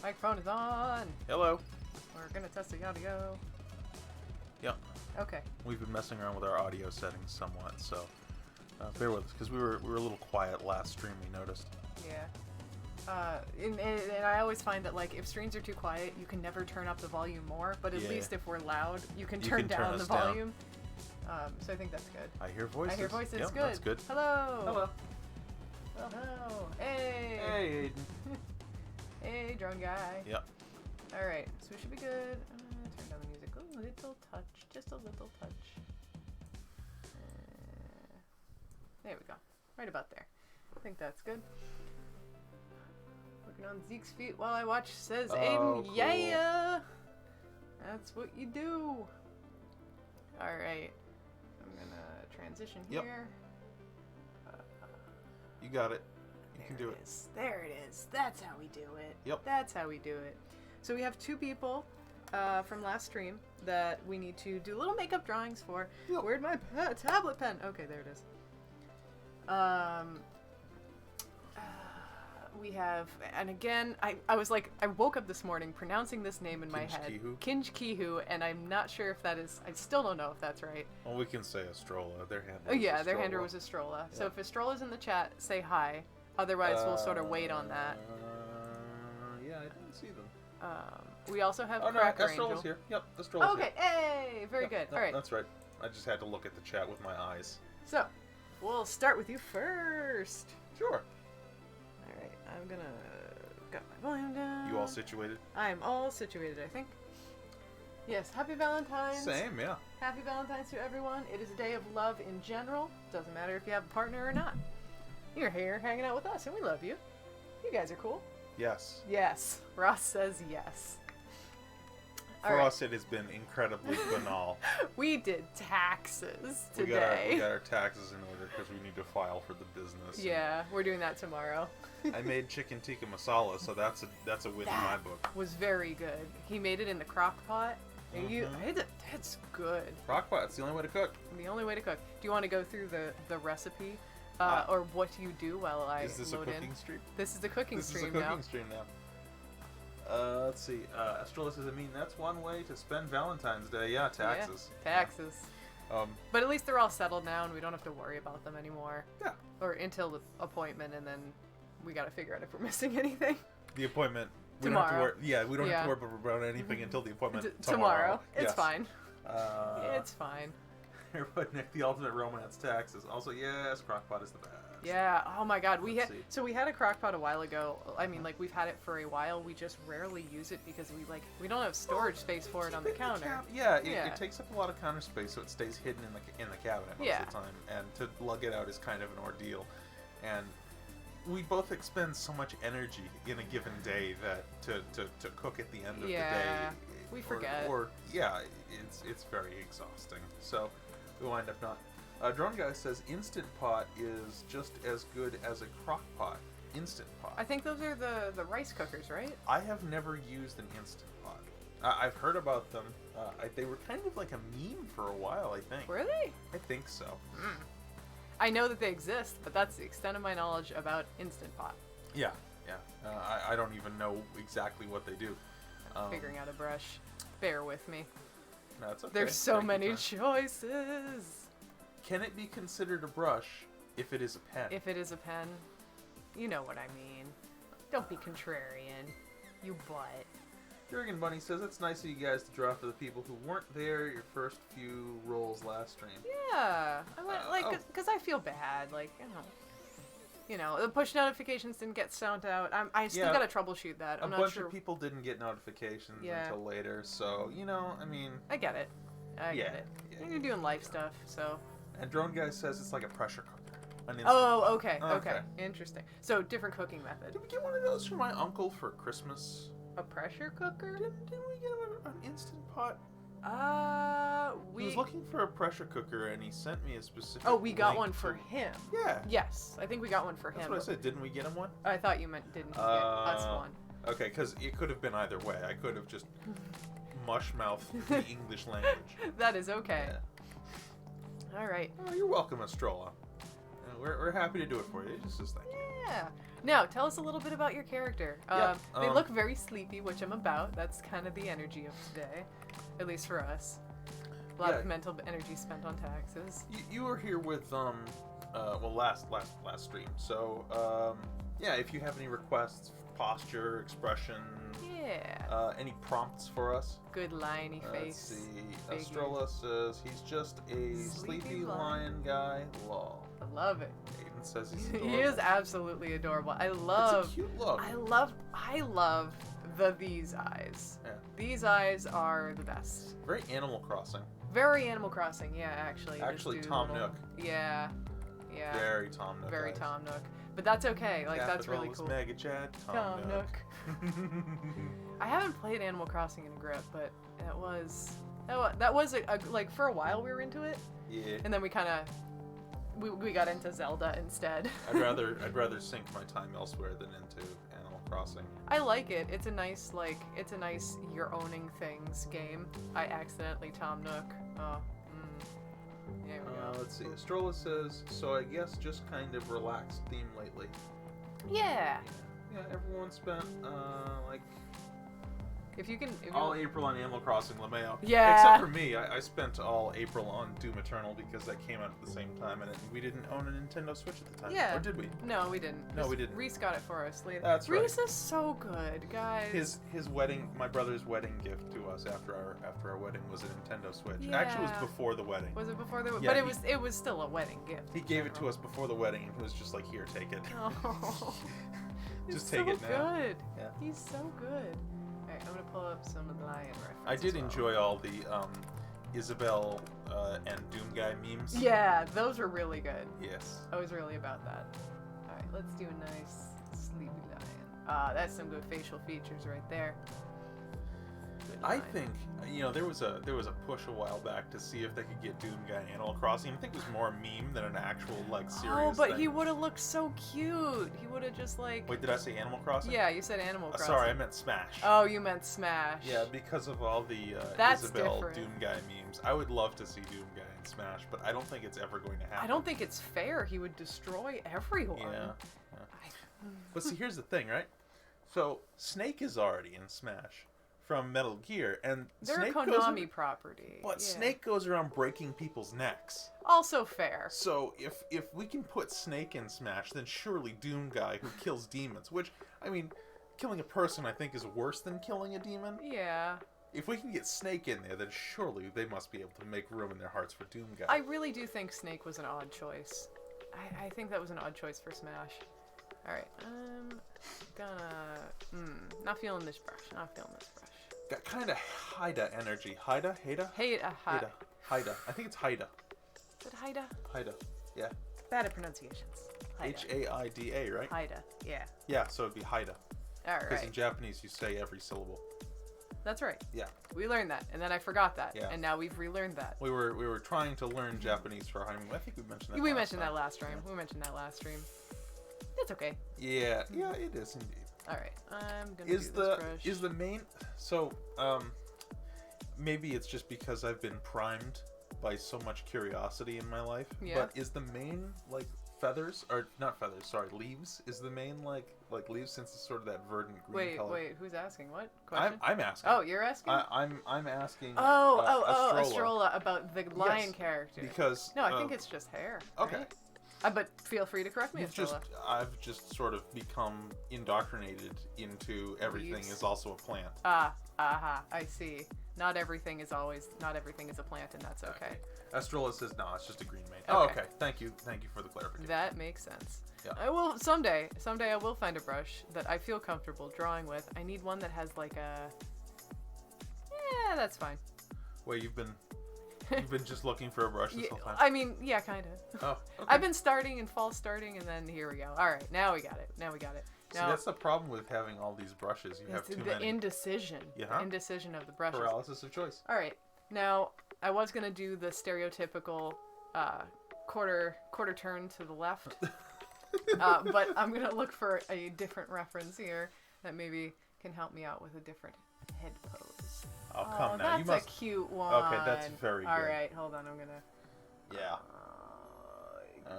Microphone is on. Hello. We're gonna test the audio. Yep. Okay. We've been messing around with our audio settings somewhat, so bear with us because we were a little quiet last stream. We noticed. Yeah. And I always find that like if streams are too quiet, you can never turn up the volume more. But at least if we're loud, you can turn down the volume. So I think that's good. I hear voices. I hear voices. Yep, Good. That's good. Hello. Hello. Well, hello. Hey. Hey, Aiden. Hey, drone guy. Yep. All right. So we should be good. Turn down the music a little touch, just a little touch. There we go. Right about there. I think that's good. Working on Zeke's feet while I watch, says Aiden. Cool. Yeah. That's what you do. All right. I'm gonna transition here. You got it. You can do it. There it is. That's how we do it. Yep. That's how we do it. So we have two people from last stream that we need to do little makeup drawings for. Yep. Where'd my tablet pen? Okay, there it is. We have, and again, I was like, I woke up this morning pronouncing this name in my head. Kinj Kihu, and I'm not sure if that is, I still don't know if that's right. Well, we can say Astrola. Their handle. Oh yeah, their handler was Astrola. Yeah. So if Astrola's in the chat, say hi. Otherwise, we'll sort of wait on that. Yeah, I didn't see them. We also have Cracker Angel. Astrola's here. Yep, Astrola's here. Okay, hey, very good. No, all right. That's right. I just had to look at the chat with my eyes. So, we'll start with you first. Sure. All right, I'm gonna got my volume down. You all situated? I'm all situated, I think. Yes, happy Valentine's. Same, yeah. Happy Valentine's to everyone. It is a day of love in general. Doesn't matter if you have a partner or not. You're here hanging out with us, and we love you. You guys are cool. Yes. Yes. Ross says yes. For us, it has been incredibly banal. We did taxes today. We got our taxes in order because we need to file for the business. Yeah, we're doing that tomorrow. I made chicken tikka masala, so that's a win in my book. Was very good. He made it in the crock pot. That's good. Crock pot, it's the only way to cook. The only way to cook. Do you want to go through the recipe? Or what you do while I load in? Is this a cooking stream? This is the cooking stream now. This is a cooking stream now. Let's see. Astrella says, I mean, that's one way to spend Valentine's Day. Yeah, taxes. Yeah, taxes. But at least they're all settled now, and we don't have to worry about them anymore. Yeah. Or until the appointment, and then we got to figure out if we're missing anything. The appointment. Tomorrow. We don't have to worry about anything until the appointment tomorrow. It's yes. fine. It's fine. Everybody, Nick, the ultimate romance taxes. Also, yes, crockpot is the best. Yeah. Oh my God. We had a crockpot a while ago. I mean, like we've had it for a while. We just rarely use it because we don't have storage space for it on the counter. It takes up a lot of counter space, so it stays hidden in the cabinet most of the time. And to lug it out is kind of an ordeal. And we both expend so much energy in a given day that to cook at the end of the day. We forget. It's very exhausting. So we wind up not. Drone Guy says Instant Pot is just as good as a crock pot. Instant Pot. I think those are the rice cookers, right? I have never used an Instant Pot. I've heard about them. They were kind of like a meme for a while, I think. Were they? I think so. Mm. I know that they exist, but that's the extent of my knowledge about Instant Pot. Yeah. I don't even know exactly what they do. Figuring out a brush. Bear with me. No, it's okay. There's so many choices. Can it be considered a brush if it is a pen? If it is a pen, you know what I mean. Don't be contrarian, you butt. Jurgen Bunny says it's nice of you guys to draw for the people who weren't there your first few rolls last stream. Yeah, because I feel bad. Like, the push notifications didn't get sent out. I still gotta troubleshoot that. I'm not sure. A bunch of people didn't get notifications until later, so I mean. I get it. I get it. Yeah. You're doing life stuff, so. And Drone Guy says it's like a pressure cooker. Okay. Interesting. So different cooking method. Did we get one of those for my uncle for Christmas? A pressure cooker? Didn't we get an Instant Pot? He was looking for a pressure cooker and he sent me a specific. Oh, we got one for him. Yeah. Yes, I think we got one for him. That's what I said. Didn't we get him one? I thought you meant didn't get us one. Okay, because it could have been either way. I could have just mushmouthed the English language. That is okay. Yeah. All right. Oh, you're welcome, Astrola. We're happy to do it for you. Just thank you. Yeah. Now, tell us a little bit about your character. They look very sleepy, which I'm about. That's kind of the energy of today, at least for us. A lot of mental energy spent on taxes. You were here with last stream. So if you have any requests, posture, expression, any prompts for us? Good liney face. Let's see. Estrella says he's just a sleepy lion guy. Lol. I love it. Aiden says he's adorable. He is absolutely adorable. I love. It's a cute look. I love these eyes. Yeah. These eyes are the best. Very Animal Crossing. Very Animal Crossing, yeah, actually. Actually, Tom Nook. Yeah. Very Tom Nook. Very Tom Nook. But that's okay. Like, that's really cool. Mega Chad, Tom Nook. I haven't played Animal Crossing in a grip, but that was a like, for a while we were into it. Yeah. And then we kind of we got into Zelda instead. I'd rather sink my time elsewhere than into Animal Crossing. I like it. It's a nice you're owning things game. I accidentally Tom Nook. Oh. There we go. Let's see. Estrella says, so I guess just kind of relaxed theme lately. Yeah. Yeah, everyone spent if you can all April on Animal Crossing LeMayo. Yeah. Except for me, I spent all April on Doom Eternal because that came out at the same time, and we didn't own a Nintendo Switch at the time. Yeah. Or did we? No, we didn't. No, we didn't. Reese got it for us later. That's right. Reese is so good, guys. His wedding, my brother's wedding gift to us after our wedding was a Nintendo Switch. Yeah. Actually, it was before the wedding. Was it before the wedding? Yeah, but it was still a wedding gift. He gave it to us before the wedding, and he was just like, "Here, take it." Oh. Just take it now. Good. Yeah. He's so good. Alright, I'm gonna pull up some of the lion references. I did enjoy all the Isabel and Doom Guy memes. Yeah, those were really good. Yes. I was really about that. Alright, let's do a nice sleepy lion. That's some good facial features right there. Good I lion. think there was a push a while back to see if they could get Doom Guy in Animal Crossing. I think it was more a meme than an actual serious Oh, but thing. he would have looked so cute. He would have just like. Wait, did I say Animal Crossing? Yeah, you said Animal Crossing. Sorry, I meant Smash. Oh, you meant Smash. Yeah, because of all the That's Isabel different. Doom Guy memes. I would love to see Doom Guy in Smash, but I don't think it's ever going to happen. I don't think it's fair. He would destroy everyone. Yeah. But see, here's the thing, right? So Snake is already in Smash from Metal Gear, and They're Snake a Konami property. But yeah. Snake goes around breaking people's necks. Also fair. So if we can put Snake in Smash, then surely Doom Guy, who kills demons, which, I mean, killing a person I think is worse than killing a demon. Yeah. If we can get Snake in there, then surely they must be able to make room in their hearts for Doom Guy. I really do think Snake was an odd choice. I think that was an odd choice for Smash. Alright, I'm gonna... not feeling this brush. Not feeling this brush. Got kind of Haida energy. Haida? Haida? Haida. Haida. I think it's Haida. Is it Haida? Haida. Yeah. Bad at pronunciations. Haida. Haida, right? Haida, yeah. Yeah, so it'd be Haida. Because in Alright. Japanese you say every syllable. That's right. Yeah. We learned that, and then I forgot that, Yeah. and now we've relearned that. We were trying to learn Japanese for our honeymoon. I think we mentioned that. We mentioned that last stream. We mentioned that last stream. It's okay. Yeah, it is indeed. Alright, I'm gonna do this brush. Is the main... So, maybe it's just because I've been primed by so much curiosity in my life. Yeah. But is the main, feathers? Or, not feathers, sorry, leaves? Is the main, leaves since it's sort of that verdant green color? Wait, who's asking? What? Question? I'm asking. Oh, you're asking? I'm asking. Estrella about the lion character. Because... No, I think it's just hair. Okay. Right? But feel free to correct me, Estrella. I've just sort of become indoctrinated into everything Leaves. is also a plant. I see. Not everything is a plant, and that's okay. Estrella says, no, it's just a green mane. Okay. Oh, okay. Thank you for the clarification. That makes sense. Yeah. I will someday I will find a brush that I feel comfortable drawing with. I need one that has like a... Yeah, that's fine. Wait, you've been just looking for a brush this whole time? I mean, yeah, kind of. Oh, okay. I've been starting and false starting, and then here we go. All right, now we got it. See, that's the problem with having all these brushes. You have too the many. Indecision. Yeah. The indecision of the brushes. Paralysis of choice. All right. Now, I was going to do the stereotypical quarter turn to the left. But I'm going to look for a different reference here that maybe can help me out with a different head pose. Oh, come now. That's a cute one. Okay, that's very good. All right, hold on. I'm going to... Yeah.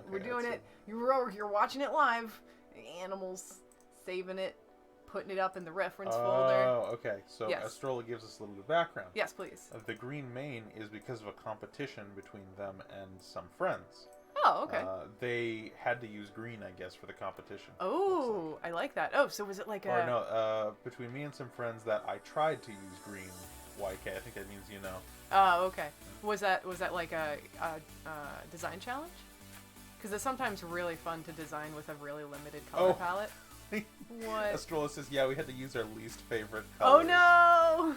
We're doing it. You're watching it live, animals, saving it, putting it up in the reference folder. Oh, okay. So Yes. Astrola gives us a little bit of background. Yes, please. The green mane is because of a competition between them and some friends. Oh, okay. They had to use green, I guess, for the competition. Oh, I like that. Oh, so was it like Or no, between me and some friends that I tried to use green, YK, I think that means you know. Oh, okay. Was that like a design challenge? Because it's sometimes really fun to design with a really limited color palette. What? Astrola says, yeah, we had to use our least favorite Oh colors. no!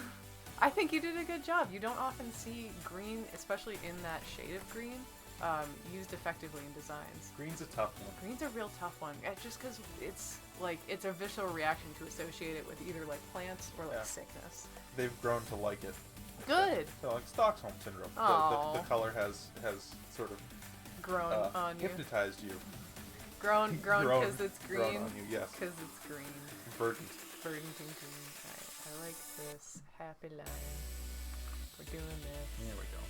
I think you did a good job. You don't often see green, especially in that shade of green, used effectively in designs. Green's a tough one. Green's a real tough one, just because it's a visceral reaction to associate it with either like plants or like sickness. They've grown to like it. Good. So like Stockholm syndrome. The color has sort of Grown on you. hypnotized you. Grown because it's green. Grown on you, yes. Because it's green. Verdant. Verdant and green. I like this. Happy life. We're doing this. There we go.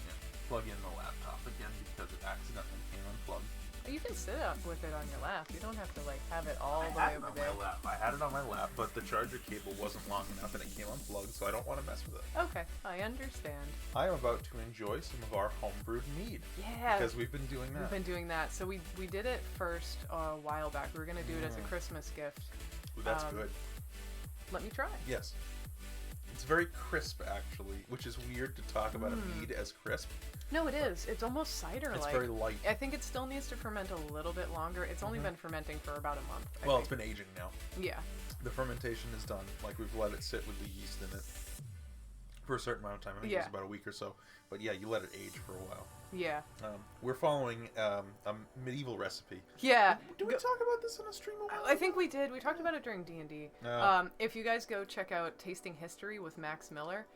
Yeah. Plug in the laptop again because it accidentally came unplugged. You can sit up with it on your lap. You don't have to like have it all the I way over there. I had it on my lap, but the charger cable wasn't long enough and it came unplugged, so I don't want to mess with it. Okay, I understand. I am about to enjoy some of our homebrewed mead. Yeah. Because we've been doing that. We've been doing that. So we did it first a while back. We were gonna do it as a Christmas gift. Ooh, that's good. Let me try. Yes. It's very crisp, actually, which is weird to talk about a mead as crisp. No, it is. It's almost cider-like. It's very light. I think it still needs to ferment a little bit longer. It's only been fermenting for about a month. I Well, think. it's been aging now. Yeah. The fermentation is done. Like, we've let it sit with the yeast in it for a certain amount of time. I think it was about a week or so. But yeah, you let it age for a while. Yeah. We're following a medieval recipe. Yeah. Did we talk about this on a stream a while I think we did. We talked about it during D&D. If you guys go check out Tasting History with Max Miller,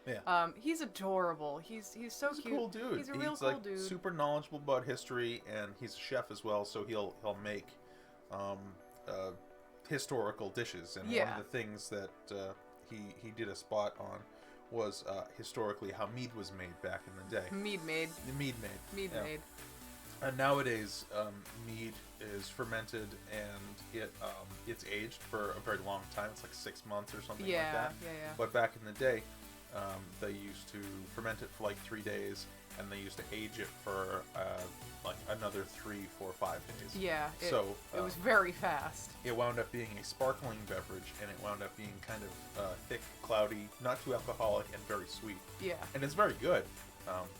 he's adorable. He's so cute. He's a cool dude. He's a real cool dude. Super knowledgeable about history, and he's a chef as well. So he'll make historical dishes. And one of the things that he did a spot on was historically how mead was made back in the day. Mead made. And nowadays, mead is fermented and it's aged for a very long time. It's like 6 months or something like that. Yeah. But back in the day, they used to ferment it for like 3 days, and they used to age it for like another 3, 4, 5 days. Yeah. So it was very fast. It wound up being a sparkling beverage, and it wound up being kind of thick, cloudy, not too alcoholic, and very sweet. Yeah. And it's very good.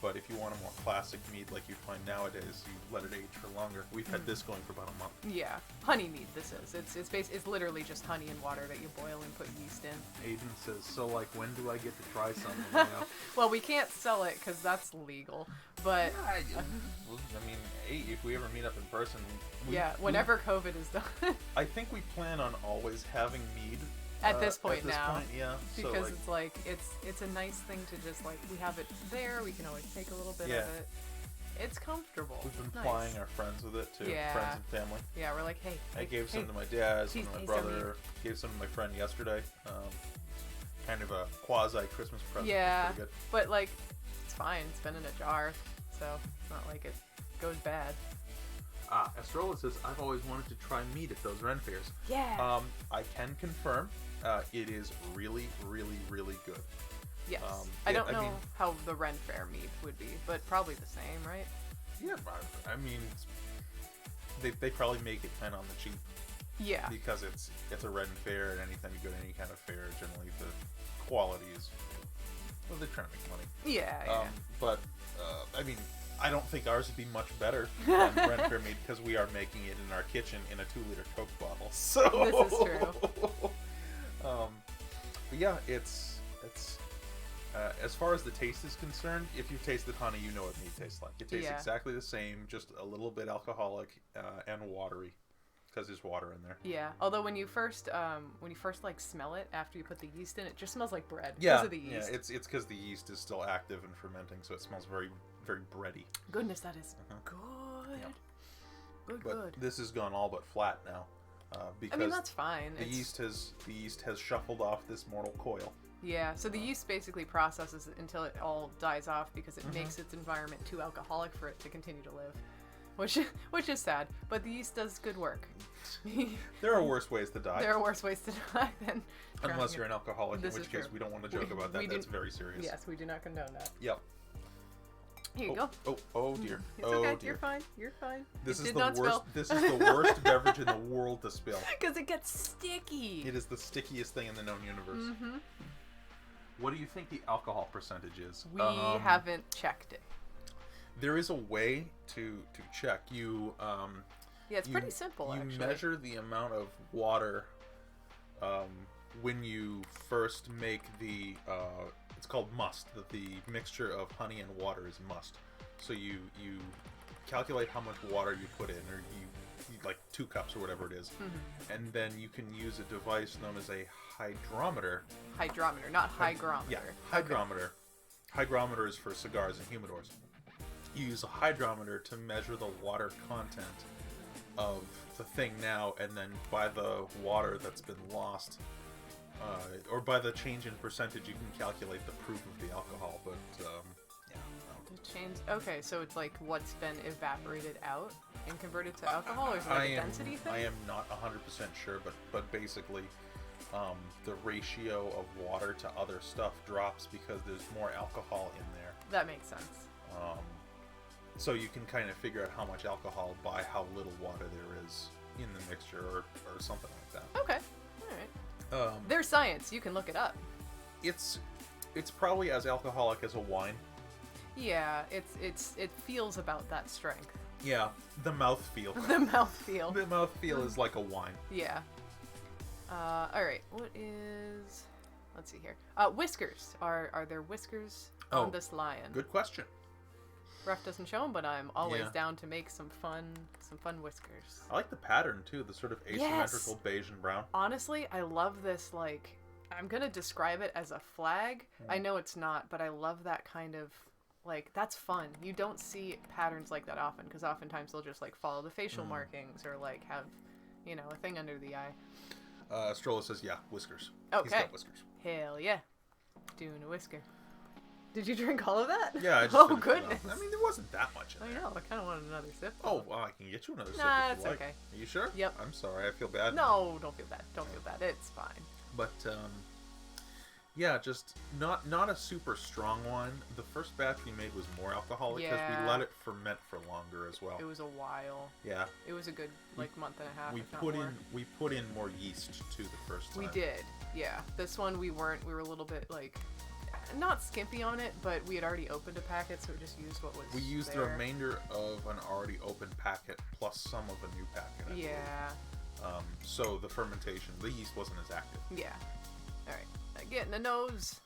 But if you want a more classic mead like you find nowadays, you let it age for longer. We've had this going for about a month. Yeah, honey mead. This is. It's literally just honey and water that you boil and put yeast in. Aiden says, "So like, when do I get to try something?" You know? Well, we can't sell it because that's legal. But I mean, hey, if we ever meet up in person, whenever COVID is done. I think we plan on always having mead. At this point now, yeah, because it's a nice thing to just like we have it there. We can always take a little bit of it. It's comfortable. We've been plying our friends with it too, friends and family. Yeah, we're like, hey. I gave some to my dad, some to my brother, gave some to my friend yesterday. Kind of a quasi Christmas present. Yeah, pretty good. But like, it's fine. It's been in a jar, so it's not like it goes bad. Astrola says, I've always wanted to try mead at those Ren fairs. Yeah. I can confirm it is really, really, really good. Yes. I don't know how the Ren Fair mead would be, but probably the same, right? Yeah, I mean, they probably make it kind of on the cheap. Yeah. Because it's a Ren Fair, and anytime you go to any kind of fair, generally the quality is... Well, they're trying to make money. Yeah. But, I mean... I don't think ours would be much better than Ren Fair mead because we are making it in our kitchen in a 2-liter Coke bottle. So this is true. But yeah, it's as far as the taste is concerned, if you've tasted honey, you know what mead tastes like. It tastes exactly the same, just a little bit alcoholic and watery because there's water in there. Yeah. Although when you first like smell it after you put the yeast in, it just smells like bread Yeah. because of the yeast. Yeah. It's because the yeast is still active and fermenting, so it smells very, very bready. Goodness, that is good. Yep. Good. This has gone all but flat now. Because I mean, that's fine. The yeast has shuffled off this mortal coil. Yeah, so the yeast basically processes it until it all dies off because it makes its environment too alcoholic for it to continue to live. which is sad, but the yeast does good work. There are worse ways to die. There are worse ways to die than Unless you're an alcoholic, in which case true. we don't want to joke about that. That's very serious. Yes, we do not condone that. Yep. Here you go. Oh dear. It's oh okay. dear. You're fine. You're fine. This it is did the not worst. spill. This is the worst beverage in the world to spill. Because it gets sticky. It is the stickiest thing in the known universe. Mm-hmm. What do you think the alcohol percentage is? We haven't checked it. There is a way to check. You Yeah, it's pretty simple. You measure the amount of water when you first make the. It's called must. The mixture of honey and water is must. So you calculate how much water you put in, or you like 2 cups or whatever it is, and then you can use a device known as a hydrometer. Hydrometer, not hygrometer. Yeah, hydrometer. Okay. Hygrometer is for cigars and humidors. You use a hydrometer to measure the water content of the thing now, and then by the water that's been lost, or by the change in percentage, you can calculate the proof of the alcohol. But yeah, no. Change. Okay, so it's like what's been evaporated out and converted to alcohol, or is it like a density thing? I am not 100% sure, but basically, the ratio of water to other stuff drops because there's more alcohol in there. That makes sense. So you can kind of figure out how much alcohol by how little water there is in the mixture, or something like that. Okay, all right. There's science. You can look it up. It's probably as alcoholic as a wine. Yeah, it feels about that strength. Yeah, the mouthfeel. The mouthfeel. The mouthfeel is like a wine. Yeah. All right. What is? Let's see here. Whiskers. Are there whiskers on this lion? Good question. Ref doesn't show them, but I'm always down to make some fun whiskers. I like the pattern too, the sort of asymmetrical beige and brown. Honestly, I love this. Like, I'm gonna describe it as a flag. I know it's not, but I love that kind of. Like, that's fun. You don't see patterns like that often, because oftentimes they'll just, like, follow the facial markings or, like, have, a thing under the eye. Strolla says, yeah, whiskers. Okay. He's got whiskers. Hell yeah. Doing a whisker. Did you drink all of that? Yeah, I just Oh, finished goodness. it off. I mean, there wasn't that much in there. I know. I kind of wanted another sip. Oh, well, I can get you another sip Nah, if it's you like. okay. Are you sure? Yep. I'm sorry. I feel bad. No, don't feel bad. Don't feel bad. It's fine. But, yeah, just not a super strong one. The first batch we made was more alcoholic because we let it ferment for longer as well. It was a while. Yeah. It was a good month and a half. We put in more yeast too the first time. We did. Yeah. This one we were a little bit like not skimpy on it, but we had already opened a packet, so we just used what was. We used the remainder of an already opened packet plus some of a new packet. I believe. So the fermentation, the yeast wasn't as active. Yeah. All right. Getting a nose.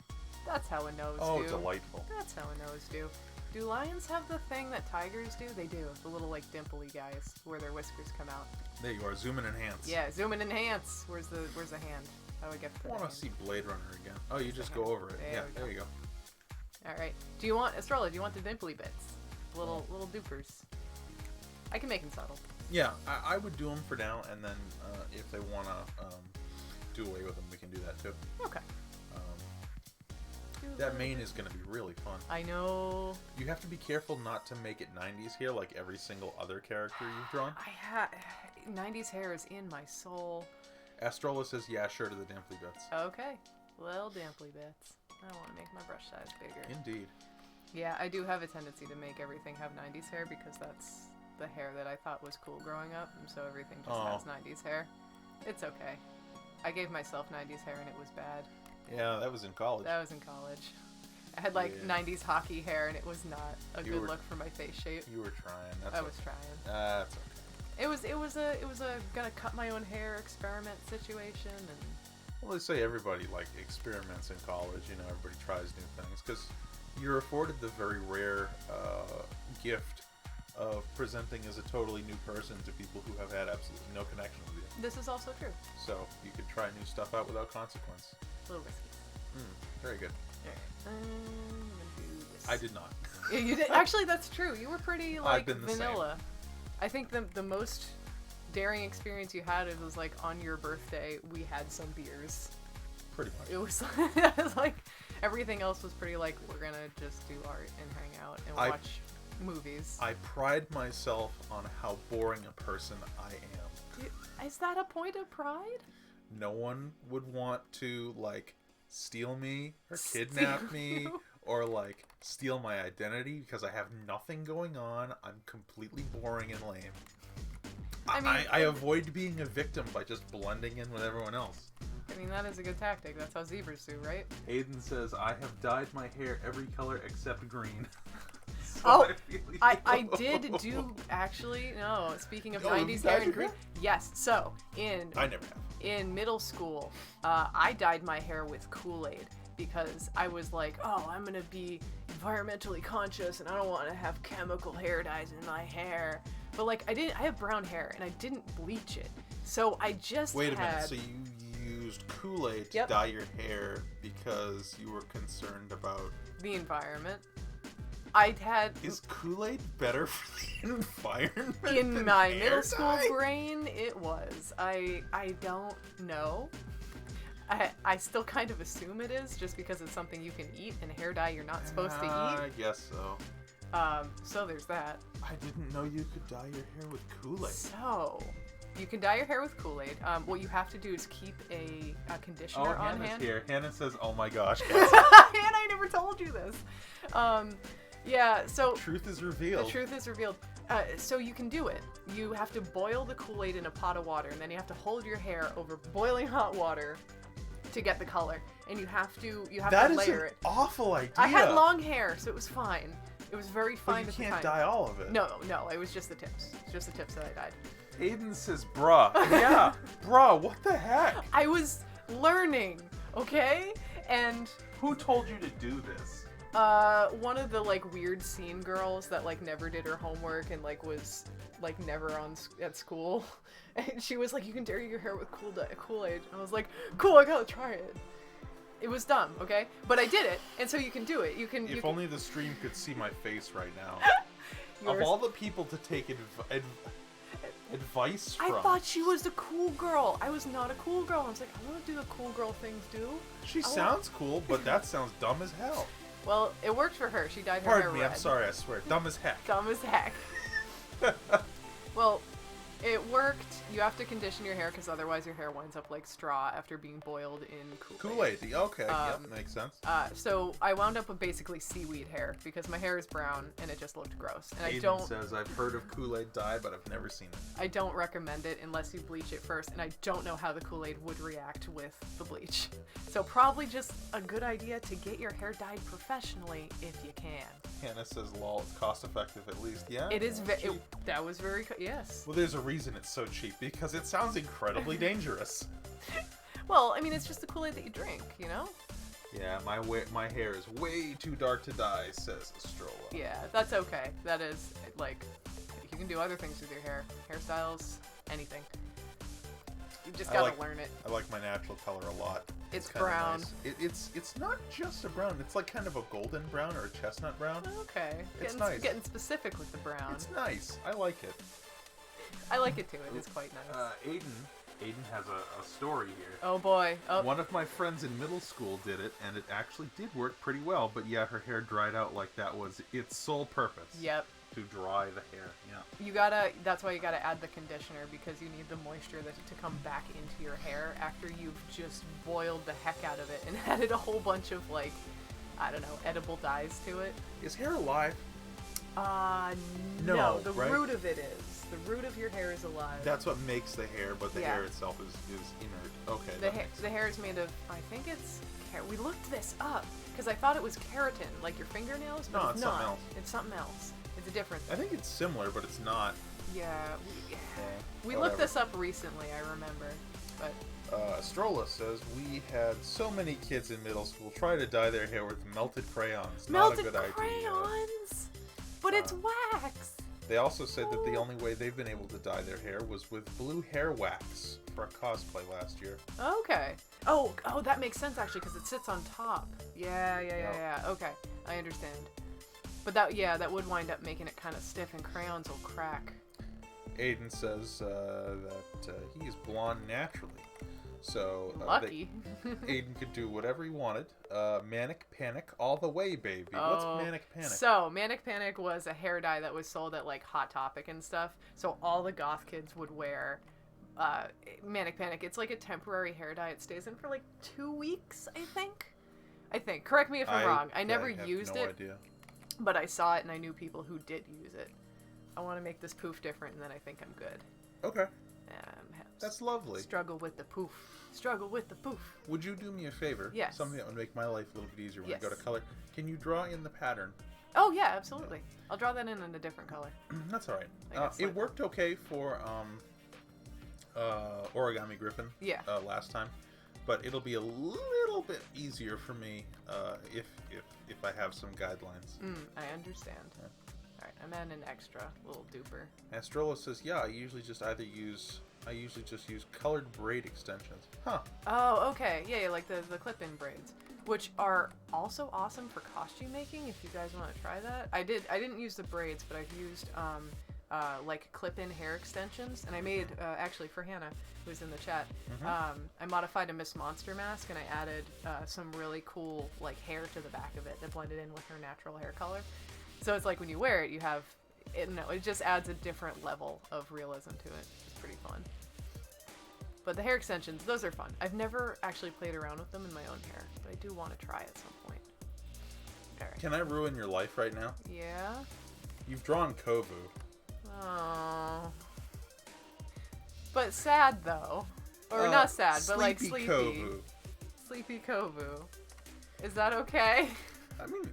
That's how a nose do. Oh, delightful. That's how a nose do. Do lions have the thing that tigers do? They do. The little, like, dimply guys where their whiskers come out. There you are. Zoom and enhance. Yeah, zoom and enhance. Where's the hand? How do I get to the I want to see Blade Runner again. Oh, you just go over it. There you go. All right. Do you want, Estrella, do you want the dimply bits? Little dupers. I can make them subtle. Yeah, I would do them for now, and then if they want to do away with them, we can do that too. Okay. That mane is going to be really fun. I know. You have to be careful not to make it 90s here, like every single other character you've drawn. 90s hair is in my soul. Astrola says, yeah, sure to the dimply bits. Okay. Well, dimply bits. I want to make my brush size bigger. Indeed. Yeah, I do have a tendency to make everything have 90s hair because that's the hair that I thought was cool growing up, and so everything just has 90s hair. It's okay. I gave myself 90s hair and it was bad. Yeah, that was in college. That was in college. I had 90s hockey hair and it was not a good look for my face shape. You were trying. I was trying. That's okay. It was a gonna cut my own hair experiment situation, and well, they say everybody experiments in college. Everybody tries new things because you're afforded the very rare gift of presenting as a totally new person to people who have had absolutely no connection with you. This is also true. So you can try new stuff out without consequence. A little risky. Very good. Alright, I'm gonna do this. I did not. Yeah, you did. Actually, that's true. You were pretty vanilla. Same. I think the most daring experience you had was on your birthday. We had some beers. Pretty much. It was everything else was pretty we're gonna just do art and hang out and watch movies. I pride myself on how boring a person I am. Is that a point of pride? No one would want to, like, steal me or kidnap me or, like, steal my identity because I have nothing going on. I'm completely boring and lame. I avoid being a victim by just blending in with everyone else. I mean, that is a good tactic. That's how zebras do, right? Aiden says, I have dyed my hair every color except green. So I did do, actually, no, speaking of 90s hair and green. Yes, so, I never have. In middle school, I dyed my hair with Kool-Aid because I was like, oh, I'm going to be environmentally conscious and I don't want to have chemical hair dyes in my hair. But, like, I have brown hair and I didn't bleach it. So I just Wait a minute, so you used Kool-Aid to dye your hair because you were concerned about... the environment. Is Kool-Aid better for the environment? In my middle school brain, it was. I don't know. I still kind of assume it is, just because it's something you can eat, and hair dye you're not supposed to eat. I guess so. So there's that. I didn't know you could dye your hair with Kool-Aid. So, you can dye your hair with Kool-Aid. What you have to do is keep a conditioner on hand. Here. Hannah says, oh my gosh. Hannah, I never told you this. Yeah, so... Truth is revealed. The truth is revealed. So you can do it. You have to boil the Kool-Aid in a pot of water, and then you have to hold your hair over boiling hot water to get the color. And you have to layer it. That is an awful idea. I had long hair, so it was fine. It was very fine but at the you time. can't dye all of it. No, it was just the tips. It's just the tips that I dyed. Aiden says, bruh. Yeah, bruh, what the heck? I was learning, okay? And... who told you to do this? One of the, like, weird scene girls that, like, never did her homework and, like, was, like, never at school. And she was like, you can dye your hair with Kool-Aid. I was like, cool, I gotta try it. It was dumb, okay? But I did it, and so you can do it. If only the stream could see my face right now. Of all the people to take advice from... I thought she was the cool girl. I was not a cool girl. I was like, I want to do the cool girl things do. She sounds cool, but that sounds dumb as hell. Well, it worked for her. She dyed her hair red. Pardon me, I'm sorry, I swear. Dumb as heck. Dumb as heck. Well, it worked. You have to condition your hair because otherwise your hair winds up like straw after being boiled in Kool-Aid. Kool-Aid, okay, yep, makes sense. So I wound up with basically seaweed hair because my hair is brown and it just looked gross. And Aiden says, I've heard of Kool-Aid dye, but I've never seen it. I don't recommend it unless you bleach it first, and I don't know how the Kool-Aid would react with the bleach. So probably just a good idea to get your hair dyed professionally if you can. Hannah says, lol, it's cost effective at least. Yeah, it is. That was very yes. Well, there's a reason it's so cheap, because it sounds incredibly dangerous. Well, I mean, it's just the Kool-Aid that you drink, you know? Yeah, my hair is way too dark to dye, says Astrola. Yeah, that's okay. That is, like, you can do other things with your hair. Hairstyles, anything. You just gotta learn it. I like my natural color a lot. It's brown. Nice. It's not just a brown. It's like kind of a golden brown or a chestnut brown. Okay. It's nice. Getting specific with the brown. It's nice. I like it. I like it too. It is quite nice. Aiden has a story here. Oh boy. Oh. One of my friends in middle school did it, and it actually did work pretty well. But yeah, her hair dried out like that was its sole purpose. Yep. To dry the hair. Yeah. That's why you gotta add the conditioner, because you need the moisture to come back into your hair after you've just boiled the heck out of it and added a whole bunch of, like, I don't know, edible dyes to it. Is hair alive? No. The root of it is. The root of your hair is alive. That's what makes the hair, but the hair itself is inert. Okay. The hair is made of, I think it's, we looked this up, because I thought it was keratin, like your fingernails, but it's not. Something else. It's something else. It's a different thing. I think it's similar, but it's not. Yeah. We looked this up recently, I remember. But Astrola says, we had so many kids in middle school try to dye their hair with melted crayons. Melted not a good crayons? But it's wax! They also said that the only way they've been able to dye their hair was with blue hair wax for a cosplay last year. Okay. Oh, that makes sense, actually, because it sits on top. Yeah. Okay, I understand. But that would wind up making it kind of stiff, and crayons will crack. Aiden says that he is blonde naturally. So Lucky. Aiden could do whatever he wanted. Manic Panic all the way, baby. What's Manic Panic? So, Manic Panic was a hair dye that was sold at, like, Hot Topic and stuff. So all the goth kids would wear Manic Panic. It's like a temporary hair dye. It stays in for, like, 2 weeks, I think. Correct me if I'm wrong. I never used it. Idea. But I saw it and I knew people who did use it. I want to make this poof different, and then I think I'm good. Okay. That's lovely. Struggle with the poof. Struggle with the poof. Would you do me a favor? Yes. Something that would make my life a little bit easier when I go to color. Can you draw in the pattern? Oh, yeah, absolutely. I'll draw that in a different color. That's all right. It worked okay for Origami Griffin last time, but it'll be a little bit easier for me if I have some guidelines. I understand. Yeah. All right, I'm adding an extra little duper. Astrola says, yeah, I usually just use colored braid extensions. Huh. Oh, okay. Yeah, like the clip-in braids, which are also awesome for costume making if you guys want to try that. I didn't use the braids, but I've used like clip-in hair extensions, and I made actually for Hannah, who's in the chat. I modified a Miss Monster mask, and I added some really cool like hair to the back of it that blended in with her natural hair color. So it's like when you wear it, you have it. No, it just adds a different level of realism to it. It's pretty fun. But the hair extensions, those are fun. I've never actually played around with them in my own hair, but I do want to try at some point. All right. Can I ruin your life right now? Yeah. You've drawn Kovu. Oh. But sad though, or not sad, but like sleepy. Kovu. Sleepy Kovu. Is that okay? I mean,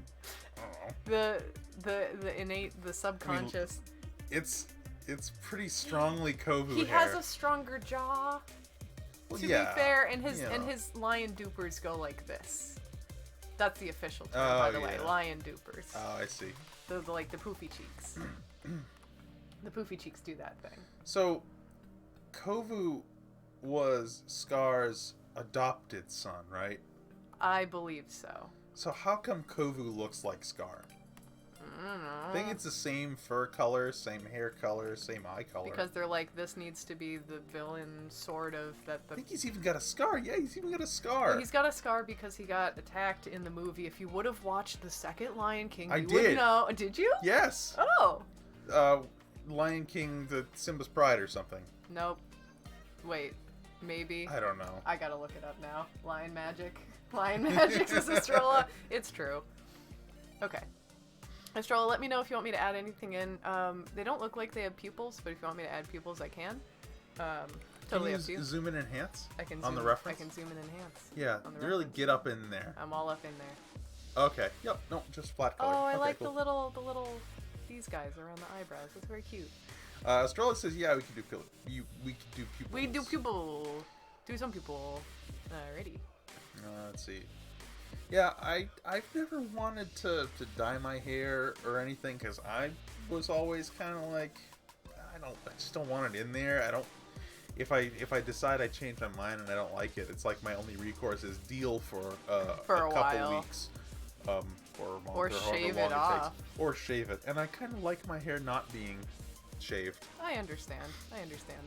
I don't know. The innate, the subconscious. I mean, it's pretty strongly Kovu He hair. has a stronger jaw. Well, to be fair, and his lion dupers go like this. That's the official term, by the way. Lion dupers. Oh, I see. The like the poofy cheeks. The poofy cheeks do that thing. So, Kovu was Scar's adopted son, right? I believe so. So how come Kovu looks like Scar? I don't know. I think it's the same fur color, same hair color, same eye color. Because they're like, this needs to be the villain, sort of. I think he's even got a scar. Yeah, he's even got a scar. Well, he's got a scar because he got attacked in the movie. If you would have watched the second Lion King, you would know. Did you? Yes. Oh. Lion King, the Simba's Pride or something. Nope. Wait. Maybe. I don't know. I gotta look it up now. Lion Magic. Lion Magic is Astrola. It's true. Okay. Astrola, let me know if you want me to add anything in. They don't look like they have pupils, but if you want me to add pupils, I can. Totally up to you. Zoom in and enhance? I can on zoom, the reference? I can zoom in and enhance. Yeah, really get up in there. I'm all up in there. Okay. Yep. No, just flat color. Oh, I okay, like cool. the little these guys around the eyebrows. That's very cute. Astrola says, yeah, we can do pupils. We can do pupil. Do some pupil. Alrighty. Let's see. Yeah, I've never wanted to dye my hair or anything because I was always kind of like, I just don't want it in there. I don't. If I decide I change my mind and I don't like it, it's like my only recourse is deal for a couple while. weeks, or longer, or shave it off, or shave it. And I kind of like my hair not being shaved. I understand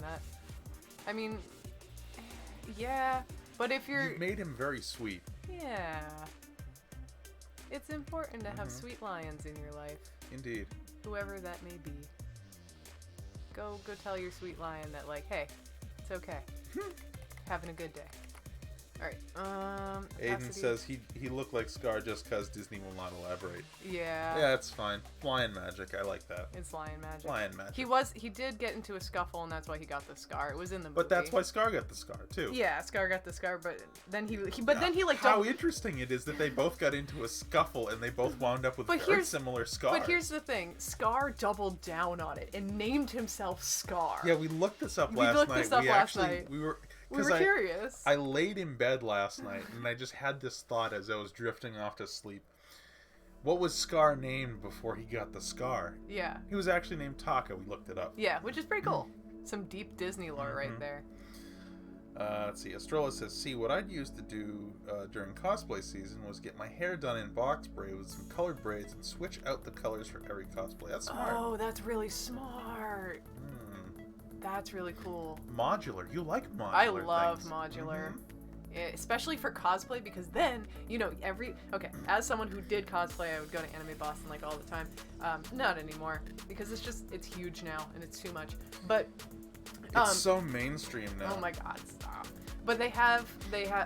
that. I mean, yeah, but if you've made him very sweet. Yeah. It's important to have sweet lions in your life. Indeed. Whoever that may be. Go tell your sweet lion that, like, hey, it's okay. Having a good day. Alright, Aiden says he looked like Scar just because Disney will not elaborate. Yeah. Yeah, it's fine. Lion magic, I like that. It's lion magic. Lion magic. He did get into a scuffle, and that's why he got the scar. It was in the movie. But that's why Scar got the scar, too. Yeah, Scar got the scar, but then he like... How interesting it is that they both got into a scuffle, and they both wound up with very similar scars. But here's the thing. Scar doubled down on it and named himself Scar. Yeah, we looked this up last night. We were curious. I laid in bed last night, and I just had this thought as I was drifting off to sleep. What was Scar named before he got the scar? Yeah. He was actually named Taka. We looked it up. Yeah, which is pretty cool. Some deep Disney lore right there. Let's see. Astrola says, see, what I'd used to do during cosplay season was get my hair done in box braid with some colored braids and switch out the colors for every cosplay. That's smart. Oh, that's really smart. That's really cool. Modular. You like modular I love things. modular. Especially for cosplay, because then, you know, as someone who did cosplay, I would go to Anime Boston like all the time. Not anymore, because it's huge now and it's too much. But it's so mainstream now. Oh my god, stop. But they have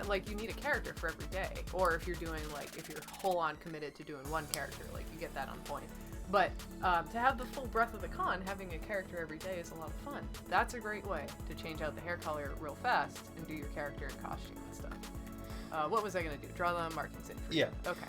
like, you need a character for every day, or if you're doing like, if you're whole on committed to doing one character, like you get that on point. But to have the full breadth of the con, having a character every day is a lot of fun. That's a great way to change out the hair color real fast and do your character and costume and stuff. What was I going to do? Draw the markings in for you? Yeah. Okay.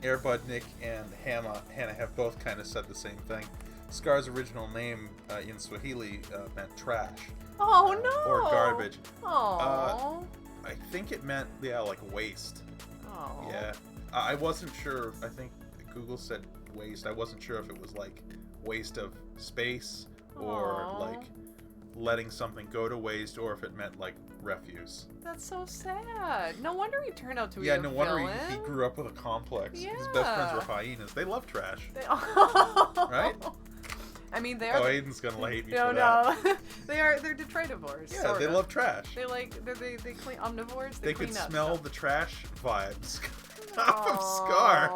Airbud Nick and Hannah have both kind of said the same thing. Scar's original name in Swahili meant trash. Oh, no! Or garbage. Oh. I think it meant, like waste. Oh. Yeah. I wasn't sure. I think Google said waste. I wasn't sure if it was like waste of space or like letting something go to waste, or if it meant like refuse. That's so sad. No wonder he turned out to be a villain. wonder he grew up with a complex. Yeah. His best friends were hyenas. They love trash. Right? I mean, they are. Oh, Aiden's gonna hate me for that. No. They're Detroitivores. Yeah, sort they of. love trash. They clean omnivores. They clean could up smell stuff. the trash vibes off of Scar.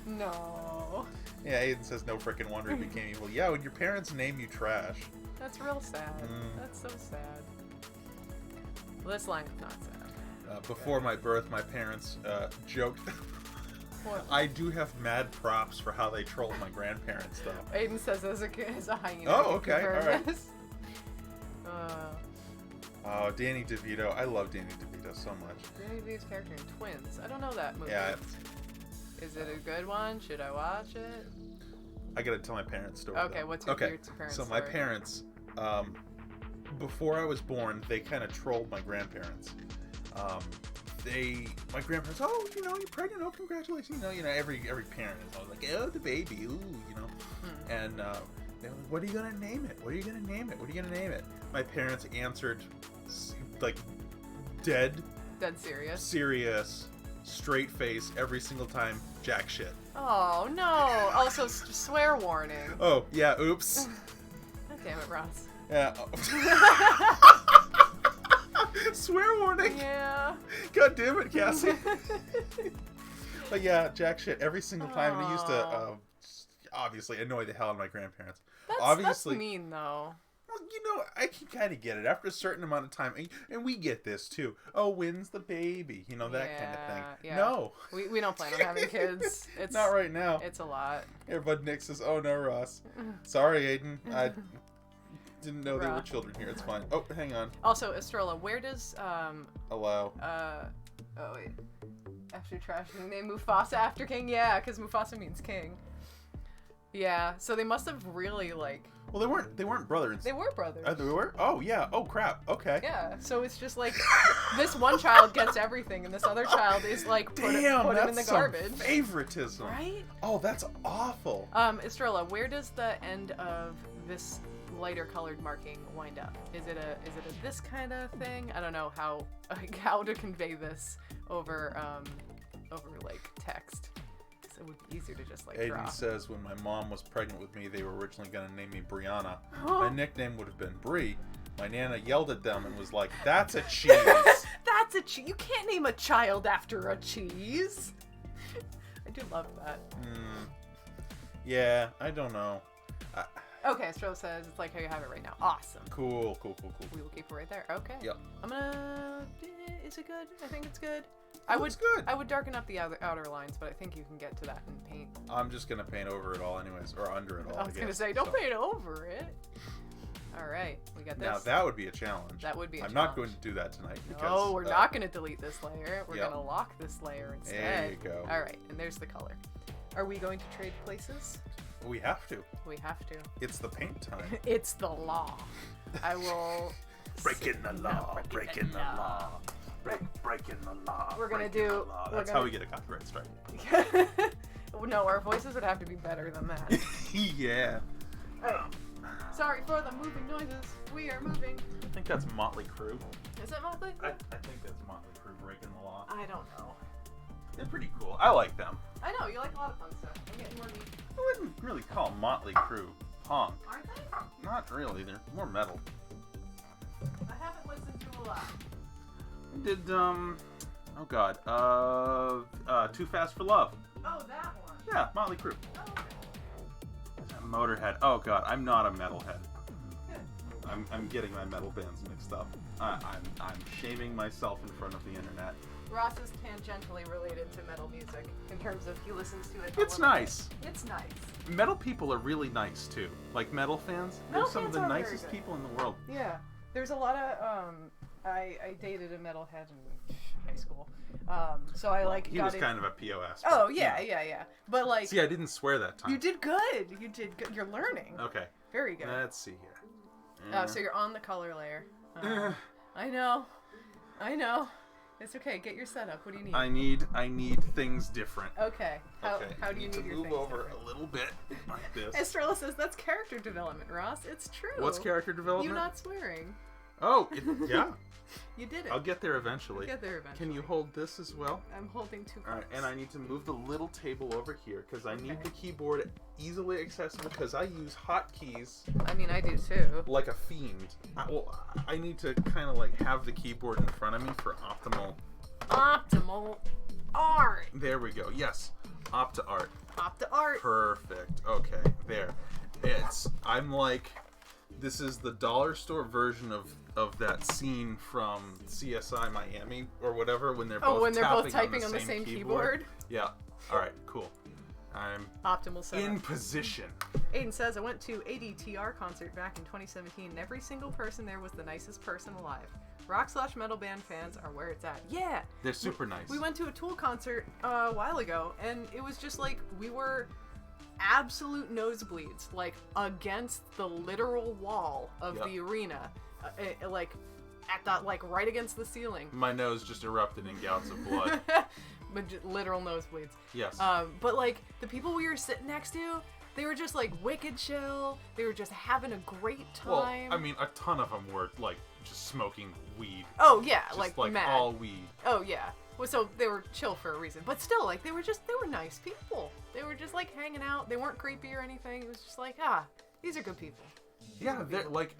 No. Yeah, Aiden says no frickin' wonder he became evil. Yeah, when your parents name you trash. That's real sad. That's so sad. Well, this line is not sad. Before my birth, my parents joked. What? I do have mad props for how they trolled my grandparents, though. Aiden says as a hyena. Oh, okay, Confirm alright. this. Oh, Danny DeVito. I love Danny DeVito so much. Danny DeVito's character in Twins. I don't know that movie. Yeah. Is it a good one? Should I watch it? I gotta tell my parents' story. Okay, though. what's your parents' So story? my parents, before I was born, they kind of trolled my grandparents. My grandparents, oh, you know, you're pregnant, oh, congratulations, you know, every parent is always like, oh, the baby, ooh, you know, and they're like, what are you gonna name it? What are you gonna name it? What are you gonna name it? My parents answered, like, dead serious, straight face every single time, jack shit. Oh no! Also, swear warning. Oh yeah, oops. God damn it, Ross. Yeah. Swear warning. Yeah. God damn it, Cassie. But yeah, jack shit every single time, and it used to obviously annoy the hell out of my grandparents. That's mean though. Well, you know, I can kind of get it after a certain amount of time, and we get this too. Oh, when's the baby? You know, that kind of thing. Yeah. No. We don't plan on having kids. It's not right now. It's a lot. Bud Nick says, oh no, Ross. Sorry, Aiden. I didn't know there were children here. It's fine. Oh, hang on. Also, Estrella, where does allow? Oh wait. After trash, name Mufasa after king. Yeah, because Mufasa means king. Yeah. So they must have really like. Well, they weren't brothers. They were brothers. They were? Oh yeah. Oh crap. Okay. Yeah. So it's just like this one child gets everything, and this other child is like put him in the garbage. Some favoritism. Right? Oh, that's awful. Estrella, where does the end of this lighter colored marking wind up? Is it a this kind of thing? I don't know how to convey this over like text. It would be easier to just like draw. Aiden says, when my mom was pregnant with me, they were originally going to name me Brianna. My nickname would have been Brie. My Nana yelled at them and was like, that's a cheese. That's a cheese. You can't name a child after a cheese. I do love that. Yeah, I don't know. Okay, Stro says it's like how you have it right now. Awesome. Cool. We will keep it right there. Okay. Yep. Is it good? I think it's good. Good. I would darken up the outer lines, but I think you can get to that in paint. I'm just gonna paint over it all anyways, or under it all. I was gonna say, don't paint over it. All right, we got this. Now that would be a challenge. That would be a challenge. I'm not going to do that tonight. Because, no, we're not going to delete this layer. We're going to lock this layer instead. There you go. All right, and there's the color. Are we going to trade places? We have to. We have to. It's the paint time. It's the law. I will... Breaking the law. Breaking the law. Breaking the law. We're going to do... That's how we get a copyright strike. No, our voices would have to be better than that. Yeah. All right. Sorry for the moving noises. We are moving. I think that's Motley Crue. Is it Motley? I think that's Motley Crue breaking the law. I don't know. They're pretty cool. I like them. I know, you like a lot of fun stuff. I'm getting more meat. I wouldn't really call Motley Crue punk. Aren't they? Not really. They're more metal. I haven't listened to a lot. Did oh god, Too Fast for Love. Oh, that one. Yeah, Motley Crue. Oh, okay. Motorhead. Oh god, I'm not a metalhead. I'm getting my metal bands mixed up. I'm shaming myself in front of the internet. Ross is tangentially related to metal music in terms of he listens to it. It's nice. It's nice. Metal people are really nice too. Like metal fans, Metal they're some of fans the are very nicest good. people in the world. Yeah, there's a lot of I dated a metalhead in high school, so I like. He got was in... kind of a POS. Oh yeah. But like. See, I didn't swear that time. You did good. You did good. You're learning. Okay. Very good. Let's see here. Oh, so you're on the color layer. I know. It's okay. Get your setup. What do you need? I need things different. Okay. How do you need to your move things over different? a little bit like this? Estrella says that's character development, Ross. It's true. What's character development? You not swearing. Oh, yeah. You did it. I'll get there eventually. Get there eventually. Can you hold this as well? I'm holding 2 cups. All right, and I need to move the little table over here because I need Okay. the keyboard easily accessible because I use hotkeys I mean, I do too. like a fiend. I need to kind of like have the keyboard in front of me for optimal. Optimal art. There we go. Yes, Opta Art. Opta art. Perfect. Okay, there. I'm like, this is the dollar store version of that scene from CSI Miami or whatever when they're both typing on the same keyboard. Yeah. All right. Cool. I'm Optimal setup. in position. Aiden says, I went to ADTR concert back in 2017 and every single person there was the nicest person alive. Rock/metal band fans are where it's at. Yeah! They're super nice. We went to a Tool concert a while ago and it was just like, we were absolute nosebleeds, like against the literal wall of the arena. Like, at that, like right against the ceiling. My nose just erupted in gouts of blood. But literal nosebleeds. Yes. But like the people we were sitting next to, they were just like wicked chill. They were just having a great time. Well, I mean, a ton of them were like just smoking weed. Oh yeah, Just like mad. all weed. Oh yeah. Well, so they were chill for a reason, but still, like they were nice people. They were just like hanging out. They weren't creepy or anything. It was just like, these are good people. Yeah, they're like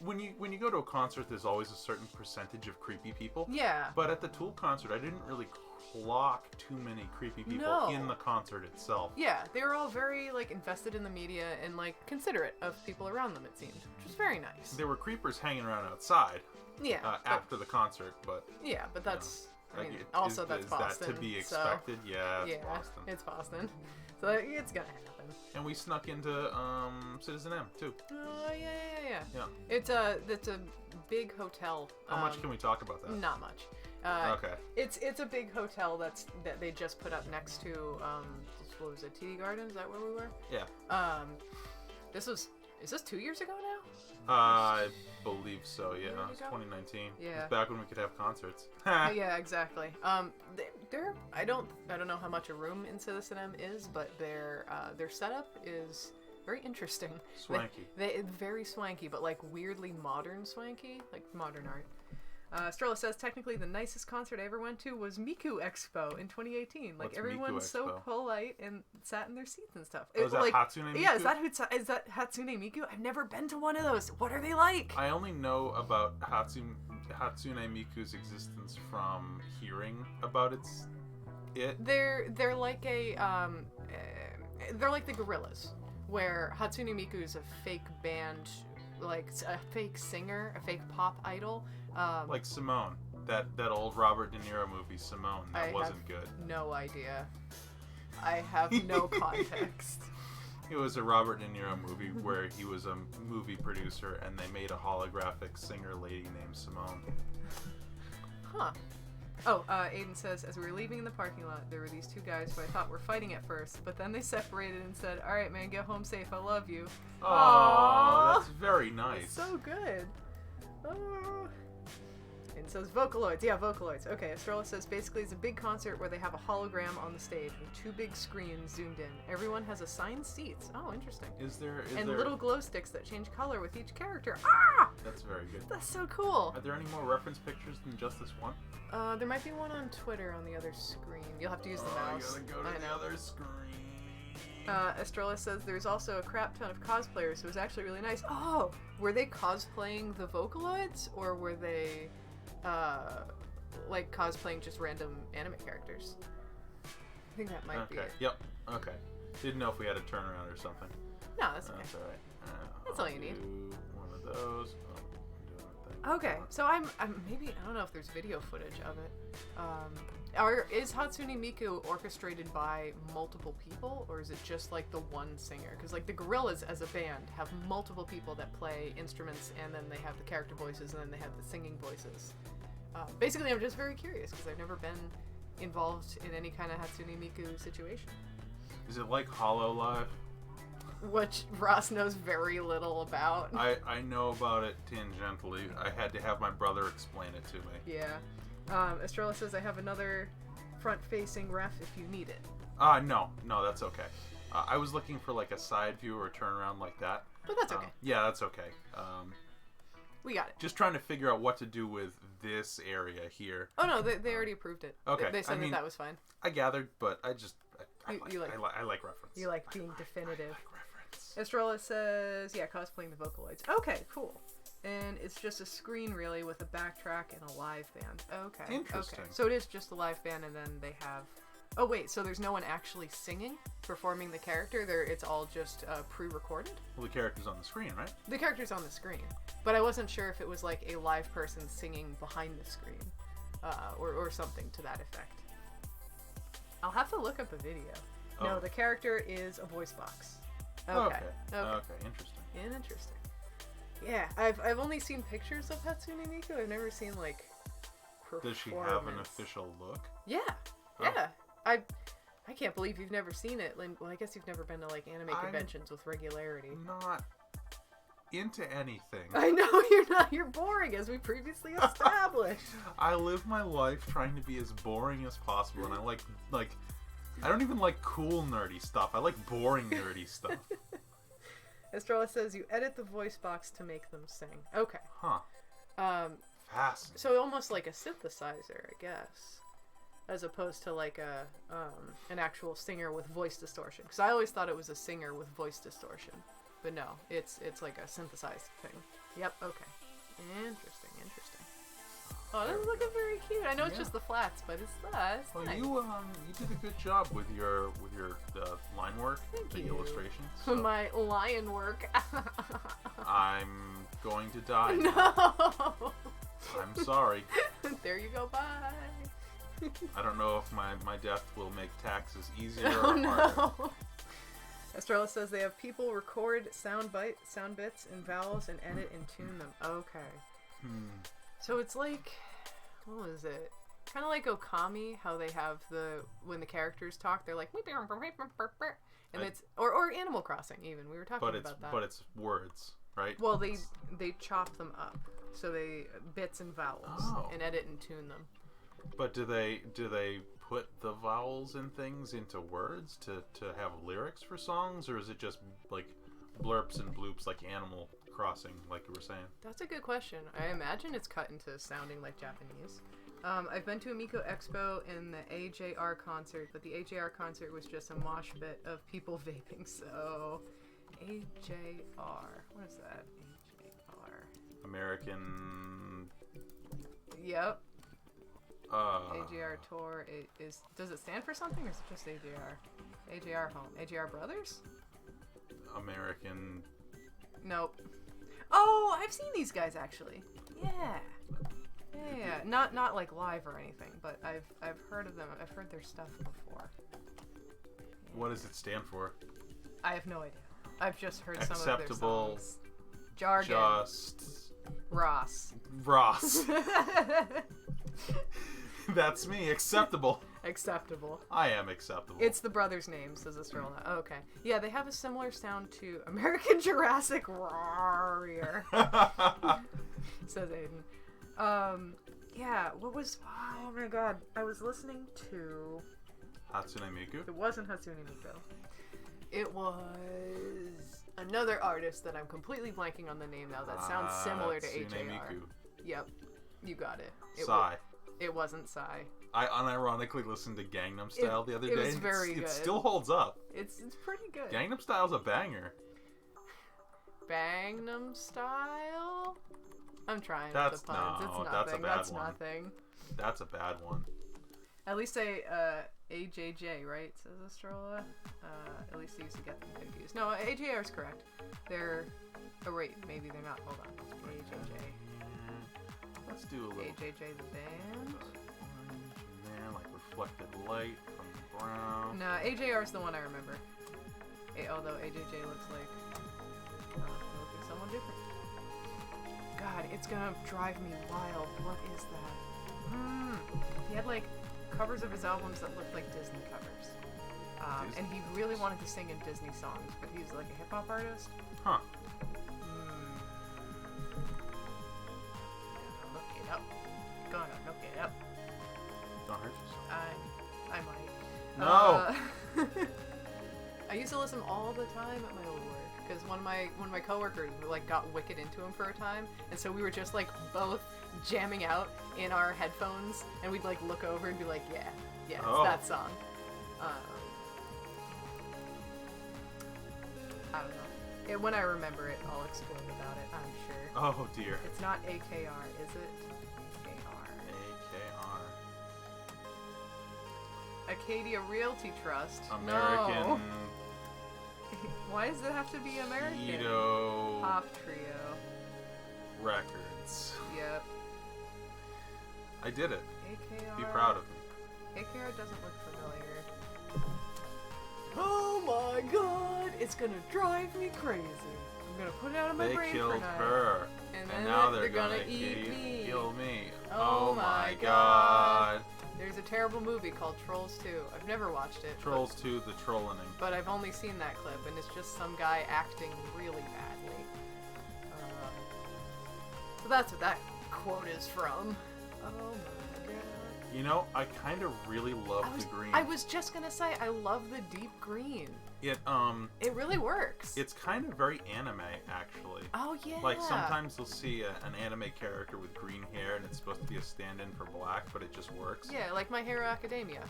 when you go to a concert, there's always a certain percentage of creepy people. Yeah. But at the Tool concert, I didn't really clock too many creepy people No. in the concert itself. Yeah, they were all very like invested in the media and like considerate of people around them. It seemed, which was very nice. There were creepers hanging around outside. Yeah. After the concert, but yeah, but that's. I mean, like, also is that's Boston. that to be so- expected? Yeah, it's yeah, Boston. it's Boston. So it's gonna happen. And we snuck into Citizen M too. Oh yeah. Yeah. It's a big hotel. How much can we talk about that? Not much. Okay. It's a big hotel that they just put up next to what was it, TD Garden? Is that where we were? Yeah. Is this 2 years ago now? I believe so. Yeah, There you it's go. 2019. Yeah. It's back when we could have concerts. Yeah, exactly. They're I don't know how much a room in Citizen M is, but their setup is very interesting. Swanky. They very swanky, but like weirdly modern swanky, like modern art. Strella says, technically the nicest concert I ever went to was Miku Expo in 2018. Like, What's everyone's Miku so Expo? polite and sat in their seats and stuff. Oh, is that like, Hatsune Miku? Yeah, is that Hatsune Miku? I've never been to one of those. What are they like? I only know about Hatsune Miku's existence from hearing about it. They're like they're like the Gorillas, where Hatsune Miku is a fake band, like a fake singer, a fake pop idol. Like Simone, that old Robert De Niro movie, Simone, that wasn't good. No idea. I have no context. It was a Robert De Niro movie where he was a movie producer and they made a holographic singer lady named Simone. Huh. Oh, Aiden says, as we were leaving in the parking lot, there were these two guys who I thought were fighting at first, but then they separated and said, "All right, man, get home safe. I love you." Oh, that's very nice. It's so good. Oh. It says Vocaloids. Yeah, Vocaloids. Okay, Estrella says basically it's a big concert where they have a hologram on the stage with two big screens zoomed in. Everyone has assigned seats. Oh, interesting. Is there little glow sticks that change color with each character. Ah! That's very good. That's so cool. Are there any more reference pictures than just this one? There might be one on Twitter on the other screen. You'll have to use the mouse. I gotta go to the other screen. Estrella says there's also a crap ton of cosplayers, so it was actually really nice. Oh, were they cosplaying the Vocaloids, or were they, like, cosplaying just random anime characters? I think that might be it. Yep. Okay. Didn't know if we had a turnaround or something. No, that's okay. That's alright. That's all you need. One of those. Oh, I'm doing a thing. Okay, so I'm maybe, I don't know if there's video footage of it. Is Hatsune Miku orchestrated by multiple people, or is it just like the one singer? Because like the Gorillaz as a band have multiple people that play instruments, and then they have the character voices, and then they have the singing voices. Basically, I'm just very curious because I've never been involved in any kind of Hatsune Miku situation. Is it like HoloLive? Which Ross knows very little about. I know about it tangentially. I had to have my brother explain it to me. Yeah. Estrella says I have another front-facing ref if you need it. No, that's okay. I was looking for like a side view or a turnaround like that. But that's okay. Yeah, that's okay. We got it. Just trying to figure out what to do with this area here. Oh no, they already approved it. Okay. They said that was fine. I gathered, but I like reference. You like being definitive. I like reference. Estrella says, yeah, cosplaying the Vocaloids. Okay, cool. And it's just a screen, really, with a backtrack and a live band. Okay. Interesting. Okay. So it is just a live band, and then they have... Oh, wait, so there's no one actually singing, performing the character? It's all just pre-recorded? Well, the character's on the screen, right? The character's on the screen. But I wasn't sure if it was like a live person singing behind the screen, or something to that effect. I'll have to look up a video. Oh. No, the character is a voice box. Okay. Interesting. Interesting. Yeah, I've only seen pictures of Hatsune Miku. I've never seen like performance. Does she have an official look? Yeah. Oh. Yeah. I can't believe you've never seen it. Well, I guess you've never been to like anime conventions with regularity. Not into anything. I know you're not. You're boring, as we previously established. I live my life trying to be as boring as possible, and I like I don't even like cool nerdy stuff. I like boring nerdy stuff. Estrella says you edit the voice box to make them sing. Okay. Huh. Fascinating. So almost like a synthesizer, I guess, as opposed to like an actual singer with voice distortion. Because I always thought it was a singer with voice distortion, but no, it's like a synthesized thing. Yep. Okay. Interesting. Oh, this is looking very cute. I know it's just the flats, but it's nice. You did a good job with your line work. Thank the you. Illustrations. So. My lion work. I'm going to die. No. I'm sorry. There you go. Bye. I don't know if my death will make taxes easier or Oh harder. no. Estrella says they have people record sound bits and vowels and edit and tune them. Okay. So it's like, what was it? Kind of like Okami, how they have when the characters talk, they're like, and it's or Animal Crossing even. We were talking about that. But it's words, right? Well, they chop them up, so they bits and vowels and edit and tune them. But do they put the vowels and things into words to have lyrics for songs, or is it just like blurps and bloops like Animal Crossing, like you were saying? That's a good question. I imagine it's cut into sounding like Japanese. I've been to a Miko Expo and the AJR concert, but the AJR concert was just a mosh pit of people vaping, so... AJR. What is that? AJR. American... Yep. AJR Tour does it stand for something, or is it just AJR? AJR Home. AJR Brothers? American... Nope. Oh, I've seen these guys actually. Yeah. Not like live or anything, but I've heard of them. I've heard their stuff before. What does it stand for? I have no idea. I've just heard some Acceptable. of their songs. Jargon. Just Ross. That's me. Acceptable. Acceptable. I am acceptable. It's the brother's name, says Estrella. Oh, okay. Yeah, they have a similar sound to American Jurassic Warrior. Says Aiden. Yeah, what was... Oh my god. I was listening to... Hatsune Miku? It wasn't Hatsune Miku. It was another artist that I'm completely blanking on the name now that sounds similar to Hatsune AJR. Miku. Yep. You got it. Sigh. It wasn't Psy. I unironically listened to Gangnam Style the other day. It was very good. It still holds up. It's pretty good. Gangnam Style's a banger. Gangnam Style? I'm trying That's with the puns. It's nothing. That's a bad That's one. nothing. That's a bad one. At least AJJ, right? Says Astrola. At least I used to get them confused. No, AJR is correct. They're... Oh, wait. Maybe they're not. Hold on. AJJ. Let's do a little... AJJ the band. Orange in there, like reflected light from the brown. No, AJR is the one I remember. Although AJJ looks like... someone different. God, it's gonna drive me wild. What is that? He had like covers of his albums that looked like Disney covers. And he really wanted to sing in Disney songs, but he's like a hip hop artist. Huh. Look it up. Gonna look it up. Don't hurt yourself. I might. No! I used to listen all the time at my old work. Because one of my coworkers like got wicked into him for a time, and so we were just like both jamming out in our headphones, and we'd like look over and be like, yeah, it's that song. I don't know. When I remember it, I'll explode about it. I'm sure. Oh dear. It's not AKR, is it? AKR. Acadia Realty Trust. American. No. Why does it have to be American? Keto Pop Trio. Records. Yep. I did it. AKR. Be proud of me. AKR doesn't look familiar. Oh my god! It's gonna drive me crazy. I'm gonna put it out of my brain for They killed night. her. And now they're gonna eat me. kill me. Oh my god. There's a terrible movie called Trolls 2. I've never watched it. Trolls 2, the trolling. But I've only seen that clip, and it's just some guy acting really badly. So that's what that quote is from. Oh my god. You know, I kind of really love the green. I was just gonna say, I love the deep green. It really works. It's kind of very anime, actually. Oh yeah. Like sometimes you'll see an anime character with green hair, and it's supposed to be a stand-in for black, but it just works. Yeah, like My Hero Academia,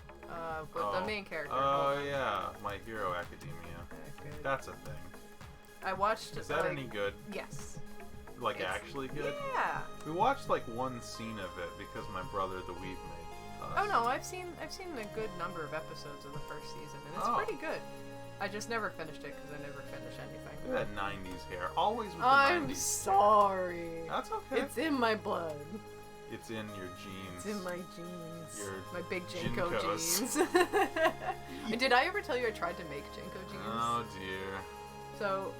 with the main character. Oh yeah, My Hero Academia. Okay. That's a thing. I watched. Is that any good? Yes. Like it's actually good? Yeah. We watched like one scene of it because my brother, the Weeb, made us. Oh no, I've seen a good number of episodes of the first season, and it's pretty good. I just never finished it because I never finish anything. That 90s hair. Always with the 90s. I'm sorry. That's okay. It's in my blood. It's in your genes. It's in my jeans. Your my big Jenko Jinkos. jeans. Did I ever tell you I tried to make Jenko jeans? Oh dear. So,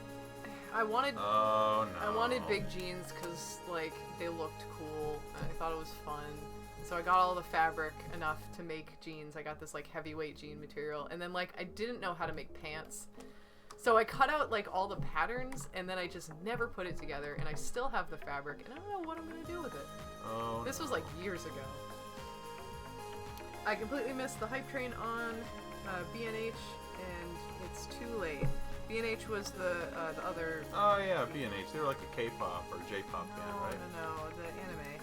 I wanted. Oh no. I wanted big jeans because like they looked cool and I thought it was fun. So I got all the fabric enough to make jeans. I got this like heavyweight jean material, and then like I didn't know how to make pants. So I cut out like all the patterns, and then I just never put it together, and I still have the fabric, and I don't know what I'm gonna do with it. Oh. This was like years ago. I completely missed the hype train on B&H, and it's too late. B&H was the other. Oh yeah, B&H. They were like a K-pop or J-pop band, right? No, the anime.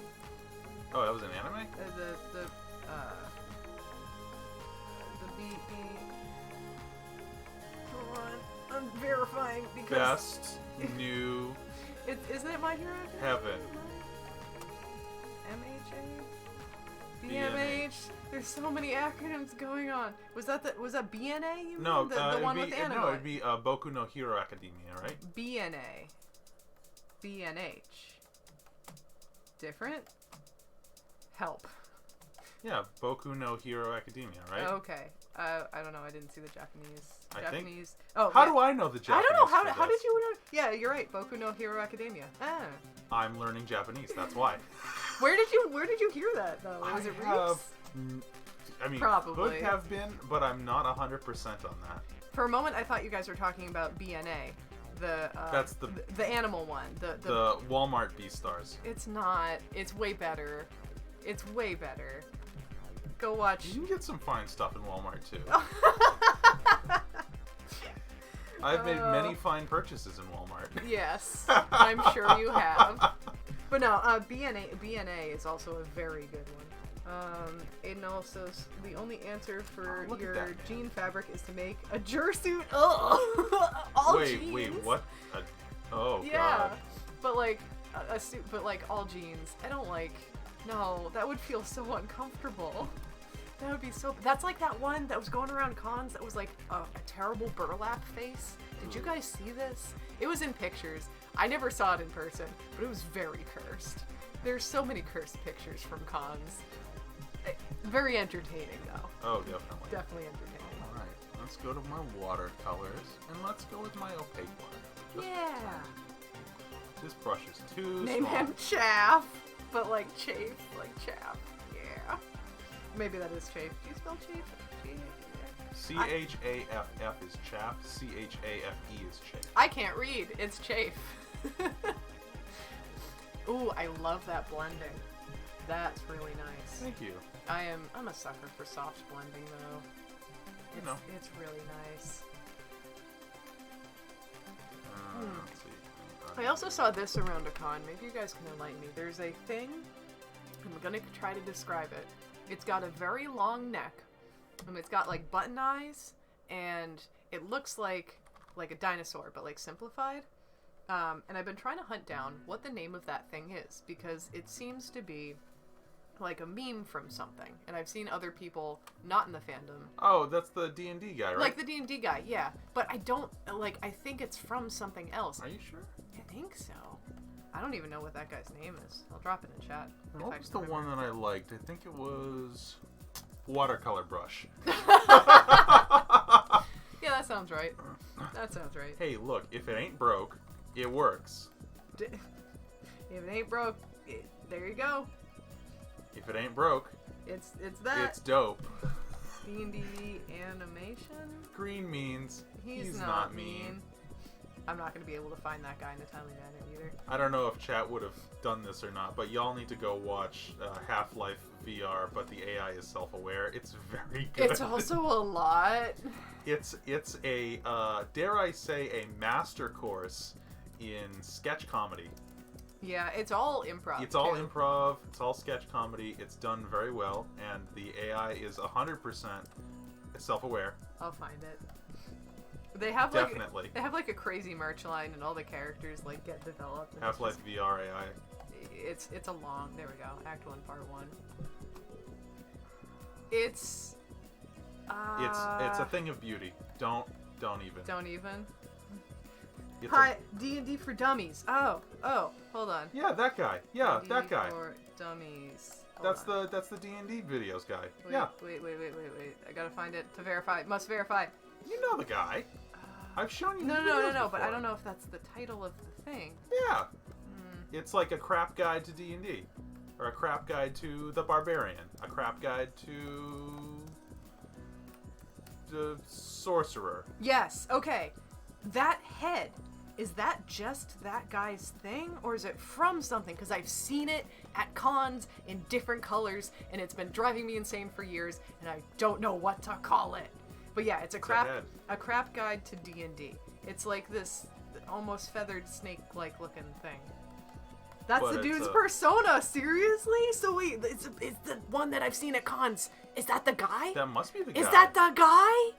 Oh, that was an anime? The B. Hold on, I'm verifying because. Best new. Isn't it My Hero Academia? Heaven. MHA? BMH? There's so many acronyms going on. Was that BNA? You No, mean? The one with anime. No, it'd be Boku no Hero Academia, right? BNA. BNH. Different? Help. Yeah, Boku no Hero Academia, right? Okay. I don't know. I didn't see the Japanese. I think. Oh, how do I know the Japanese? I don't know. How did you know? Yeah, you're right. Boku no Hero Academia. Ah. I'm learning Japanese. That's why. Where did you hear that though? Was it Reeks? I mean, probably could have been, but I'm not 100% on that. For a moment, I thought you guys were talking about BNA. That's the animal one. The Walmart Beastars. It's not. It's way better. It's way better. Go watch. You can get some fine stuff in Walmart too. I've made many fine purchases in Walmart. Yes, I'm sure you have. But no, BNA is also a very good one. Aiden also, the only answer for look at your that. jean fabric is to make a jersuit. Ugh! All jeans. Wait, what? Oh, yeah, God. but like a suit, but like all jeans. I don't like. No, that would feel so uncomfortable. That would be so. That's like that one that was going around cons that was like a terrible burlap face. Did you guys see this? It was in pictures. I never saw it in person, but it was very cursed. There's so many cursed pictures from cons. Very entertaining, though. Oh, definitely. Definitely entertaining. All right, let's go to my watercolors, and let's go with my opaque one. Yeah. This brush is too Name small. him Chaff, but like chafe, like chaff. Yeah. Maybe that is chafe. Do you spell chafe? C-H-A-F-F is chaff. C-H-A-F-E is chafe. I can't read. It's chafe. Ooh, I love that blending. That's really nice. Thank you. I'm a sucker for soft blending though. It's really nice. Let's see. I also saw this around a con. Maybe you guys can enlighten me. There's a thing. I'm gonna try to describe it. It's got a very long neck. It's got like button eyes, and it looks like a dinosaur, but like simplified. And I've been trying to hunt down what the name of that thing is, because it seems to be like a meme from something, and I've seen other people not in the fandom. Oh, that's the D&D guy, right? Like the D&D guy, yeah. But I don't, like, I think it's from something else. Are you sure? I think so. I don't even know what that guy's name is. I'll drop it in chat. What was the one that I liked? I think it was watercolor brush. Yeah, that sounds right. That sounds right. Hey, look, if it ain't broke, it works. If it ain't broke, there you go. If it ain't broke, It's that. it's dope. D&D animation? Green means He's not mean. I'm not going to be able to find that guy in a timely manner either. I don't know if chat would have done this or not, but y'all need to go watch Half-Life VR, but the AI is self-aware. It's very good. It's also a lot. It's a, dare I say, a master course in sketch comedy. Yeah, it's all improv. It's all too. improv, it's all sketch comedy, it's done very well, and the AI is 100% self-aware. I'll find it. They have Definitely. They have like a crazy merch line, and all the characters like get developed. and Half-Life VR AI. It's a long. There we go. Act 1, Part 1. It's a thing of beauty. Don't even. Don't even. It's Hi, D&D for Dummies. Oh, hold on. Yeah, that guy. Yeah, D&D that guy. for Dummies. Hold on. That's the D&D videos guy. Wait, yeah. Wait. I gotta find it to verify. Must verify. You know the guy. I've shown you. No. Before. But I don't know if that's the title of the thing. Yeah. It's like a crap guide to D&D, or a crap guide to the Barbarian, a crap guide to the Sorcerer. Yes. Okay. That head. Is that just that guy's thing, or is it from something? Because I've seen it at cons in different colors, and it's been driving me insane for years, and I don't know what to call it. But yeah, it's a crap guide to D&D. It's like this almost feathered snake-like looking thing. That's But the it's dude's a- persona, seriously? So wait, it's the one that I've seen at cons. Is that the guy? That must be the guy. Is that the guy?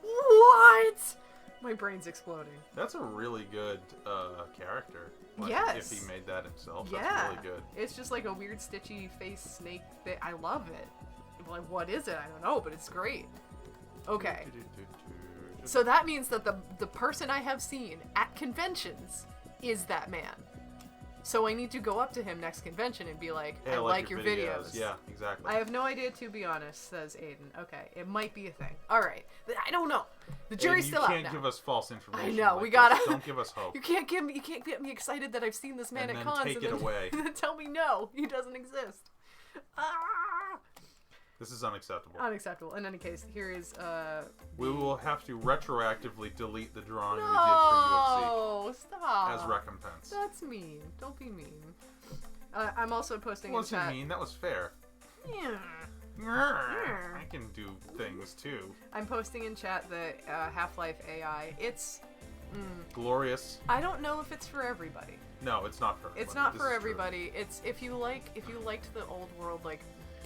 What? My brain's exploding. That's a really good character. Like, Yes. If he made that himself, Yeah. that's really good. It's just like a weird stitchy face snake thing. I love it. Like, what is it? I don't know, but it's great. Okay. So that means that the person I have seen at conventions is that man. So I need to go up to him next convention and be like, Hey, I like your videos. Yeah, exactly. I have no idea, to be honest, says Aiden. Okay, it might be a thing. All right. I don't know. The jury's still out now. You can't give us false information. I know, like we gotta. this. Don't give us hope. You can't get me excited that I've seen this man And at then cons take it away. and then tell me no, he doesn't exist. Ah! This is unacceptable. Unacceptable. In any case, here is We will have to retroactively delete the drawing we did for No, stop. UFC as recompense. That's mean. Don't be mean. I'm also posting in Wasn't chat. mean. That was fair. Yeah. I can do things too. I'm posting in chat the Half-Life AI. It's Glorious. I don't know if it's for everybody. No, it's not for everybody. It's not This for is true. everybody. It's if you liked the old world like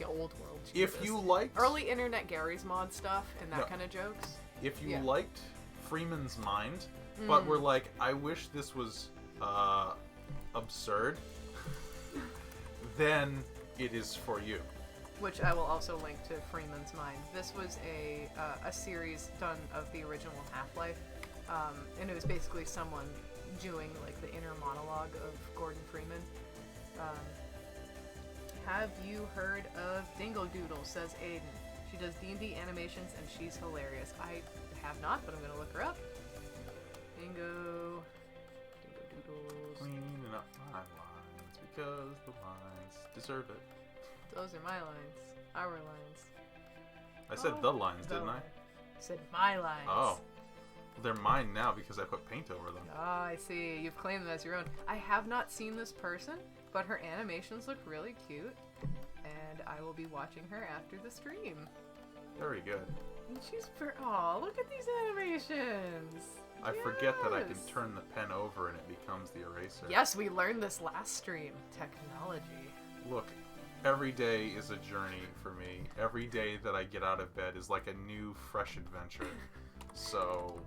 old world. If Jesus. you liked early internet Gary's mod stuff and that kind of jokes. If you liked Freeman's Mind, but were like, I wish this was absurd, then it is for you. Which I will also link to Freeman's Mind. This was a series done of the original Half-Life, and it was basically someone doing like the inner monologue of Gordon Freeman. Have you heard of Dingo Doodle? Says Aiden. She does D&D animations and she's hilarious. I have not, but I'm gonna look her up. Dingo Doodles. Cleaning up my lines because the lines deserve it. Those are my lines. Our lines. I said the lines, didn't I? Said my lines. Oh. They're mine now because I put paint over them. Oh, I see. You've claimed them as your own. I have not seen this person, but her animations look really cute, and I will be watching her after the stream. Very good. And she's aw, look at these animations. I forget that I can turn the pen over and it becomes the eraser. Yes, we learned this last stream. Technology. Look, every day is a journey for me. Every day that I get out of bed is like a new, fresh adventure. So,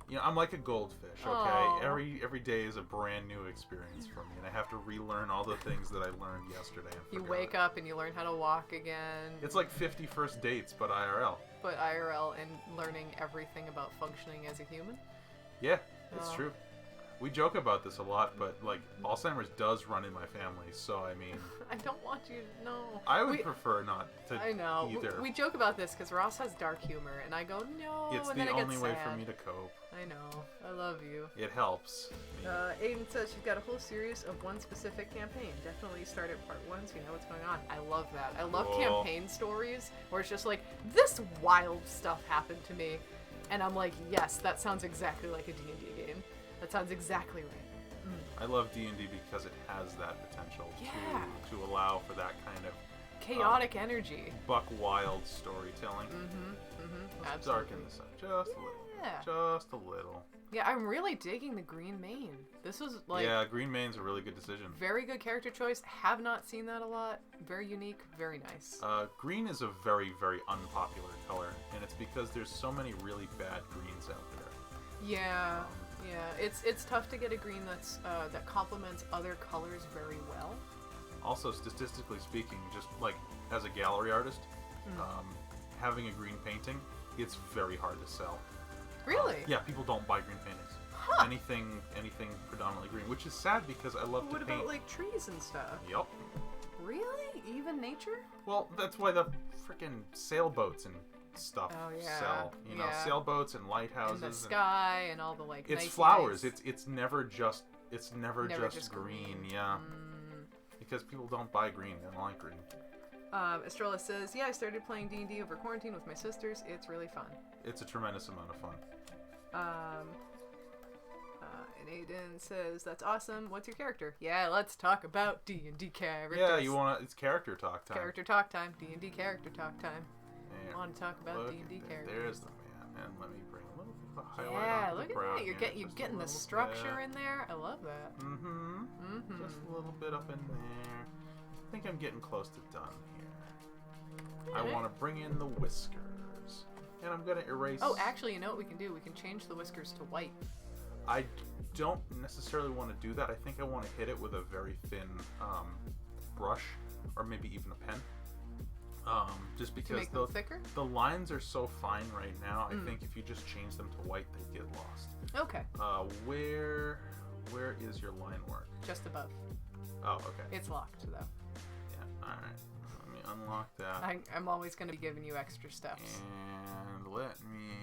you know, I'm like a goldfish, okay? Aww. Every day is a brand new experience for me, and I have to relearn all the things that I learned yesterday. And you wake up and you learn how to walk again. It's like 50 First Dates, but IRL. But IRL and learning everything about functioning as a human? Yeah, it's true. We joke about this a lot, but, like, Alzheimer's does run in my family, so, I mean... I don't want you to know. I would prefer not to I know. either. We joke about this because Ross has dark humor, and I go, no, It's and the then I get only way sad. for me to cope. I know. I love you. It helps. Aiden says she's got a whole series of one specific campaign. Definitely start at part 1 so you know what's going on. I love that. I love campaign stories where it's just like, this wild stuff happened to me. And I'm like, yes, that sounds exactly like a D&D game. That sounds exactly right. I love D&D because it has that potential to allow for that kind of chaotic energy, buck wild storytelling. Let's darken this up just a little. Just a little. Yeah, I'm really digging the green mane. This was like green mane's a really good decision. Very good character choice. Have not seen that a lot. Very unique. Very nice. Green is a very, very unpopular color, and it's because there's so many really bad greens out there. Yeah. Yeah, it's tough to get a green that's that complements other colors very well. Also, statistically speaking, just like as a gallery artist, having a green painting, it's very hard to sell. Really? Yeah, people don't buy green paintings. Huh. Anything predominantly green, which is sad because I love to paint. What about like trees and stuff? Yep. Really? Even nature? Well, that's why the freaking sailboats and stuff sell. You know, sailboats and lighthouses. And the sky and all the like. It's nice flowers. Nice. It's never just green. Yeah. Because people don't buy green. They don't like green. Estrella says, yeah, I started playing D&D over quarantine with my sisters. It's really fun. It's a tremendous amount of fun. And Aiden says, that's awesome. What's your character? Yeah, let's talk about D&D characters. Yeah, it's character talk time. Character talk time. D&D character talk time. There. I want to talk about D&D characters. There's the man. And let me bring a little bit of a highlight onto the brow. Yeah, look at that. You're getting the structure in there. I love that. Just a little bit up in there. I think I'm getting close to done here. I want to bring in the whiskers. And I'm going to erase... Oh, actually, you know what we can do? We can change the whiskers to white. I don't necessarily want to do that. I think I want to hit it with a very thin brush, or maybe even a pen. Just because to make them thicker? The lines are so fine right now, I think if you just change them to white, they get lost. Okay. Where is your line work? Just above. Oh, okay. It's locked, though. Yeah, alright. Let me unlock that. I'm always going to be giving you extra steps. And let me...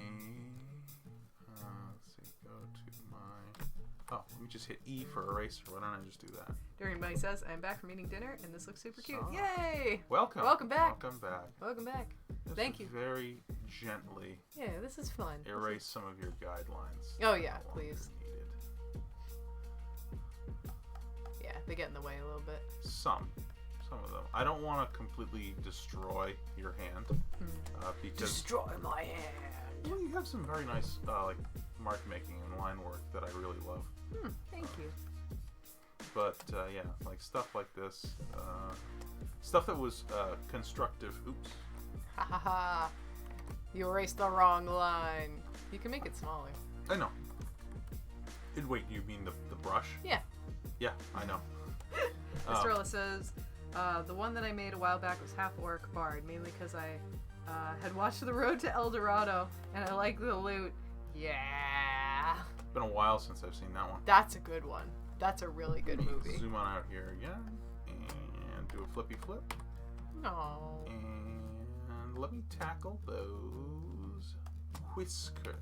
let's see, go to my... Oh, let me just hit E for eraser. Why don't I just do that? During Bunny says, I'm back from eating dinner, and this looks super cute. Yay! Welcome. Welcome back. Welcome back. Welcome back. Just Thank you. Very gently. Yeah, this is fun. Erase some of your guidelines. Oh yeah, please. Yeah, they get in the way a little bit. Some of them. I don't want to completely destroy your hand. Because destroy my hand. Well, you have some very nice like mark making and line work that I really love. Thank you. But yeah, like stuff like this, stuff that was constructive. Oops. Ha ha ha! You erased the wrong line. You can make it smaller. I know. Wait, you mean the brush? Yeah. Yeah, I know. Estrella says, the one that I made a while back was half orc bard, mainly because I had watched The Road to El Dorado, and I like the loot. Yeah. It's been a while since I've seen that one. That's a good one. That's a really good movie. Zoom on out here again, and do a flippy flip. No. And let me tackle those whiskers.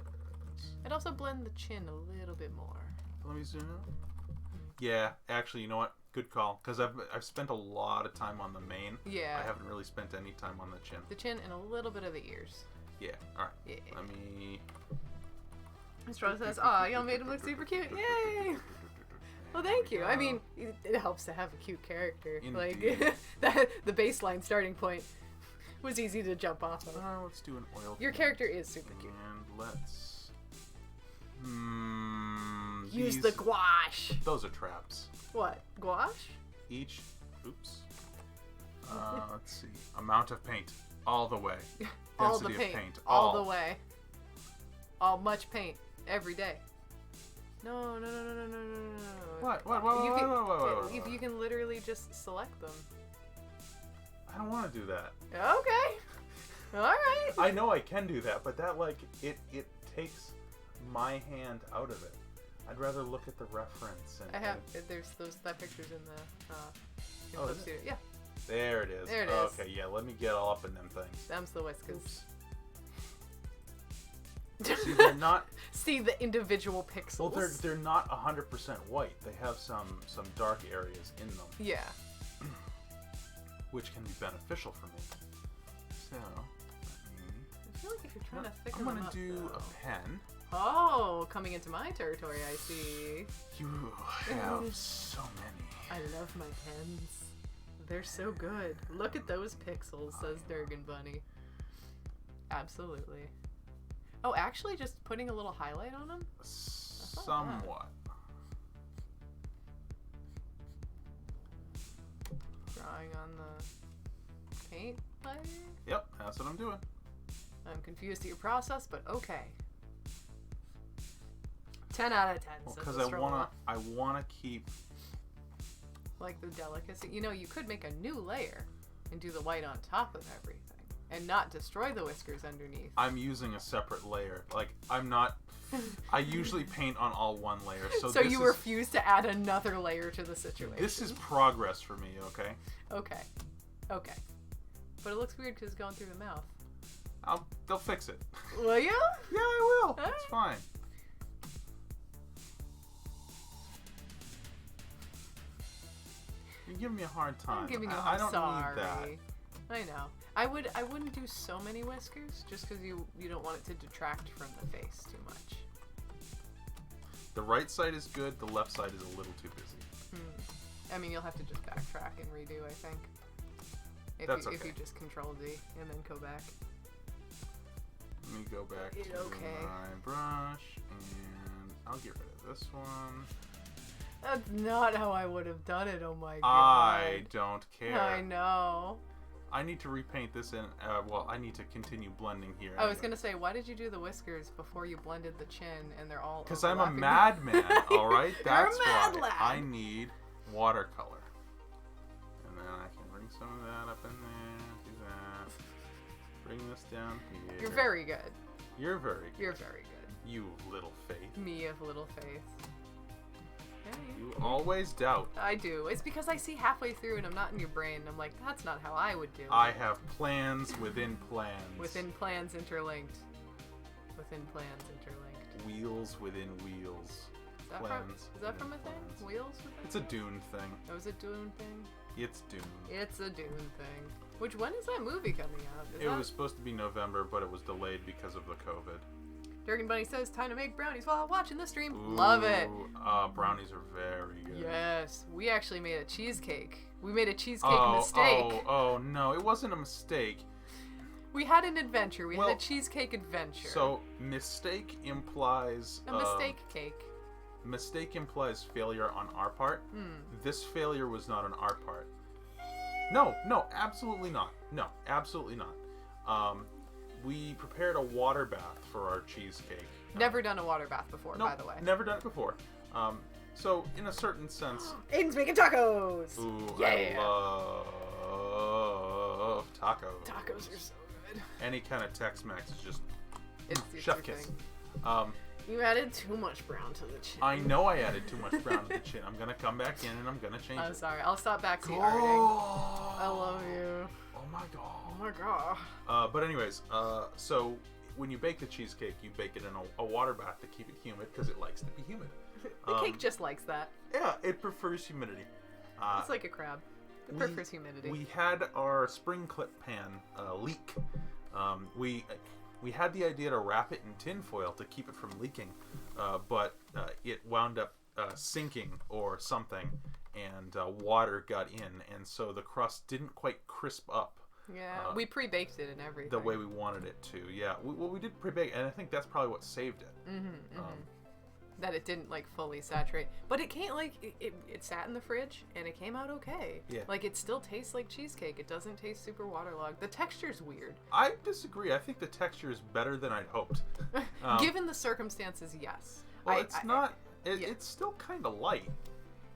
I'd also blend the chin a little bit more. Let me zoom out. Yeah, actually, you know what? Good call. Because I've spent a lot of time on the mane. Yeah. I haven't really spent any time on the chin. The chin and a little bit of the ears. Yeah. All right. Yeah. Let me. Estrella says, "Aw, y'all made him look super cute. Yay!" Well, thank you. I mean, it helps to have a cute character. Indeed. Like, the baseline starting point was easy to jump off of. Let's do an oil. Your character is super cute. And let's. Use the gouache. Those are traps. What? Gouache? Each. Oops. Let's see. Amount of paint. All the way. All the Density paint. of paint. All the way. All much paint. Every day. No. What? You can literally just select them. I don't want to do that. Okay. All right. I know I can do that, but that it takes my hand out of it. I'd rather look at the reference. And, there's that picture's in the Oh, Flip is it? Studio. Yeah. There it is. There it is. Okay, yeah, let me get all up in them things. Them's the whiskers. See, they're not. See the individual pixels. Well, they're not 100% white. They have some dark areas in them. Yeah. Which can be beneficial for me. So, I feel like if you're trying to thicken I'm them gonna up, do though. a pen. Oh, coming into my territory, I see. You have so many. I love my pens. They're so good. Look at those pixels, says Durgan Bunny. Absolutely. Oh, actually, just putting a little highlight on them? Somewhat. Drawing on the paint layer? Yep, that's what I'm doing. I'm confused at your process, but okay. 10 out of 10. Because I wanna keep. Like the delicacy. You know, you could make a new layer and do the white on top of everything, and not destroy the whiskers underneath. I'm using a separate layer. Like I'm not. I usually paint on all one layer. So you refuse to add another layer to the situation. This is progress for me. Okay. Okay. But it looks weird because it's going through the mouth. They'll fix it. Will you? Yeah, I will. All It's fine. You're giving me a hard time. I'm giving you a I hard don't sorry. need that. I know. I wouldn't do so many whiskers just because you don't want it to detract from the face too much. The right side is good. The left side is a little too busy. I mean, you'll have to just backtrack and redo, I think. If you just Control D and then go back. Let me go back to my brush, and I'll get rid of this one. That's not how I would have done it, oh my god. I don't care. I know. I need to repaint this in, I need to continue blending here. I was going to say, why did you do the whiskers before you blended the chin and they're all Because I'm a overlapping? madman, alright? That's You're a mad why. lad. I need watercolor. And then I can bring some of that up in there, do that. Bring this down here. You're very good. You're very good. You're very good. You little faith. Me of little faith. You always doubt. I do. It's because I see halfway through and I'm not in your brain. And I'm like, that's not how I would do it. I have plans within plans. Within plans interlinked. Within plans interlinked. Wheels within wheels. Is that from a thing? Wheels within? It's a Dune thing. Oh, is it Dune thing? It's Dune. It's a Dune thing. When is that movie coming out? It was supposed to be November, but it was delayed because of the COVID. Durgan Bunny says, time to make brownies while watching the stream. Ooh, love it. Brownies are very good. Yes. We actually made a cheesecake. We made a cheesecake mistake. Oh, no. It wasn't a mistake. We had an adventure. We had a cheesecake adventure. So, mistake implies... a mistake cake. Mistake implies failure on our part. This failure was not on our part. No, absolutely not. No, absolutely not. We prepared a water bath for our cheesecake. Never done a water bath before, by the way. Never done it before. So, in a certain sense... Aiden's making tacos! Ooh, yeah! I love tacos. Tacos are so good. Any kind of Tex-Mex is just... It's chef kiss. You added too much brown to the chin. I know I added too much brown to the chin. I'm going to come back in and I'm going to change it. I'm sorry. I'll stop backseat arting. I love you. Oh my god. Oh my god. But anyways, so when you bake the cheesecake, you bake it in a water bath to keep it humid because it likes to be humid. The cake just likes that. Yeah, it prefers humidity. It's like a crab. It prefers humidity. We had our spring clip pan leak. We had the idea to wrap it in tin foil to keep it from leaking, but it wound up sinking or something, and water got in, and so the crust didn't quite crisp up. Yeah, we pre-baked it and everything. The way we wanted it to, yeah. We did pre-bake, and I think that's probably what saved it. That it didn't like fully saturate, but it can't it sat in the fridge and it came out okay. Yeah. Like it still tastes like cheesecake. It doesn't taste super waterlogged. The texture's weird. I disagree. I think the texture is better than I'd hoped. Given the circumstances, yes. Well, it's still kind of light.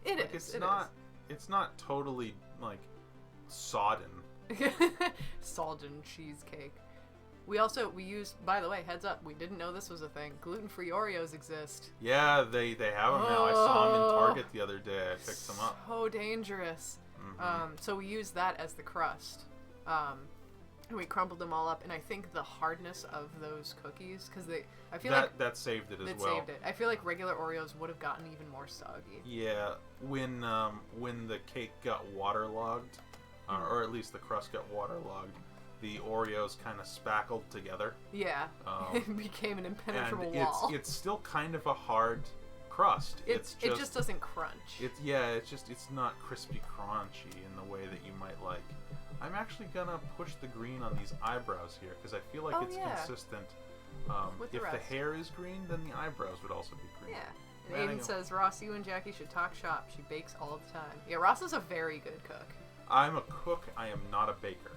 It like, is. It's not totally like sodden. Sodden cheesecake. We used, by the way, heads up, we didn't know this was a thing. Gluten-free Oreos exist. Yeah, they have them now. I saw them in Target the other day. I picked them up. So dangerous. So we used that as the crust. And we crumbled them all up, and I think the hardness of those cookies, because I feel like that saved it as well. It saved it. I feel like regular Oreos would have gotten even more soggy. Yeah, when the cake got waterlogged, or at least the crust got waterlogged, the Oreos kind of spackled together. Yeah, it became an impenetrable and wall. It's still kind of a hard crust. It just doesn't crunch. It's not crispy crunchy in the way that you might like. I'm actually gonna push the green on these eyebrows here because I feel like it's consistent. If the hair is green, then the eyebrows would also be green. Yeah. And Aiden says, Ross, you and Jackie should talk shop. She bakes all the time. Yeah, Ross is a very good cook. I'm a cook. I am not a baker.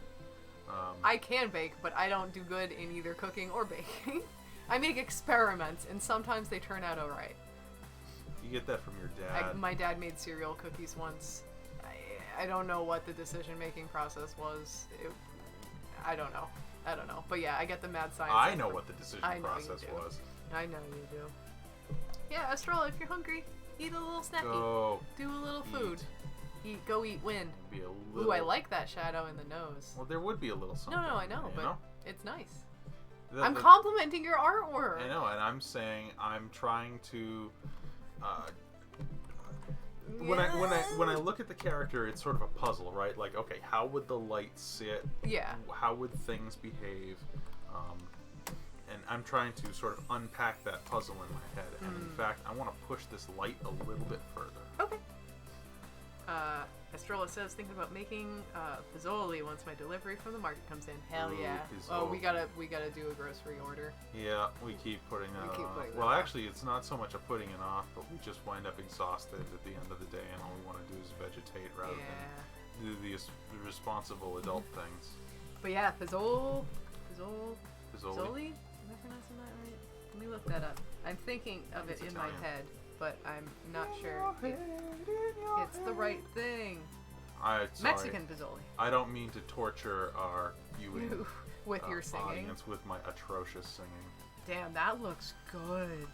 I can bake, but I don't do good in either cooking or baking. I make experiments, and sometimes they turn out alright. You get that from your dad. My dad made cereal cookies once. I don't know what the decision-making process was. I don't know. But yeah, I get the mad science. I know what the decision process was. I know you do. Yeah, Estrella, if you're hungry, eat a little snacky. Go do a little food. Go eat, win. Be a little... Ooh, I like that shadow in the nose. Well, there would be a little something. No, I know, but it's nice. I'm complimenting your artwork. I know, and I'm saying I'm trying to. When I look at the character, it's sort of a puzzle, right? Like, okay, how would the light sit? Yeah. How would things behave? And I'm trying to sort of unpack that puzzle in my head. And in fact, I want to push this light a little bit further. Okay. Estrella says, thinking about making Pizzoli once my delivery from the market comes in. Hell yeah. Pizzoli. Oh, we gotta do a grocery order. Yeah, we keep putting that off. Well, actually, it's not so much a putting it off, but we just wind up exhausted at the end of the day, and all we want to do is vegetate rather than do the responsible adult things. But yeah, Pizzoli? Am I pronouncing that right? Let me look that up. I'm thinking of it in my head, but I'm not sure it's the right thing. Mexican Pizzoli. I don't mean to torture our viewing with your singing audience with my atrocious singing. Damn, that looks good.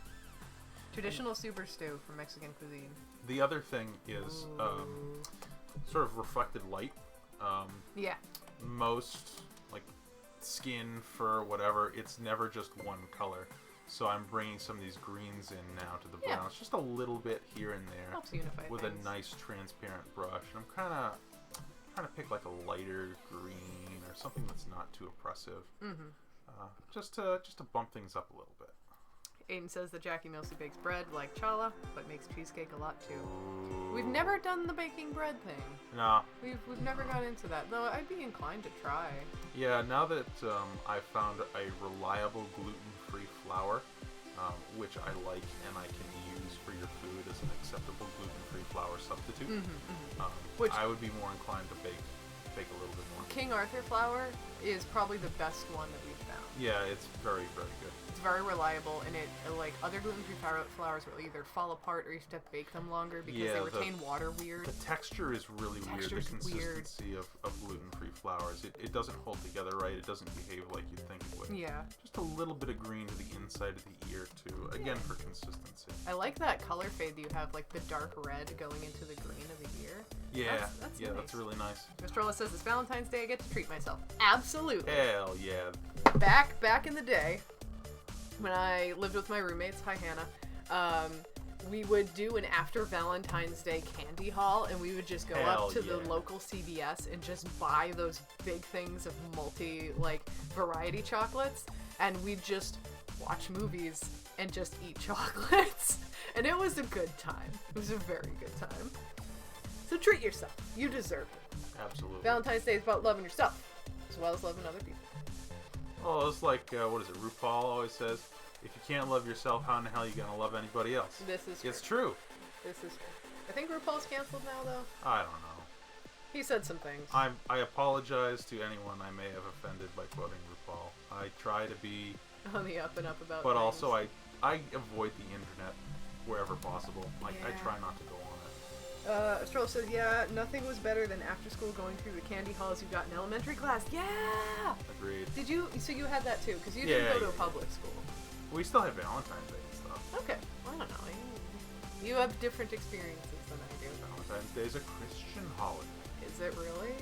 Traditional super stew from Mexican cuisine. The other thing is sort of reflected light. Yeah. Most like skin, fur, whatever, it's never just one color. So I'm bringing some of these greens in now to the browns, just a little bit here and there. Helps unify with things. A nice transparent brush. And I'm kind of trying to pick like a lighter green or something that's not too oppressive. Just to bump things up a little bit. Aiden says that Jackie mostly bakes bread like Chala, but makes cheesecake a lot too. We've never done the baking bread thing. No. We've never got into that, though I'd be inclined to try. Yeah, now that I've found a reliable gluten-free flour, which I like and I can use for your food as an acceptable gluten-free flour substitute. Which I would be more inclined to bake a little bit more. King Arthur flour is probably the best one that we've found. Yeah, it's very, very good. It's very reliable, and it, like other gluten-free flours will either fall apart or you have to bake them longer because they retain water weird. The texture is really weird. The consistency of gluten-free flours. It doesn't hold together right. It doesn't behave like you'd think it would. Yeah. Just a little bit of green to the inside of the ear, too. Again, for consistency. I like that color fade that you have, like the dark red going into the green of the ear. Yeah, that's nice. That's really nice. Mr. says, it's Valentine's Day, I get to treat myself. Absolutely. Hell yeah. Back in the day, when I lived with my roommates, hi Hannah, we would do an after Valentine's Day candy haul, and we would just go up to the local CVS and just buy those big things of variety chocolates, and we'd just watch movies and just eat chocolates. And it was a good time. It was a very good time. So treat yourself. You deserve it. Absolutely. Valentine's Day is about loving yourself, as well as loving other people. Oh, it's like, what is it, RuPaul always says, if you can't love yourself, how in the hell are you going to love anybody else? This is true. It's true. This is true. I think RuPaul's canceled now, though. I don't know. He said some things. I apologize to anyone I may have offended by quoting RuPaul. I try to be... on the up and up about But things. also, I avoid the internet wherever possible. I try not to go on it. Stroll says, yeah, nothing was better than after school going through the candy halls you got in elementary class. Yeah! Agreed. Did you? So you had that too, because you didn't go to a public school. We still have Valentine's Day and stuff. Okay. Well, I don't know. You have different experiences than I do. Valentine's Day is a Christian holiday. Is it really?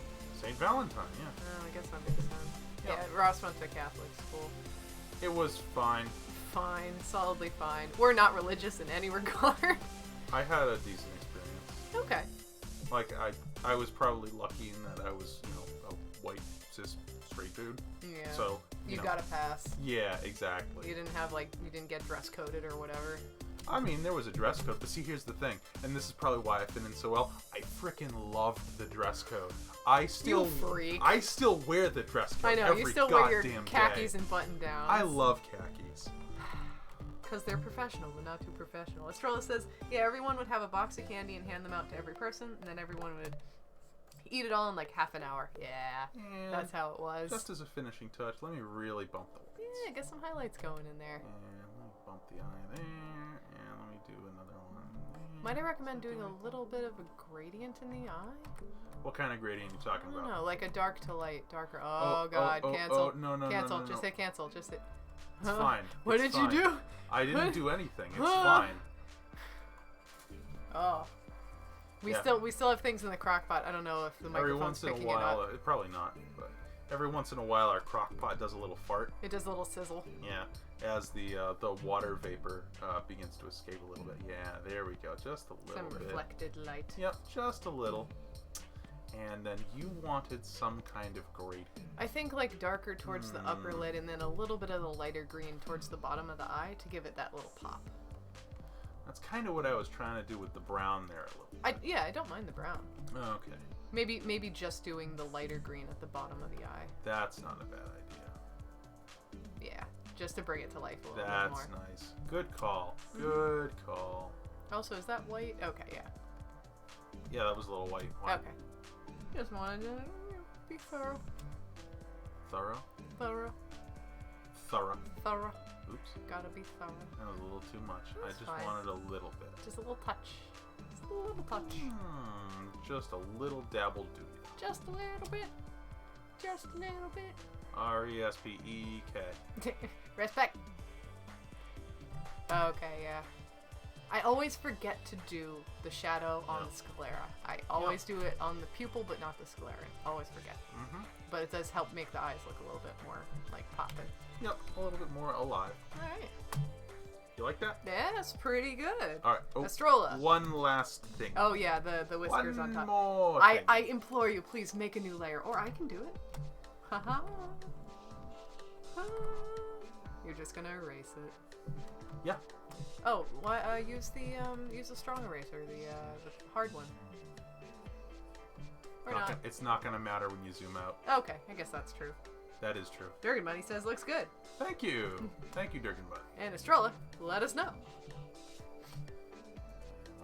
St. Valentine, yeah. Oh, I guess that makes sense. Yep. Yeah, Ross went to Catholic school. It was fine. Fine. Solidly fine. We're not religious in any regard. I had a decent experience. Okay. Like, I was probably lucky in that I was, a white, cis, straight dude. Yeah. So, you got a pass. Yeah, exactly. You didn't have, you didn't get dress coded or whatever. I mean, there was a dress code, but see, here's the thing, and this is probably why I fit in so well. I freaking loved the dress code. You freak. I still wear the dress code. I know, every you still wear your goddamn khakis day. and button downs. I love khakis. Because they're professional, but not too professional. Estrella says, yeah, everyone would have a box of candy and hand them out to every person, and then everyone would eat it all in half an hour. Yeah, that's how it was. Just as a finishing touch, let me really bump the lights. Yeah, get some highlights going in there. And let me bump the eye there, and let me do another one there. Might I recommend doing a little bit of a gradient in the eye? What kind of gradient are you talking about? I don't know, like a dark to light, darker. Oh, God, cancel. No, cancel. no. Just say cancel. Just say. It's fine. What it's did fine. you do? I didn't do anything. It's fine. Oh. We still have things in the crock pot. I don't know if the microphone's picking it up. Every once in a while, probably not, but every once in a while our crock pot does a little fart. It does a little sizzle. Yeah, as the water vapor begins to escape a little bit. Yeah, there we go. Just a little bit. Some reflected light. Yep, just a little. And then you wanted some kind of gradient. I think darker towards the upper lid and then a little bit of the lighter green towards the bottom of the eye to give it that little pop. That's kind of what I was trying to do with the brown there a little bit. I don't mind the brown. Okay. Maybe just doing the lighter green at the bottom of the eye. That's not a bad idea. Yeah, just to bring it to life a little bit more. That's nice. Good call. Good call. Also, is that white? Okay, yeah. Yeah, that was a little white. Okay. Just wanted to be thorough. Thorough? Thorough. Thorough. Thorough. Oops. Gotta be thorough. That was a little too much. That's I just fine. wanted a little bit. Just a little touch. Just a little touch. Just a little dabble doody. Just a little bit. Just a little bit. RESPEK. Respect. Okay, yeah. I always forget to do the shadow on the sclera. I always do it on the pupil, but not the sclera. Always forget. But it does help make the eyes look a little bit more popping. Yep, a little bit more alive. All right. You like that? Yeah, that's pretty good. All right. Oh, Estrola. One last thing. Oh yeah, the whiskers on top. One more thing. I implore you, please make a new layer, or I can do it. Haha. You're just gonna erase it. Yeah. Oh, why? Use the strong eraser, the hard one. Or not. It's not gonna matter when you zoom out. Okay, I guess that's true. That is true. Durgan Bunny says looks good. Thank you. Thank you, Durgan Bunny. And Estrella, let us know.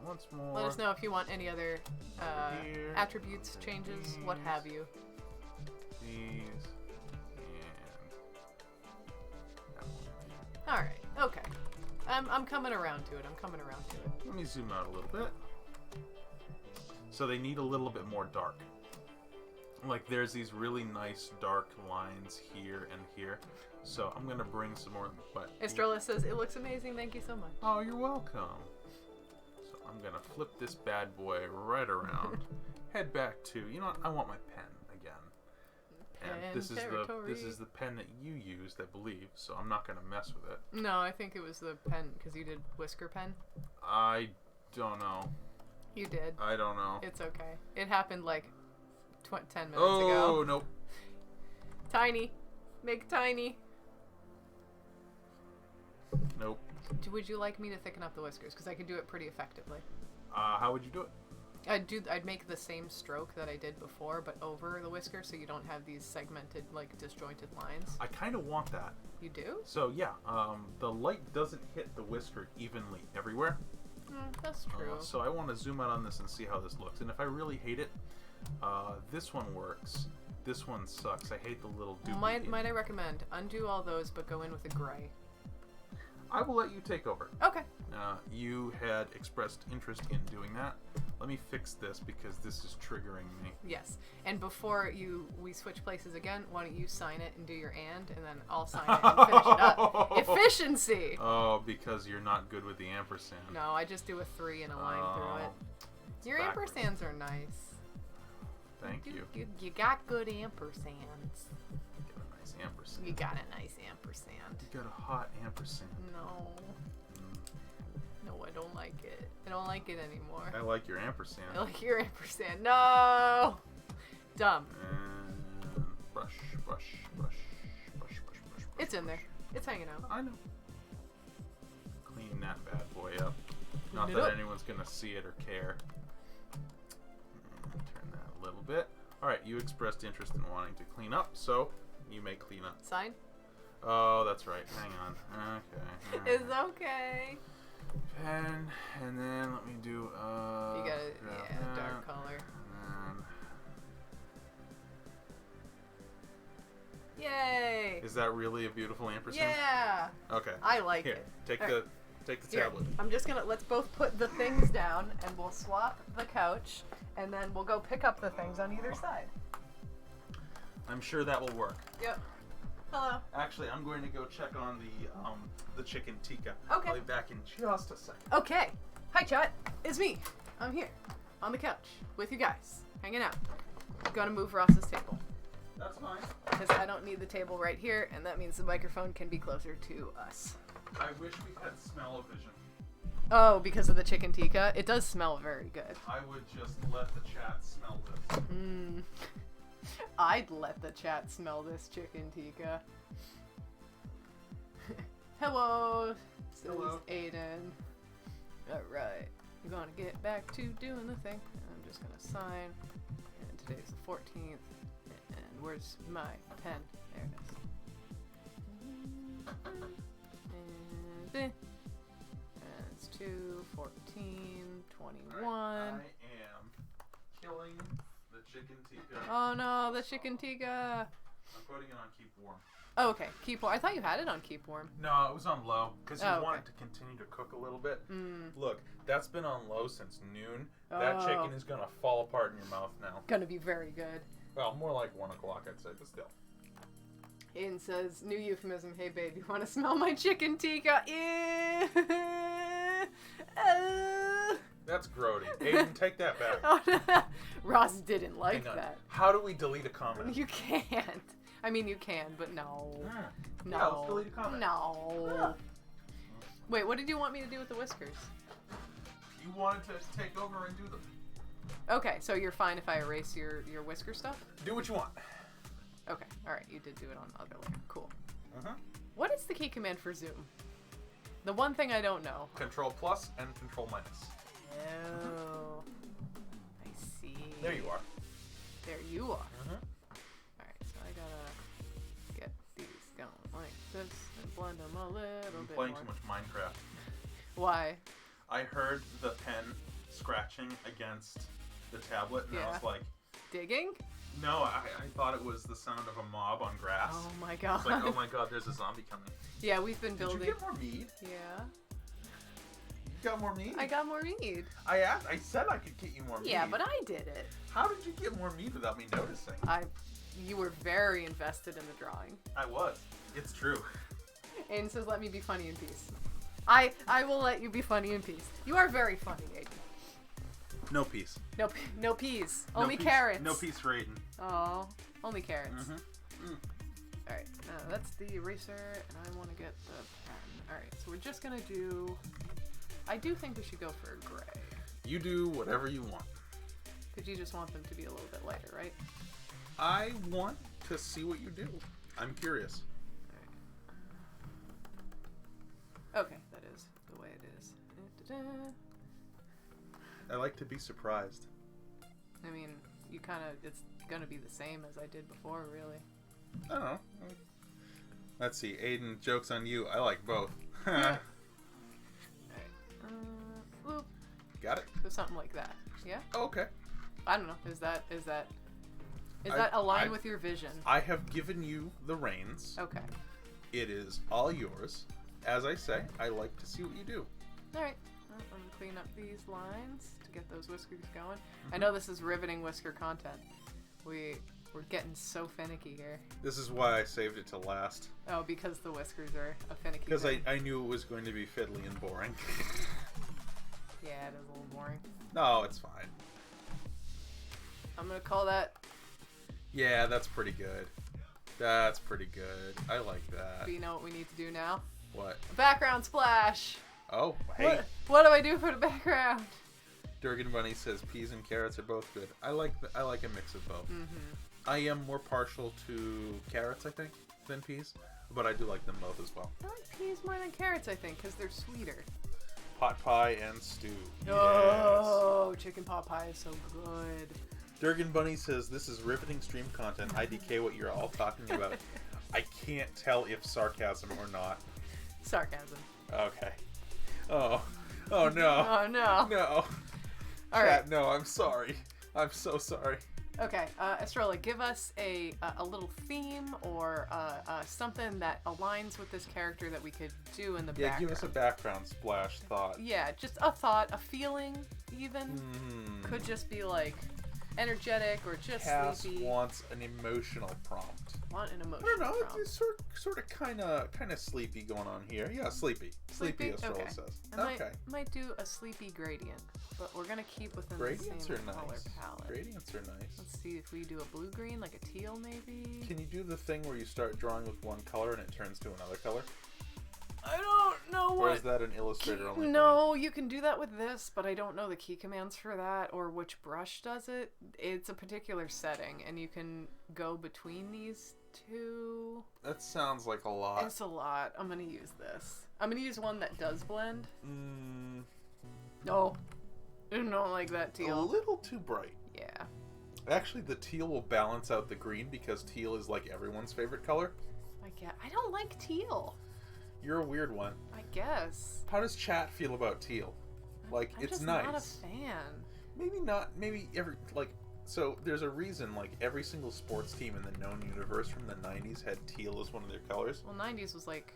Once more. Let us know if you want any other attributes, changes, what have you. These. And... Alright, okay. I'm coming around to it. Let me zoom out a little bit. So they need a little bit more dark. Like there's these really nice dark lines here and here. So I'm going to bring some more. But Estrella says, it looks amazing. Thank you so much. Oh, you're welcome. So I'm going to flip this bad boy right around. Head back to, you know what? I want my pen again. And this is the pen that you used, I believe, so I'm not going to mess with it. No, I think it was the pen, because you did whisker pen. I don't know. You did. I don't know. It's okay. It happened like 10 minutes Oh, ago. nope. Tiny. Make tiny. Nope. Would you like me to thicken up the whiskers? Because I could do it pretty effectively. How would you do it? I'd make the same stroke that I did before, but over the whisker, so you don't have these segmented, like, disjointed lines. I kind of want that. You do? So, yeah, the light doesn't hit the whisker evenly everywhere. That's true. So I want to zoom out on this and see how this looks. And if I really hate it, this one works. This one sucks. I hate the little doobie. Might I recommend, undo all those, but go in with a gray. I will let you take over. Okay. You had expressed interest in doing that. Let me fix this because this is triggering me. Yes. And before we switch places again, why don't you sign it and do your and then I'll sign it and finish it up. Efficiency! Oh, because you're not good with the ampersand. No, I just do a 3 and a line through it. Your backwards. ampersands are nice. Thank you. You got good ampersands. Got a nice ampersand. You got a nice ampersand. You got a hot ampersand. No. No, I don't like it. I don't like it anymore. I like your ampersand. I like your ampersand. No! Dumb. And brush, brush, brush, brush, brush, brush. It's in there. It's hanging out. I know. Clean that bad boy up. Not Clean it that up. anyone's gonna see it or care. Turn that a little bit. Alright, you expressed interest in wanting to clean up, so you may clean up. Sign? Oh, that's right. Hang on. Okay. It's okay. Pen, and then let me do, You got a dark color. Yay! Is that really a beautiful ampersand? Yeah! Okay. I like Here, it. take All the right. Here, tablet. I'm just gonna, let's both put the things down and we'll swap the couch and then we'll go pick up the things on either side. I'm sure that will work. Yep. Hello. Actually, I'm going to go check on the chicken tikka. Okay. I'll be back in just a second. Okay. Hi, chat. It's me. I'm here on the couch with you guys, hanging out. Gonna move Ross's table That's fine. because I don't need the table right here, and that means the microphone can be closer to us. I wish we had smell-o-vision. Oh, because of the chicken tikka? It does smell very good. I would just let the chat smell this. I'd let the chat smell this chicken tikka. Hello, says Hello. Aiden. Alright, we're gonna get back to doing the thing. I'm just gonna sign. And today's the 14th. And where's my pen? There it is. And it's 2, 14, 21. I am killing the chicken tikka. Oh no, the chicken tikka. I'm putting it on keep warm. Oh, okay. Keep warm. I thought you had it on keep warm. No, it was on low because you Oh, want okay. it to continue to cook a little bit. Look, that's been on low since noon. That Oh. chicken is gonna fall apart in your mouth now. Gonna be very good. Well, more like 1 o'clock, I'd say, but still. Aiden says, new euphemism, hey babe, you want to smell my chicken tikka? Ew. That's grody. Aiden, take that back. Oh, no. Ross didn't like Hang on. that. How do we delete a comment? You can't. I mean, you can, but no. No. Yeah, let's delete a comment. No. Wait, what did you want me to do with the whiskers? You wanted to take over and do them. Okay, so you're fine if I erase your whisker stuff? Do what you want. Okay, alright, you did do it on the other layer. Cool. Uh-huh. What is the key command for zoom? The one thing I don't know. Control plus and control minus. Oh. I see. There you are. There you are. Uh-huh. Alright, so I gotta blend them a little I'm bit playing more. too much Minecraft. Why? I heard the pen scratching against the tablet, and I was like, digging? no, I thought it was the sound of a mob on grass. Oh my god. It's like, oh my god, there's a zombie coming. Yeah, we've been building. Did you get more mead? Yeah. You got more mead? I got more mead. I said I could get you more mead. Yeah, but I did it. How did you get more mead without me noticing? You were very invested in the drawing. I was. It's true. Aiden says, let me be funny in peace. I will let you be funny in peace. You are very funny, Aiden. No peas. No peas. No Only peas. carrots. No peas for Aiden. Oh, only carrots. Mm-hmm. Alright, that's the eraser, and I want to get the pen. Alright, so we're just gonna do... I do think we should go for a gray. You do whatever you want. Because you just want them to be a little bit lighter, right? I want to see what you do. I'm curious. Alright. Okay, that is the way it is. Da-da-da. I like to be surprised. I mean, you kind of... It's gonna be the same as I did before, really. I don't know. Let's see. Aiden, joke's on you. I like both. Alright. Whoop. Got it? So something like that. Yeah? Oh, okay. I don't know. Is that aligned with your vision? I have given you the reins. Okay. It is all yours. As I say, I like to see what you do. Alright. I'm going to clean up these lines to get those whiskers going. I know this is riveting whisker content. We're getting so finicky here. This is why I saved it to last. Oh, because the whiskers are a finicky Because thing. I knew it was going to be fiddly and boring. Yeah, it is a little boring. No, it's fine. I'm going to call that... Yeah, that's pretty good. That's pretty good. I like that. Do you know what we need to do now? What? A background splash! Oh, hey. What do I do for the background? Durgan Bunny says peas and carrots are both good. I like a mix of both. Mm-hmm. I am more partial to carrots, I think, than peas, but I do like them both as well. I like peas more than carrots, I think, because they're sweeter. Pot pie and stew. Oh, chicken pot pie is so good. Durgan Bunny says this is riveting stream content. IDK what you're all talking about. I can't tell if sarcasm or not. Sarcasm. Okay. Oh no. Oh no. No. All right. No, I'm sorry. I'm so sorry. Okay, Estrella, give us a little theme or something that aligns with this character that we could do in the background. Yeah, give us a background splash thought. Yeah, just a thought, a feeling, even. Could just be like energetic or just Cass sleepy. wants an emotional prompt. Want an I emotional don't know. prompt. It's sort of kind of sleepy going on here. Yeah, sleepy. Sleepy, Estrella okay. says. I might do a sleepy gradient, but we're gonna keep within Gradients the are same color nice. palette. Gradients are nice. Let's see if we do a blue green, like a teal maybe. Can you do the thing where you start drawing with one color and it turns to another color? I don't know Or what. is that an Illustrator only thing? No, you can do that with this, but I don't know the key commands for that or which brush does it. It's a particular setting, and you can go between these two. That sounds like a lot. It's a lot. I'm gonna use this. I'm gonna use one that does blend. No, I don't like that teal. A little too bright. Yeah. Actually, the teal will balance out the green because teal is like everyone's favorite color. I don't like teal. You're a weird one. I guess. How does chat feel about teal? Like, I'm it's just nice. not a fan. Maybe not. Maybe so there's a reason, like, every single sports team in the known universe from the 90s had teal as one of their colors. Well, 90s was like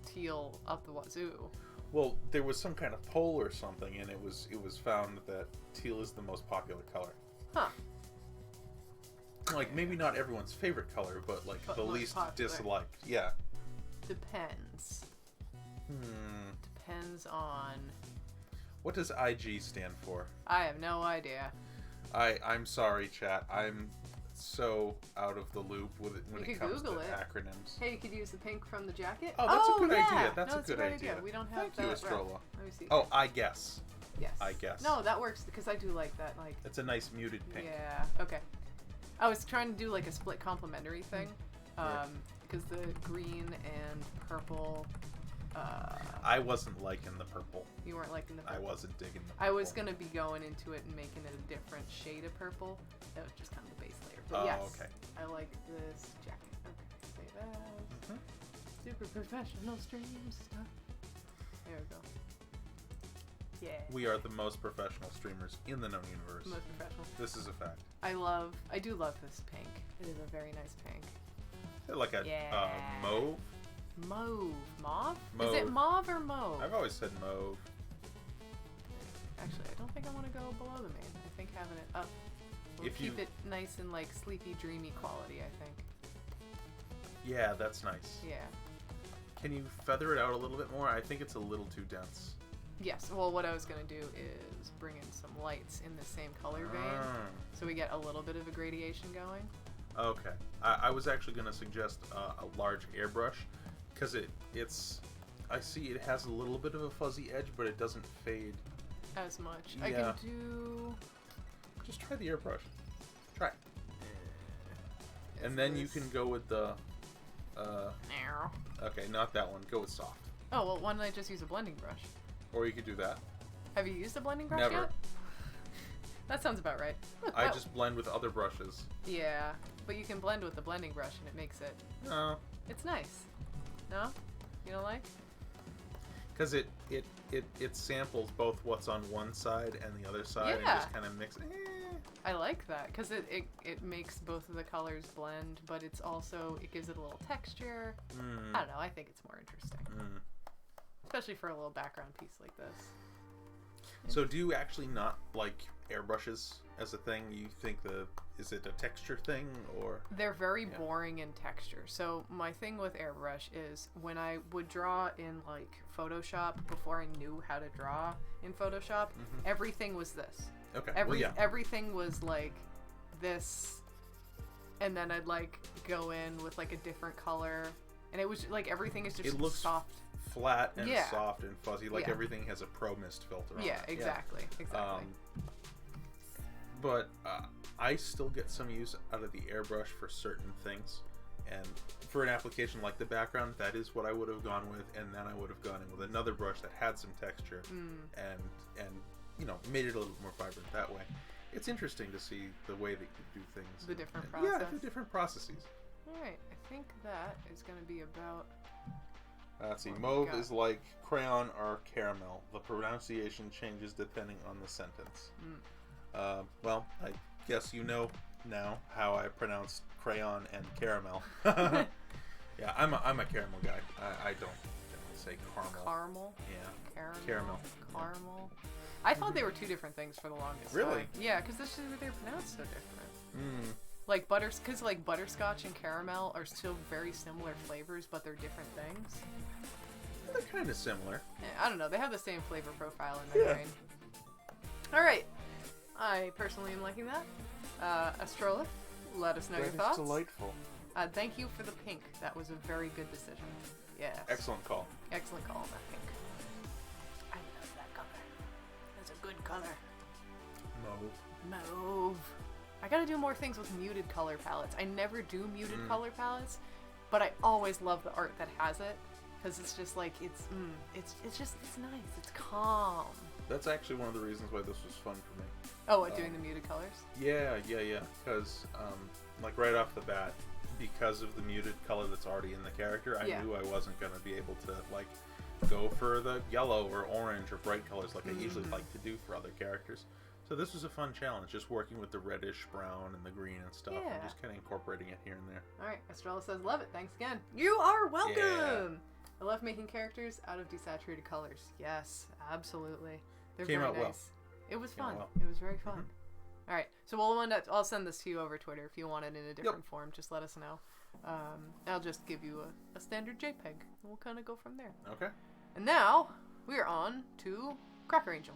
teal up the wazoo. Well, there was some kind of poll or something, and it was found that teal is the most popular color. Huh. Like, maybe not everyone's favorite color, but, like, the most least popular. disliked. Yeah. Depends. Depends on... What does IG stand for? I have no idea. I'm sorry, chat. I'm so out of the loop with it when You it could comes Google to it. acronyms. Hey, you could use the pink from the jacket. Oh, that's a good yeah. idea. That's no, a good idea. We don't have Thank that. you, right. Estrella. Let me see. Oh, I guess. Yes. I guess. No, that works because I do like that. Like. It's a nice muted pink. Yeah. Okay. I was trying to do like a split complementary thing, because the green and purple. I wasn't liking the purple. You weren't liking the I purple. wasn't digging the purple. I was gonna be going into it and making it a different shade of purple. That was just kind of the base layer. But Oh, yes, okay. I like this jacket. Okay, save as. Super professional stream stuff. There we go. Yeah. We are the most professional streamers in the known universe. Most professional. This is a fact. I do love this pink. It is a very nice pink. Like a mauve? Mauve. Mauve? Mauve. Is it mauve or mauve? I've always said mauve. Actually, I don't think I want to go below the main. I think having it up will keep it nice and like sleepy, dreamy quality, I think. Yeah, that's nice. Yeah. Can you feather it out a little bit more? I think it's a little too dense. Yes. Well, what I was going to do is bring in some lights in the same color vein. So we get a little bit of a gradation going. Okay. I was actually going to suggest a large airbrush because I see it has a little bit of a fuzzy edge, but it doesn't fade as much. Yeah. I can do... Just try the airbrush. Try it. And then you can go with the... Okay, not that one. Go with soft. Oh, well, why don't I just use a blending brush? Or you could do that. Have you used a blending brush Never. yet? That sounds about right. Look, I just blend with other brushes. Yeah, but you can blend with the blending brush and it makes it... No. It's nice. No? You don't like? Because it samples both what's on one side and the other side and just kind of mixes. I like that because it makes both of the colors blend, but it's also, it gives it a little texture. I don't know, I think it's more interesting. Especially for a little background piece like this. So do you actually not like airbrushes as a thing? You think is it a texture thing or? They're very boring in texture. So my thing with airbrush is when I would draw in like Photoshop before I knew how to draw in Photoshop, everything was this. Okay. Everything was like this, and then I'd like go in with like a different color, and it was like everything is just soft. Flat and soft and fuzzy, like everything has a pro mist filter on it. Exactly. But I still get some use out of the airbrush for certain things, and for an application like the background, that is what I would have gone with, and then I would have gone in with another brush that had some texture and you know, made it a little more vibrant that way. It's interesting to see the way that you do things. The different process. Yeah, the different processes. All right, I think that is going to be about... Let's see, mauve is like crayon or caramel. The pronunciation changes depending on the sentence. Well, I guess you know now how I pronounce crayon and caramel. Yeah, I'm a caramel guy. I don't generally say caramel. Caramel? Yeah. Caramel. Caramel. I thought they were two different things for the longest time. Really? Yeah, because they're pronounced so different. Like because like butterscotch and caramel are still very similar flavors, but they're different things. They're kind of similar. Yeah, I don't know. They have the same flavor profile in my brain. All right. I personally am liking that. Astrolith, let us know your thoughts. That is delightful. Thank you for the pink. That was a very good decision. Yes. Excellent call. Excellent call on that pink. I love that color. That's a good color. Mauve. I gotta do more things with muted color palettes. I never do muted color palettes, but I always love the art that has it because it's just like it's nice. It's calm. That's actually one of the reasons why this was fun for me. Oh, what, doing the muted colors? Yeah. Because like right off the bat, because of the muted color that's already in the character, I knew I wasn't gonna be able to like go for the yellow or orange or bright colors like I usually like to do for other characters. So this was a fun challenge, just working with the reddish brown and the green and stuff, and just kind of incorporating it here and there. All right, Estrella says, love it. Thanks again. You are welcome. Yeah. I love making characters out of desaturated colors. Yes, absolutely. They're Came very out nice. well. It was fun. Well. It was very fun. All right, so I'll send this to you over Twitter if you want it in a different form. Just let us know. I'll just give you a standard JPEG, and we'll kind of go from there. Okay. And now we are on to Cracker Angel.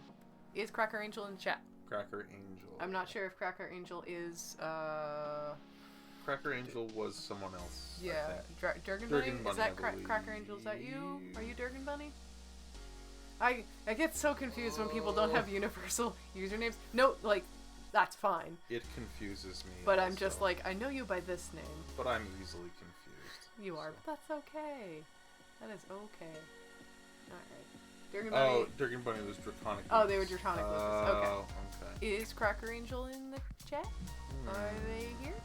Is Cracker Angel in the chat? Cracker Angel. I'm not sure if Cracker Angel is. Cracker Angel was someone else. Yeah, Durgan Bunny. Is that Cracker Angel? Is that you? Are you Durgan Bunny? I get so confused when people don't have universal usernames. No, like that's fine. It confuses me. But I'm just like, I know you by this name. But I'm easily confused. You are, but that's okay. That is okay. All right. Durgan Bunny. Oh, Durgan Bunny was Draconic. Oh, they were Draconic Lucas. Okay. Okay. Is Cracker Angel in the chat? Are they here?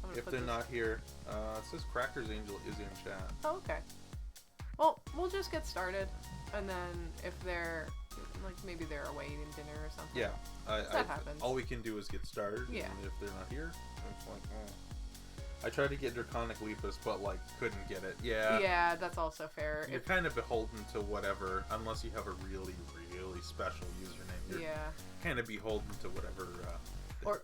I'm gonna If put they're this... not here, it says Crackers Angel is in chat. Oh, okay. Well, we'll just get started, and then if they're like maybe they're away eating dinner or something. Yeah, that happens. All we can do is get started. Yeah. And if they're not here, it's like, I tried to get Draconic Lepus, but like couldn't get it. Yeah. Yeah, that's also fair. You're kind of beholden to whatever, unless you have a really, really special username. You're kind of beholden to whatever.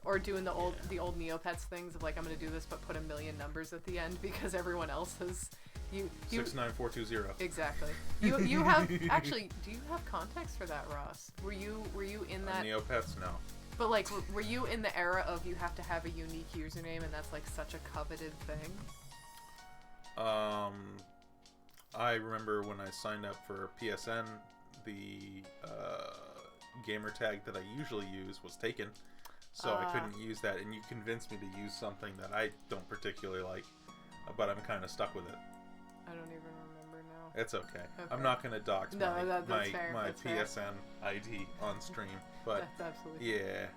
Or doing the old Neopets things of like, I'm gonna do this, but put a million numbers at the end because everyone else has. You 69420. Exactly. You have actually. Do you have context for that, Ross? Were you in that? Neopets, no. But like, were you in the era of you have to have a unique username and that's like such a coveted thing? I remember when I signed up for PSN, the gamer tag that I usually use was taken, so I couldn't use that. And you convinced me to use something that I don't particularly like, but I'm kind of stuck with it. I don't even remember now. It's okay. I'm not gonna dox my PSN ID on stream, but that's absolutely fair.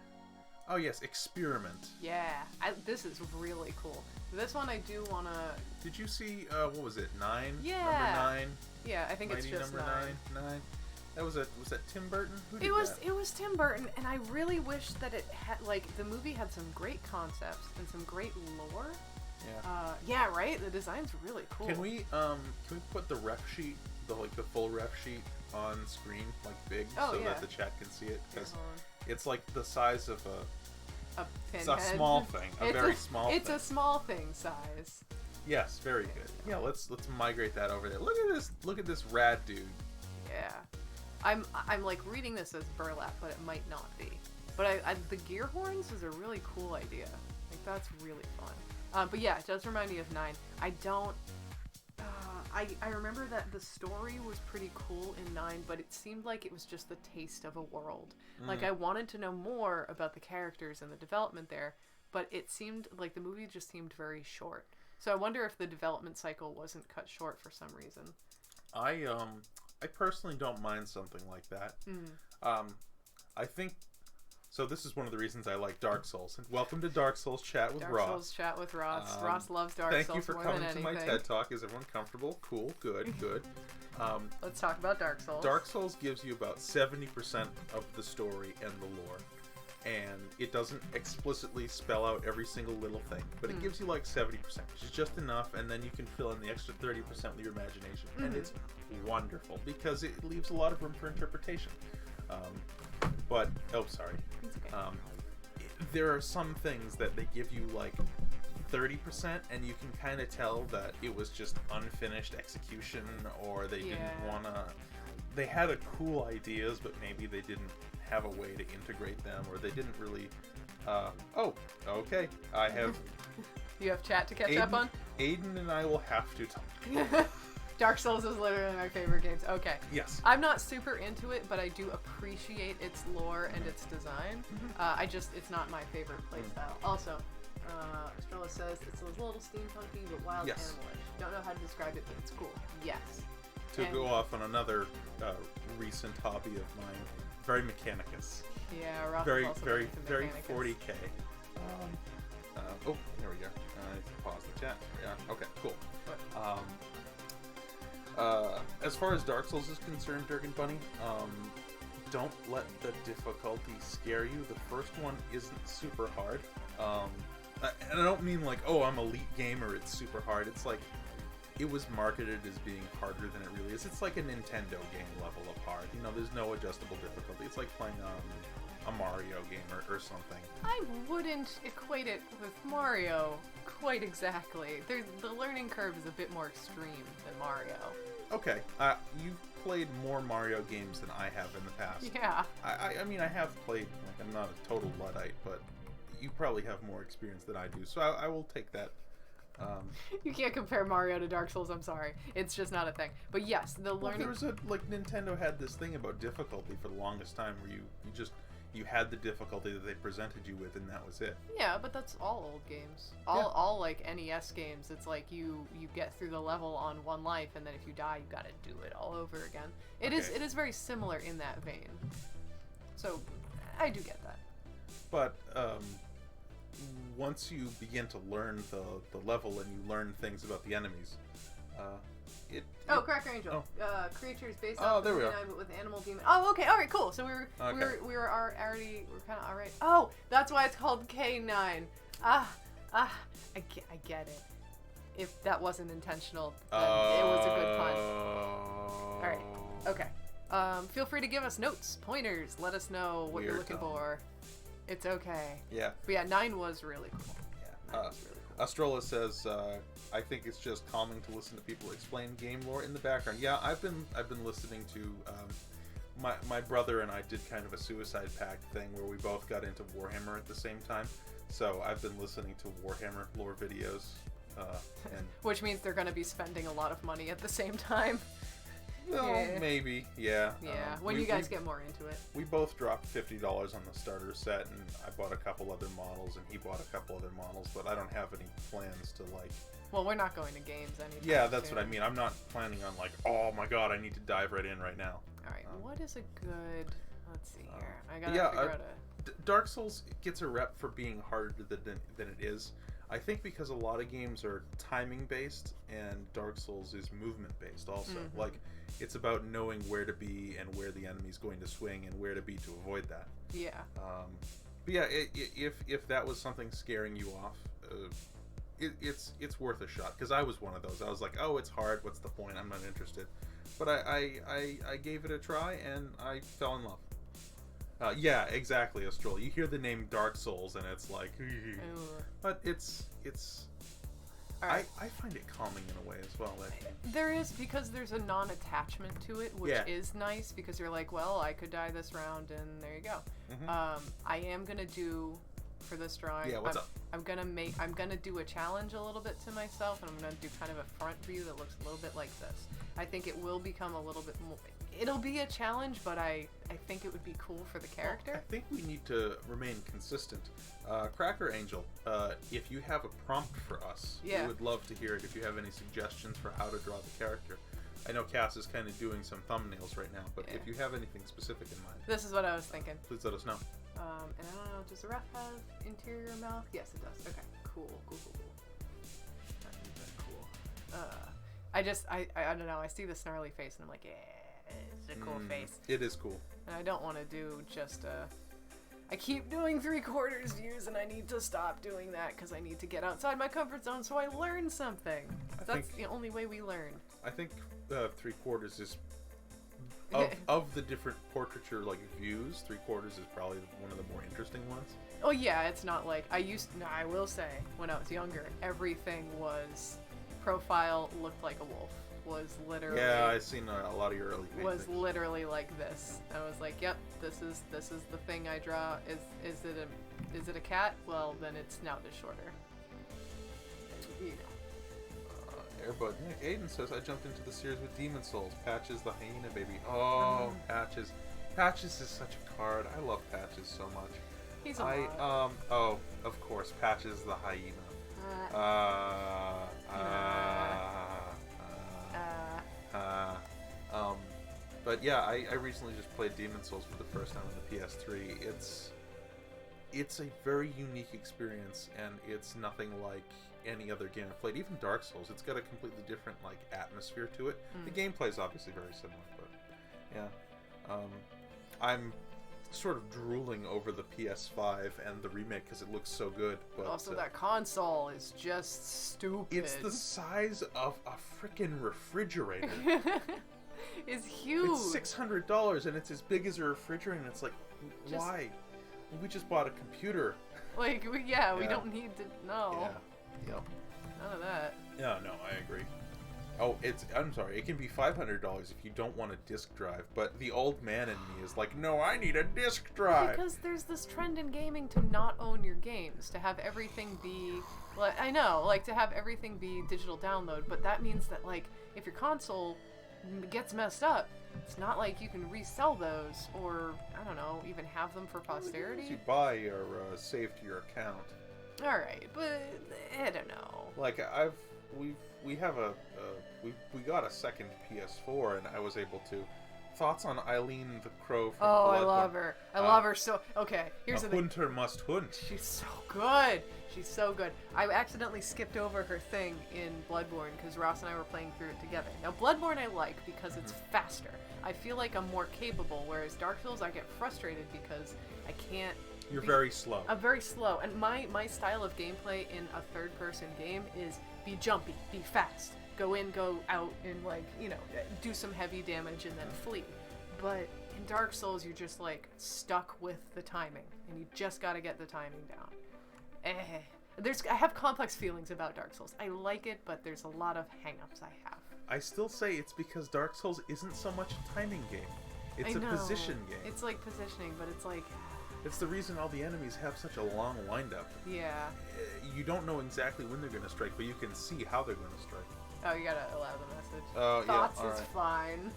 Oh yes, Experiment. Yeah, this is really cool. This one I do wanna. Did you see what was it? 9? Yeah. Number 9. Yeah, I think it's just number 9. 9. That was that Tim Burton? Who did that? It was Tim Burton, and I really wish that it had the movie had some great concepts and some great lore. Yeah. Yeah, right? The design's really cool. Can we put the ref sheet, the full ref sheet on screen, like big, that the chat can see it? Because it's like the size of a pinhead. It's a small thing. Very small thing. It's a small thing size. Yes, very good. Yeah, let's migrate that over there. Look at this rad dude. Yeah. I'm like reading this as burlap, but it might not be. But the gear horns is a really cool idea. Like that's really fun. But yeah, it does remind me of 9. I don't. I remember that the story was pretty cool in 9, but it seemed like it was just the taste of a world. Like I wanted to know more about the characters and the development there, but it seemed like the movie just seemed very short. So I wonder if the development cycle wasn't cut short for some reason. I personally don't mind something like that. I think. So this is one of the reasons I like Dark Souls. Welcome to Dark Souls Chat with Ross. Dark Souls Chat with Ross. Ross loves Dark Souls more than anything. Thank you for coming to my TED Talk. Is everyone comfortable? Cool. Good. Let's talk about Dark Souls. Dark Souls gives you about 70% of the story and the lore. And it doesn't explicitly spell out every single little thing. But it gives you like 70%, which is just enough. And then you can fill in the extra 30% with your imagination. And it's wonderful because it leaves a lot of room for interpretation. But sorry. It's okay. There are some things that they give you like 30%, and you can kind of tell that it was just unfinished execution, or they didn't wanna. They had cool ideas, but maybe they didn't have a way to integrate them, or they didn't really. Okay. I have. You have chat to catch up on. Aiden and I will have to talk. Dark Souls is literally my favorite games. Okay. Yes. I'm not super into it, but I do appreciate its lore and its design. It's not my favorite playstyle. Also, Estrella says it's a little steampunky but wild animalish. Don't know how to describe it, but it's cool. Yes. To go off on another recent hobby of mine, very Mechanicus. Yeah, Raffle very, also very, very Mechanicus. 40k. There we go. Pause the chat. Yeah. Okay. Cool. As far as Dark Souls is concerned, Durgan Bunny, don't let the difficulty scare you. The first one isn't super hard. And I don't mean like, I'm elite gamer, it's super hard. It's like, it was marketed as being harder than it really is. It's like a Nintendo game level of hard. There's no adjustable difficulty. It's like playing a Mario game or something. I wouldn't equate it with Mario quite exactly. The learning curve is a bit more extreme than Mario. Okay, you've played more Mario games than I have in the past. Yeah. I mean, I have played, I'm not a total Luddite, but you probably have more experience than I do, so I will take that. You can't compare Mario to Dark Souls, I'm sorry. It's just not a thing. But yes, the learning... Nintendo had this thing about difficulty for the longest time where you had the difficulty that they presented you with, and that was it. Yeah, but that's all old games. All like NES games, it's like you get through the level on one life, and then if you die, you gotta do it all over again. It is very similar in that vein. So, I do get that. But, once you begin to learn the level and you learn things about the enemies, Cracker Angel. Oh. Creatures based off there of we are. but with animal demon. Oh, okay. All right, cool. So we were already kind of all right. Oh, that's why it's called K9. I get it. If that wasn't intentional, then it was a good pun. All right. Okay. Feel free to give us notes, pointers. Let us know what you're looking for. It's okay. Yeah. But yeah, 9 was really cool. Yeah. 9 was really cool. Astrola says, I think it's just calming to listen to people explain game lore in the background. Yeah, I've been listening to my brother and I did kind of a suicide pact thing where we both got into Warhammer at the same time. So I've been listening to Warhammer lore videos. And which means they're going to be spending a lot of money at the same time. Well, maybe, yeah. Yeah, when you guys get more into it. We both dropped $50 on the starter set, and I bought a couple other models, and he bought a couple other models, but I don't have any plans to, like... Well, we're not going to games anytime Yeah, that's soon. what I mean. I'm not planning on, like, oh my god, I need to dive right in right now. Alright, what is a good... Let's see here. I gotta figure out Dark Souls gets a rep for being harder than it is. I think because a lot of games are timing based and Dark Souls is movement based also. Mm-hmm. Like it's about knowing where to be and where the enemy's going to swing and where to be to avoid that. Yeah. But yeah, if that was something scaring you off, it's worth a shot. Because I was one of those. I was like, oh, it's hard. What's the point? I'm not interested. But I gave it a try and I fell in love. Yeah, exactly, Astrol. You hear the name Dark Souls and it's like, but it's. Right. I find it calming in a way as well. There is, because there's a non-attachment to it, which is nice because you're like, well, I could die this round and there you go. Mm-hmm. I am gonna do for this drawing. Yeah, what's up? I'm gonna do a challenge a little bit to myself, and I'm gonna do kind of a front view that looks a little bit like this. I think it will become a little bit more. It'll be a challenge, but I think it would be cool for the character. Well, I think we need to remain consistent. Cracker Angel, if you have a prompt for us, we would love to hear it. If you have any suggestions for how to draw the character. I know Cass is kind of doing some thumbnails right now, but if you have anything specific in mind. This is what I was thinking. Please let us know. And I don't know, does the ref have interior mouth? Yes, it does. Okay, cool. I don't know, I see the snarly face and I'm like, yeah, it's a cool face. It is cool. And I don't want to do just I keep doing 3/4 views and I need to stop doing that because I need to get outside my comfort zone so I learn something. That's the only way we learn. I think 3/4 is of the different portraiture like views, 3/4 is probably one of the more interesting ones. Oh yeah, it's not like I will say when I was younger, everything was profile looked like a wolf. Was literally I've seen a lot of your early paintings. Was literally like this. I was like, yep, this is the thing I draw. Is it a cat? Well, then its snout is shorter. You know. Airbud Nick Aiden says I jumped into the series with Demon Souls. Patches the hyena baby. Oh, Patches. Patches is such a card. I love Patches so much. He's a lot. Oh, of course, Patches the hyena. But yeah, I recently just played Demon Souls for the first time on the PS3. It's a very unique experience, and it's nothing like any other game I've played. Even Dark Souls, it's got a completely different like atmosphere to it. The gameplay is obviously very similar, but yeah, I'm sort of drooling over the PS5 and the remake because it looks so good. But also, that console is just stupid. It's the size of a freaking refrigerator. It's huge. It's $600 and it's as big as a refrigerator, and it's like, why? We just bought a computer. Like, we don't need to. No. Yeah. Yep. None of that. Yeah, no, I agree. Oh, I'm sorry, it can be $500 if you don't want a disc drive, but the old man in me is like, no, I need a disc drive. Because there's this trend in gaming to not own your games, to have everything be, like, I know, like, to have everything be digital download, but that means that, like, if your console gets messed up, it's not like you can resell those, or, I don't know, even have them for posterity. You buy or save to your account. Alright, but, I don't know. Like, we got a second PS4, and I was able to thoughts on Eileen the Crow from Oh, Bloodborne? I love her. I love her so... Okay, here's a the thing. hunter must hunt. She's so good. She's so good. I accidentally skipped over her thing in Bloodborne because Ross and I were playing through it together. Now, Bloodborne I like because it's faster. I feel like I'm more capable, whereas Dark Souls I get frustrated because I can't... You're very slow. I'm very slow, and my style of gameplay in a third-person game is be jumpy, be fast, go in, go out, and, like, you know, do some heavy damage and then flee. But in Dark Souls, you're just, like, stuck with the timing, and you just gotta get the timing down. I have complex feelings about Dark Souls. I like it, but there's a lot of hang-ups I have. I still say it's because Dark Souls isn't so much a timing game. It's a position game. It's like positioning, but it's like... It's the reason all the enemies have such a long wind-up. Yeah. You don't know exactly when they're going to strike, but you can see how they're going to strike. Oh, you gotta allow the message. Oh, Thoughts yeah, all is right. fine.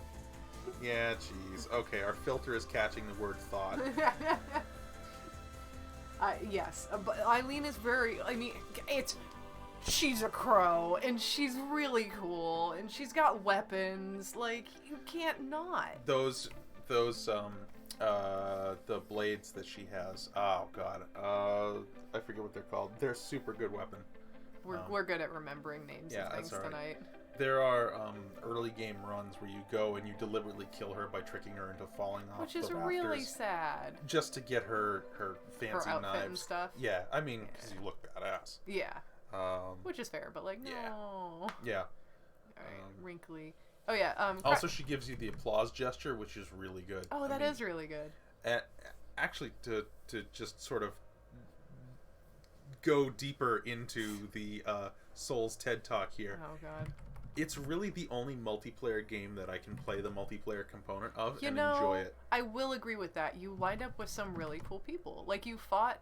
Yeah, jeez. Okay, our filter is catching the word thought. Yes, but Eileen is very... I mean, she's a crow, and she's really cool, and she's got weapons. Like, you can't not. The blades that she has. Oh, God. I forget what they're called. They're a super good weapon. We're good at remembering names of things tonight. There are early game runs where you go and you deliberately kill her by tricking her into falling off Which the is rafters really sad. just to get her fancy Her outfit knives and stuff. Yeah, I mean, because you look badass. Yeah. Which is fair, but like, no. Yeah. Alright, wrinkly. Oh yeah. Also, she gives you the applause gesture, which is really good. Oh, that is really good. Actually, to just sort of go deeper into the Souls TED Talk here. Oh god. It's really the only multiplayer game that I can play the multiplayer component of and enjoy it. I will agree with that. You wind up with some really cool people. Like, you fought,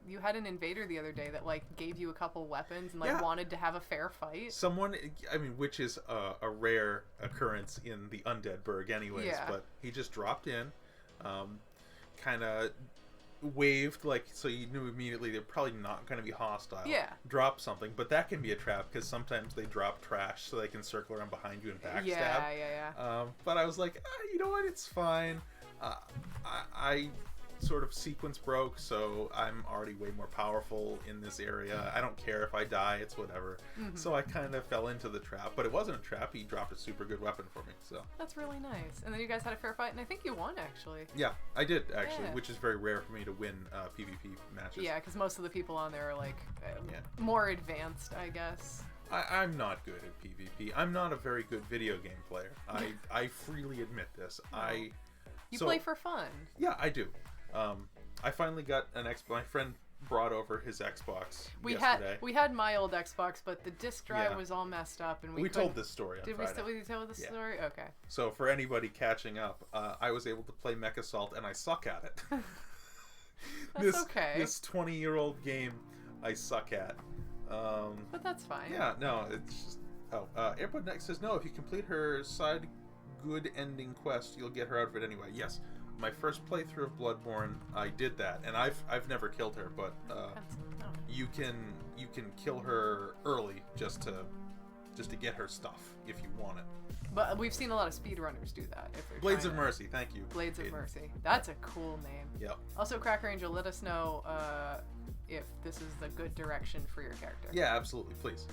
you had an invader the other day that, like, gave you a couple weapons and, like, wanted to have a fair fight. Someone, I mean, which is a rare occurrence in the Undead Burg anyways, but he just dropped in, kind of waved, like, so you knew immediately they're probably not going to be hostile. Yeah. Drop something, but that can be a trap because sometimes they drop trash so they can circle around behind you and backstab. Yeah. But I was like, you know what, it's fine. I sort of sequence broke, so I'm already way more powerful in this area. I don't care if I die, it's whatever. So I kind of fell into the trap, but it wasn't a trap. He dropped a super good weapon for me, so that's really nice. And then you guys had a fair fight, and I think you won, actually. Yeah, I did, actually, which is very rare for me to win PvP matches. Yeah, because most of the people on there are like more advanced, I guess. I'm not good at PvP. I'm not a very good video game player. I freely admit this. You play for fun. Yeah, I do. I finally got an Xbox. My friend brought over his Xbox yesterday. We had my old Xbox, but the disc drive was all messed up, and we told this story on Friday. Did we tell this story? Okay. So for anybody catching up, I was able to play MechAssault, and I suck at it. That's okay. This 20-year-old game, I suck at. But that's fine. Yeah, no, it's just... Airpod Next says, no, if you complete her side good ending quest, you'll get her outfit anyway. Yes. My first playthrough of Bloodborne, I did that, and I've never killed her, but you can kill her early just to get her stuff if you want it. But we've seen a lot of speedrunners do that. Blades of Mercy, thank you. Blades of Mercy. That's a cool name. Yep. Also, Cracker Angel, let us know if this is the good direction for your character. Yeah, absolutely, please.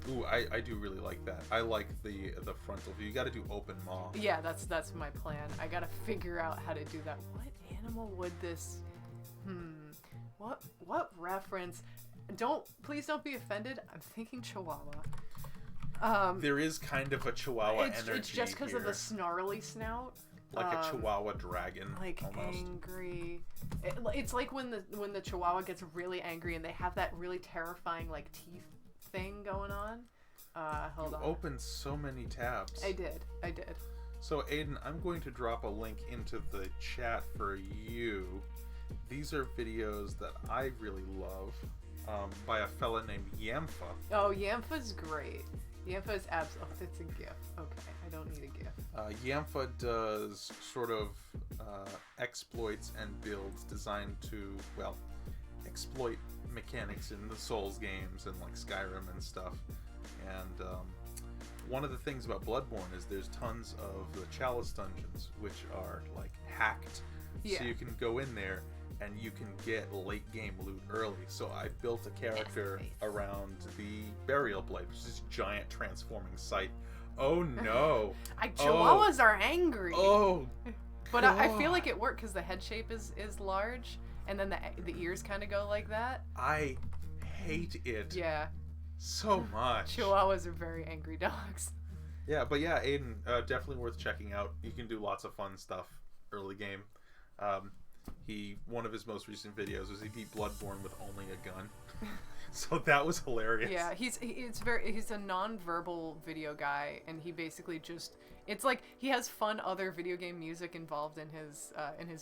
Ooh, I do really like that. I like the frontal view. You got to do open maw. Yeah, that's my plan. I got to figure out how to do that. What animal would this... What reference? Please don't be offended. I'm thinking Chihuahua. There is kind of a Chihuahua energy. It's just because of the snarly snout. Like a Chihuahua dragon. Like almost. Angry. It's like when the Chihuahua gets really angry and they have that really terrifying like teeth thing going on. Hold on. Opened so many tabs. I did. So Aiden, I'm going to drop a link into the chat for you. These are videos that I really love by a fella named Yamfa. Oh, Yamfa's great. Yamfa's absolutely... it's a GIF. Okay, I don't need a GIF. Yamfa does sort of exploits and builds designed to, well, exploit mechanics in the Souls games and like Skyrim and stuff. And one of the things about Bloodborne is there's tons of the Chalice dungeons, which are like hacked. Yeah. So you can go in there and you can get late game loot early. So I built a character around the Burial Blade, which is this giant transforming site. Oh no! Chihuahuas are angry. Oh. But I feel like it worked because the head shape is large, and then the ears kind of go like that. I hate it. Yeah. So much. Chihuahuas are very angry dogs. Yeah, but yeah, Aiden, definitely worth checking out. You can do lots of fun stuff early game. One of his most recent videos was he beat Bloodborne with only a gun. So that was hilarious. Yeah, he's a non-verbal video guy, and he basically just, it's like he has fun other video game music involved in his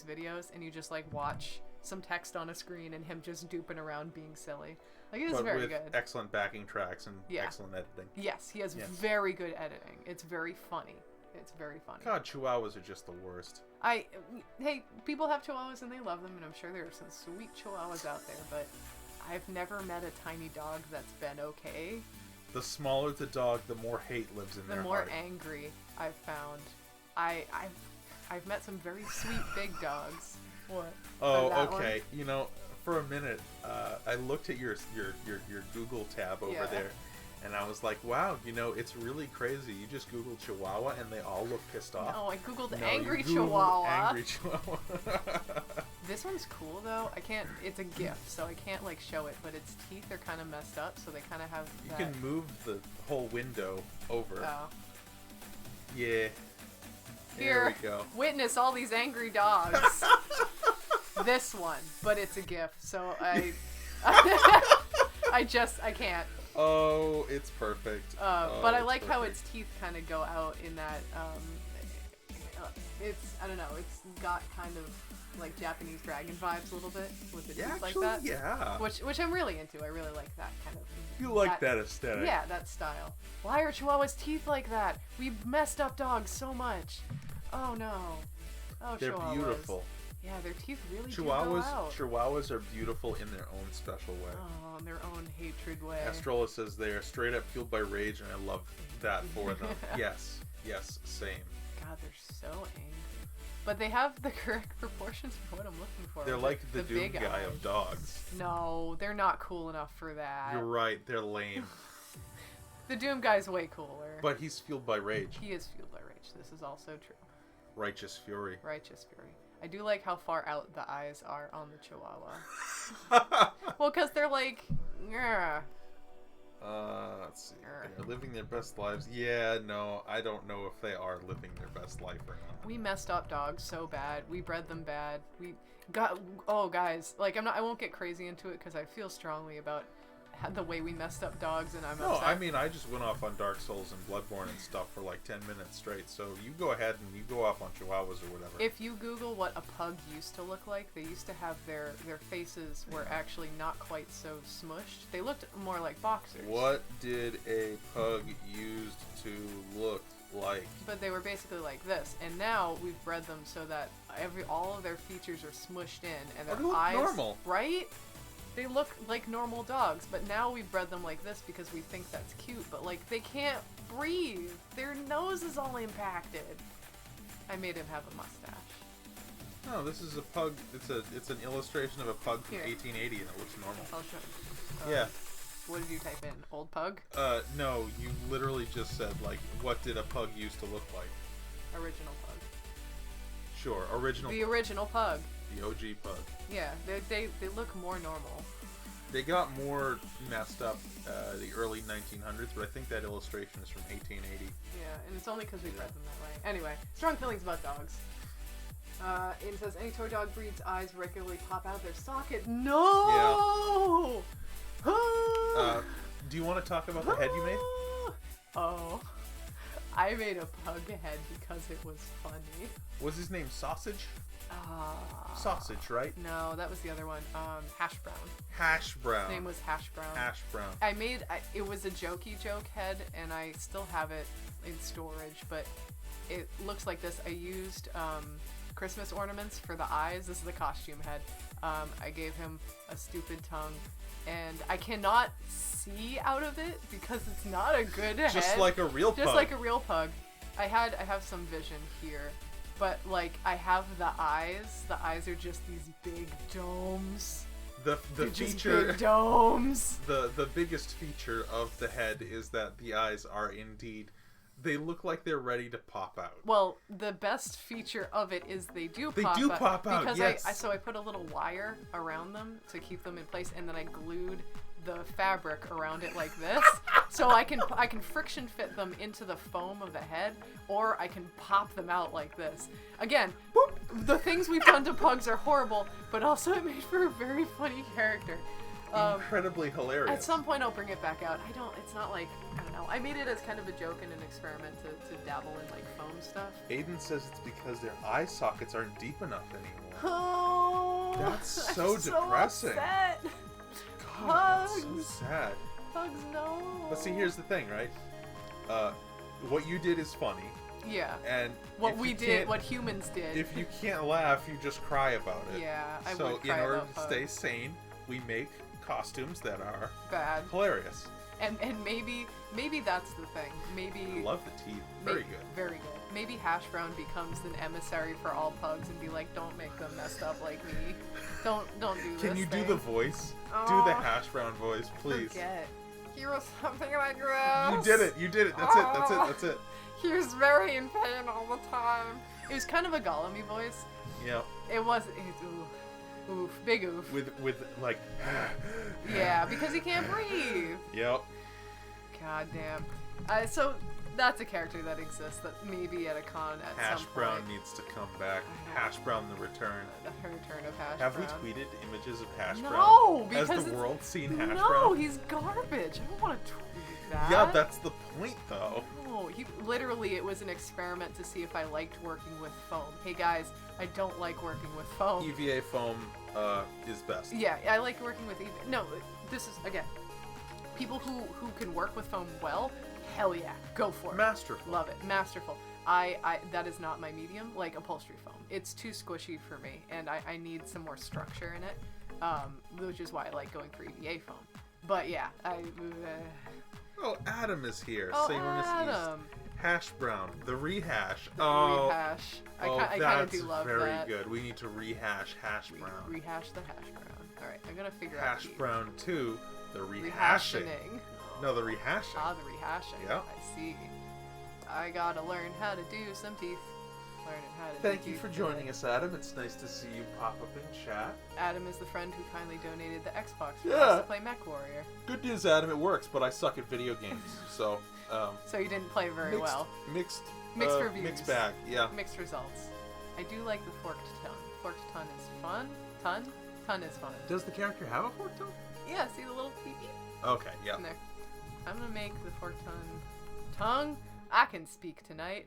videos, and you just like watch some text on a screen and him just duping around being silly. Like, it is very with good. Excellent backing tracks and excellent editing. Yes, he has very good editing. It's very funny. It's very funny. God, Chihuahuas are just the worst. Hey, people have Chihuahuas and they love them, and I'm sure there are some sweet Chihuahuas out there, but I've never met a tiny dog that's been okay. The smaller the dog, the more hate lives in their heart. The more angry I've found. I've met some very sweet big dogs. What? Oh, okay. One? You know, for a minute, I looked at your Google tab over there, and I was like, wow, you know, it's really crazy. You just Googled Chihuahua, and they all look pissed off. No, I Googled angry Chihuahua. Angry Chihuahua. This one's cool, though. I can't, it's a GIF, so I can't, like, show it, but its teeth are kind of messed up, so they kind of have You can move the whole window over. Oh. Yeah. Here, we go. Witness all these angry dogs. This one, but it's a GIF, so I can't. Oh, it's perfect. But I like how its teeth kind of go out in that, I don't know, it's got kind of like Japanese dragon vibes a little bit with the teeth like that. Yeah. Which I'm really into. I really like that kind of. You like that aesthetic. Yeah, that style. Why are Chihuahua's teeth like that? We messed up dogs so much. Oh no. Oh, they're Chihuahuas. Beautiful. Yeah, their teeth really do go out. Chihuahuas are beautiful in their own special way. Oh, in their own hatred way. Astrola says they are straight up fueled by rage, and I love that for them. Yes, same. God, they're so angry. But they have the correct proportions for what I'm looking for. They're like the Doom guy of dogs. No, they're not cool enough for that. You're right, they're lame. The Doom guy's way cooler. But he's fueled by rage. He is fueled by rage. This is also true. Righteous fury. Righteous fury. I do like how far out the eyes are on the Chihuahua. Well, because they're like, yeah. Let's see. They're living their best lives. Yeah, no, I don't know if they are living their best life or not. We messed up dogs so bad. We bred them bad. We got. Oh, guys, like I won't get crazy into it because I feel strongly about the way we messed up dogs, and I'm upset. No, I mean, I just went off on Dark Souls and Bloodborne and stuff for like 10 minutes straight, so you go ahead and you go off on Chihuahuas or whatever. If you Google what a pug used to look like, they used to have their faces were actually not quite so smushed. They looked more like boxers. What did a pug used to look like? But they were basically like this, and now we've bred them so that all of their features are smushed in, and their eyes, normal, right? They look like normal dogs, but now we bred them like this because we think that's cute, but like they can't breathe. Their nose is all impacted. I made him have a mustache. No, this is a pug. It's an illustration of a pug from 1880 and it looks normal. I'll show you. Yeah. What did you type in? Old pug? No, you literally just said like, what did a pug used to look like? Original pug. Sure, original. The original pug. The OG pug. Yeah, they look more normal. They got more messed up the early 1900s, but I think that illustration is from 1880. Yeah, and it's only because we bred them that way. Anyway, strong feelings about dogs. It says, any toy dog breed's eyes regularly pop out of their socket. No! Yeah. Do you want to talk about the head you made? Oh. I made a pug head because it was funny. Was his name Sausage? Sausage, right? No, that was the other one. Hash Brown. Hash Brown. His name was Hash Brown. Hash Brown. It was a jokey joke head, and I still have it in storage, but it looks like this. I used Christmas ornaments for the eyes. This is the costume head. I gave him a stupid tongue, and I cannot see out of it because it's not a good head. Just like a real pug. Just like a real pug. I have some vision here, but like I have the eyes. The eyes are just these big domes. The They're feature. just big domes. The biggest feature of the head is that the eyes are indeed. They look like they're ready to pop out. Well, the best feature of it is they do pop out. They do pop out, because yes. I put a little wire around them to keep them in place, and then I glued the fabric around it like this, so I can friction fit them into the foam of the head, or I can pop them out like this. Again, the things we've done to pugs are horrible, but also it made for a very funny character. Incredibly hilarious. At some point I'll bring it back out. It's not like, I don't know. I made it as kind of a joke and an experiment to dabble in like foam stuff. Aiden says it's because their eye sockets aren't deep enough anymore. Oh, That's so I'm depressing. So upset. God, that's Pugs. so sad. Pugs, no. But see, here's the thing, right? What you did is funny, Yeah. and What if we you did, can't- what humans did. If you can't laugh, you just cry about it. Yeah, I So would cry in order about to stay pugs. sane, we make costumes that are Bad. hilarious. And maybe that's the thing. Maybe. I love the teeth. Very good. Very good. Maybe Hash Brown becomes an emissary for all pugs and be like, don't make them messed up like me. Don't do this. Can you do thing. the voice? Do Oh. the hash brown voice, please. Forget. He was something like this. You did it. You did it. That's it. That's it. That's it. He was very in pain all the time. It was kind of a Gollum-y voice. Yeah. It was. Oof. Big oof. With like. Yeah, because he can't breathe. Yep. God damn. So that's a character that exists that maybe at a con at Hash some Brown point. needs to come back. I know. Hash Brown the return. The return of Hash Have Brown. we tweeted images of Hash Brown? No, because Has the it's- world seen Hash No, Brown? he's garbage. I don't want to tweet that. Yeah, that's the point, though. No, literally, it was an experiment to see if I liked working with foam. Hey guys, I don't like working with foam. EVA foam is best. Yeah, I like working with EVA. No, this is, again, people who can work with foam well, hell yeah, go for it. Masterful. Love it. Masterful. I that is not my medium, like upholstery foam. It's too squishy for me, and I need some more structure in it, which is why I like going for EVA foam. But yeah, Oh, Adam is here. Oh, St. Ernest Adam. East. Hash Brown. The rehash. Rehash. I kind of do love very that. good. We need to rehash Hash Brown. Rehash the Hash Brown. Alright, I'm gonna figure out Hash the Brown 2. The rehashing. rehashing. No, the rehashing. Ah, the rehashing. Yeah. I see. I gotta learn how to do some teeth. Learning how to Thank do you for teeth. joining us, Adam. It's nice to see you pop up in chat. Adam is the friend who kindly donated the Xbox for Yeah. us to play Mech Warrior. Good news, Adam. It works, but I suck at video games. So, So you didn't play very well. Mixed Reviews. Mixed bag. Yeah. Mixed results. I do like the forked tongue. Forked tongue is fun. Ton is fun. Does the character have a fork tongue? Yeah, see the little beep beep Okay. Yeah. in there. I'm gonna make the forked tongue. I can speak tonight.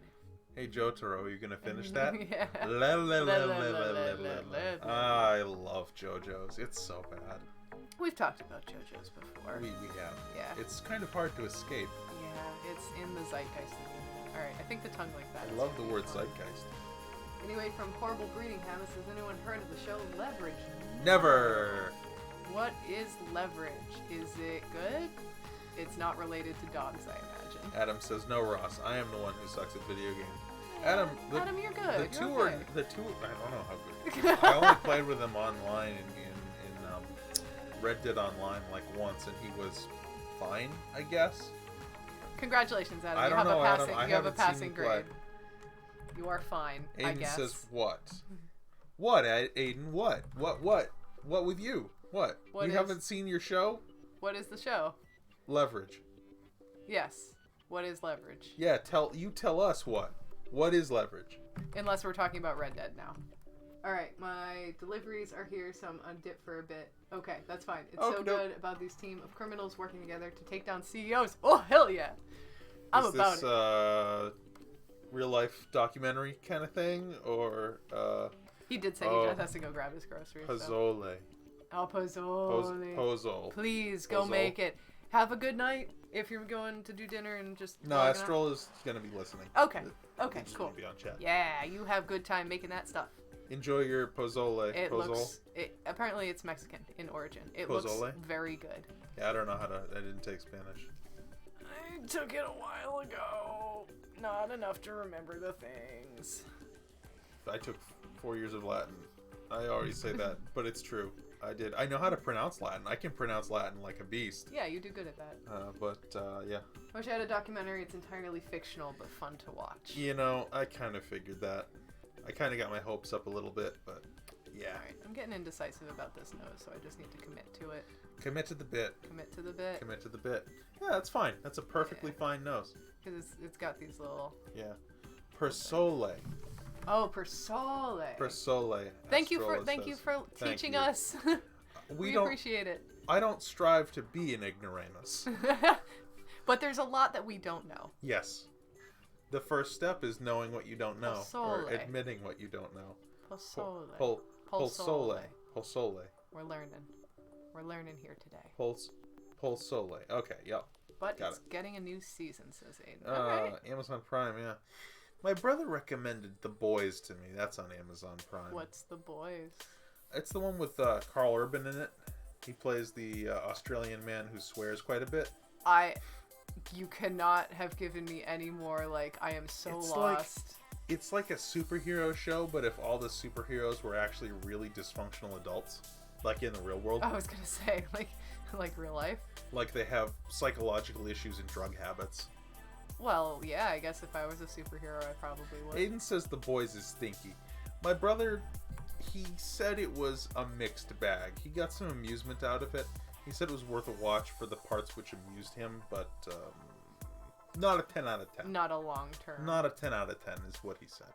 Hey Jotaro, are you gonna finish that? Yeah. La, la, la, La, la, la, la, la, la, la, la. la. I love JoJo's. It's so bad. We've talked about JoJo's before. We have. Yeah. It's kind of hard to escape. Yeah, it's in the zeitgeist. Alright, I think the tongue like that. I is love gonna the be word fun. zeitgeist. Anyway, from Horrible Breeding Habits, has anyone heard of the show Leverage? Never. What is Leverage? Is it good? It's not related to dogs, I imagine. Adam says no, Ross. I am the one who sucks at video games. Adam, Adam, you're good. The You're two okay. are the two. I don't know how good. I only played with him online in Red Dead Online like once, and he was fine, I guess. Congratulations, Adam. I You don't have know, a Adam. passing. I You have a haven't seen passing you play. grade. You are fine, I Aiden guess. says what? What, Aiden? What? What with you? What? What You is- haven't seen your show? What is the show? Leverage. Yes. What is Leverage? Yeah, tell us what. What is Leverage? Unless we're talking about Red Dead now. Alright, my deliveries are here, so I'm undip for a bit. Okay, that's fine. It's so Okey-doke. good about this team of criminals working together to take down CEOs. Oh, hell yeah! I'm Is about this, it. Real life documentary kind of thing, or He did say oh, he just has to go grab his groceries. So. Pozole? Oh, Pozzoli. Pozole. Please go Pozzole. make it. Have a good night. if you're going to do dinner and just... No, Astral is going to be listening. Okay. Okay, Just cool. gonna be on chat. Yeah, you have good time making that stuff. Enjoy your pozole. Apparently it's Mexican in origin. It Pozole? looks very good. Yeah, I don't know how to... I didn't take Spanish. I took it a while ago. Not enough to remember the things. I took 4 years of Latin. I already say that, but it's true. I did. I know how to pronounce Latin. I can pronounce Latin like a beast. Yeah, you do good at that. Yeah. I wish I had a documentary. It's entirely fictional, but fun to watch. You know, I kind of figured that. I kind of got my hopes up a little bit, but yeah. Alright, I'm getting indecisive about this nose, so I just need to commit to it. Commit to the bit. Commit to the bit. Commit to the bit. Yeah, that's fine. That's a perfectly fine nose. Because it's got these little... Yeah. Persole. Oh, Persole. Persole. Thank you for teaching us. We appreciate it. I don't strive to be an ignoramus. But there's a lot that we don't know. Yes. The first step is knowing what you don't know. Posole. Or admitting what you don't know. Posole. Posole. We're learning. We're learning here today. Posole. Okay, yep. But it's getting a new season, says Aiden. Okay. Amazon Prime, yeah. My brother recommended The Boys to me. That's on Amazon Prime. What's The Boys? It's the one with Carl Urban in it. He plays the Australian man who swears quite a bit. You cannot have given me any more, I am so lost. It's like a superhero show, but if all the superheroes were actually really dysfunctional adults, like in the real world. I was going to say, like real life. Like they have psychological issues and drug habits. Well, yeah, I guess if I was a superhero, I probably would. Aiden says The Boys is stinky. My brother, he said it was a mixed bag. He got some amusement out of it. He said it was worth a watch for the parts which amused him, but not a 10 out of 10. Not a long term. Not a 10 out of 10 is what he said.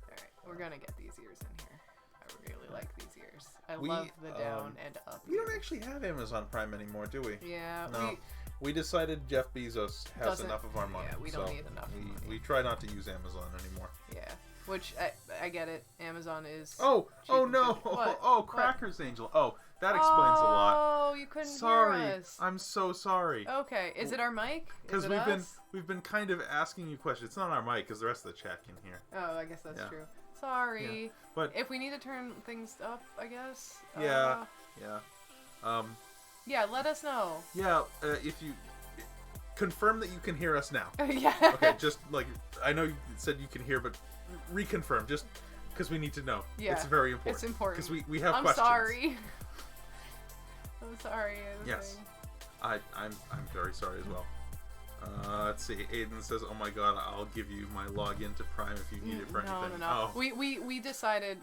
Alright, we're going to get these ears in here. I really like these ears. I love the down and up. We don't actually have Amazon Prime anymore, do we? Yeah. No. We decided Jeff Bezos has enough of our money. Yeah, we don't need enough money. We try not to use Amazon anymore. Yeah. Which, I get it. Amazon is... Oh no! What? Crackers Angel. Oh, that explains a lot. Oh, you couldn't hear us. I'm so sorry. Okay, is it our mic? Because we've been kind of asking you questions. It's not our mic, because the rest of the chat can hear. Oh, I guess that's true. Sorry. Yeah. But if we need to turn things up, I guess. Yeah. Yeah, let us know. Yeah, if you confirm that you can hear us now. Yeah. Okay, just I know you said you can hear, but reconfirm, just because we need to know. Yeah. It's very important. It's important. Because we have I'm questions. Sorry. I'm sorry. Yes. I'm very sorry as well. Let's see. Aiden says, "Oh my God, I'll give you my login to Prime if you need it for anything." No. Oh. We decided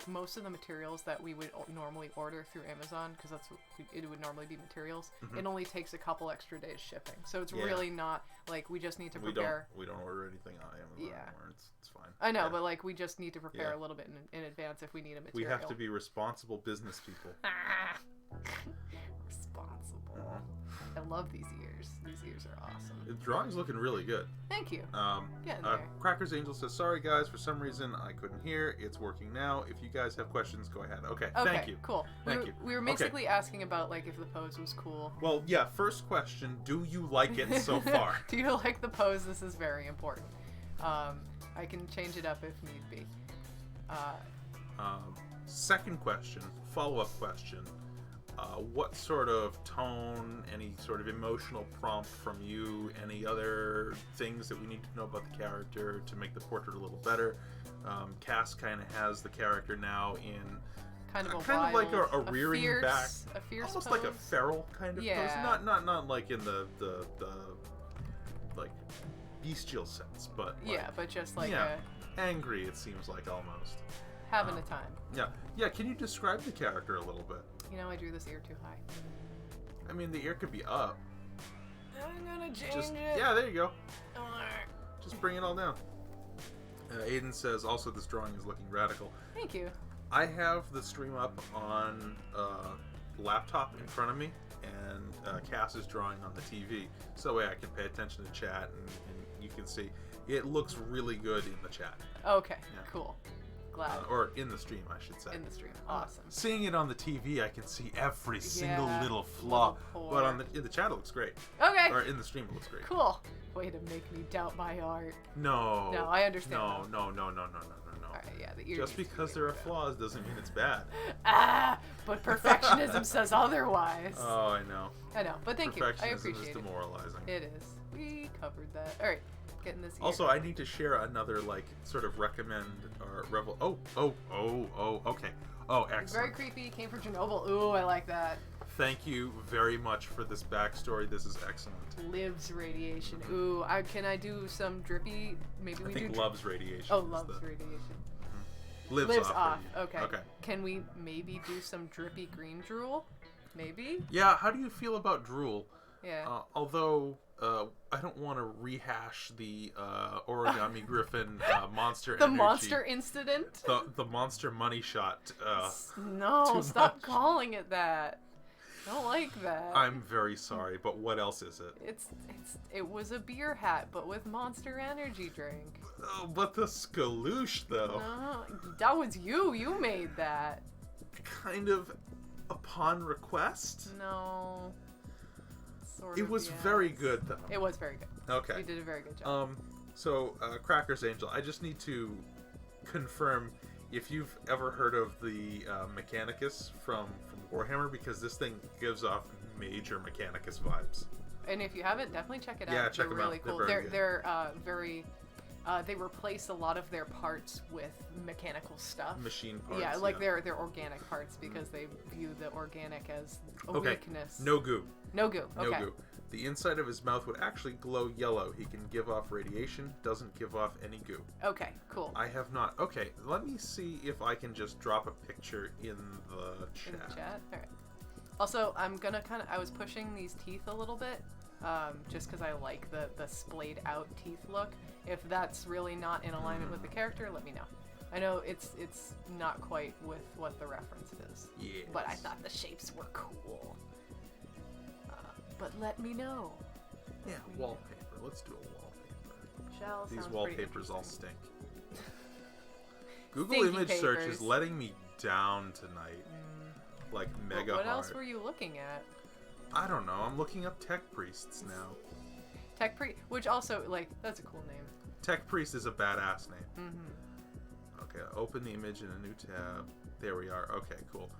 most of the materials that we would normally order through Amazon, because that's what it would normally be materials. Mm-hmm. It only takes a couple extra days shipping, so it's really not we just need to prepare. We don't order anything on Amazon anymore. It's fine. I know, but we just need to prepare a little bit in advance if we need a material. We have to be responsible business people. Responsible. I love these ears. These ears are awesome. The drawing's looking really good. Thank you. Getting there. there. Crackers Angel says, "Sorry guys, for some reason I couldn't hear. It's working now. If you guys have questions, go ahead." Okay. Thank you. Cool. Thank you. We were basically asking about if the pose was cool. Well, yeah. First question: do you like it so far? Do you like the pose? This is very important. I can change it up if need be. Second question, follow-up question. What sort of tone, any sort of emotional prompt from you, any other things that we need to know about the character to make the portrait a little better? Cass kind of has the character now in kind of like a rearing fierce, back, a fierce almost pose. like a feral kind of pose. Not like in the bestial sense, but but just angry. It seems like almost having a time. Yeah. Can you describe the character a little bit? I drew this ear too high. I mean, the ear could be up. I'm gonna change it. Yeah, there you go. Just bring it all down. Aiden says, also this drawing is looking radical. Thank you. I have the stream up on laptop in front of me, and Cass is drawing on the TV, so that way I can pay attention to chat, and you can see. It looks really good in the chat. Okay, cool. glad. Or in the stream, I should say. In the stream. Awesome. Seeing it on the TV, I can see every single little little flaw. pore. But in the chat, it looks great. Okay. Or in the stream, it looks great. Cool. Way to make me doubt my art. No. No, I understand. No. Alright, yeah, the ear Just needs to because be there are better. flaws doesn't mean it's bad. But perfectionism says otherwise. Oh, I know. I know, but thank you. I Perfectionism appreciate is it. demoralizing. It is. We covered that. Alright, getting this ear. Also, I need to share another, like, sort of recommend or revel. Okay. Oh, It's very excellent. creepy. Came from Chernobyl. Ooh, I like that. Thank you very much for this backstory. This is excellent. Lives radiation. Ooh, can I do some drippy? Maybe we I think do. loves radiation. Oh, is loves the- radiation. Lives off. radi- Okay. Okay. Can we maybe do some drippy green drool? Maybe. Yeah. How do you feel about drool? Yeah. Although I don't want to rehash the origami griffin monster. The energy, monster incident. The monster money shot. No, too stop much. calling it that. Don't like that. I'm very sorry, but what else is it? It was a beer hat, but with Monster Energy drink. Oh, but the skaloosh, though. No, that was you. You made that. Kind of upon request. No. Sort It of, was yes. very good, though. It was very good. Okay. You did a very good job. So, Crackers Angel, I just need to confirm if you've ever heard of the Mechanicus from Warhammer, because this thing gives off major Mechanicus vibes. And if you haven't, definitely check it out. Yeah, check They're them really out. They're cool. very good. They're very. They replace a lot of their parts with mechanical stuff. Machine parts. Yeah, like they're organic parts because they view the organic as a Okay. weakness. No goo. No goo. Okay. No goo. The inside of his mouth would actually glow yellow. He can give off radiation, doesn't give off any goo. Okay. Cool. I have not. Okay, let me see if I can just drop a picture in the chat. In the chat. All right. Also, I'm gonna I was pushing these teeth a little bit, just because I like the splayed out teeth look. If that's really not in alignment with the character, let me know. I know it's not quite with what the reference is. Yes. But I thought the shapes were cool. But let me know. Yeah, wallpaper. Let's do a wallpaper. Shell These sounds wallpapers all pretty stink. Google Stinky image search papers. is letting me down tonight. Like mega What hard. else were you looking at? I don't know. I'm looking up Tech Priests now. Tech Priest, which also that's a cool name. Tech Priest is a badass name. Mm-hmm. Okay, open the image in a new tab. There we are. Okay, cool.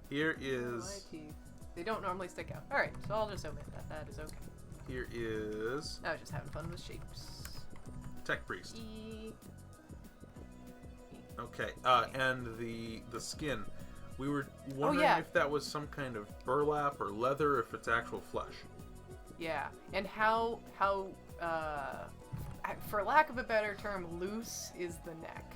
Here My is teeth. They don't normally stick out. All right, so I'll just omit that. That is okay. here is I was just having fun with shapes. Tech Priest. E- Okay, and the skin. We were wondering yeah. if that was some kind of burlap or leather, if it's actual flesh. Yeah, and how for lack of a better term, loose is the neck.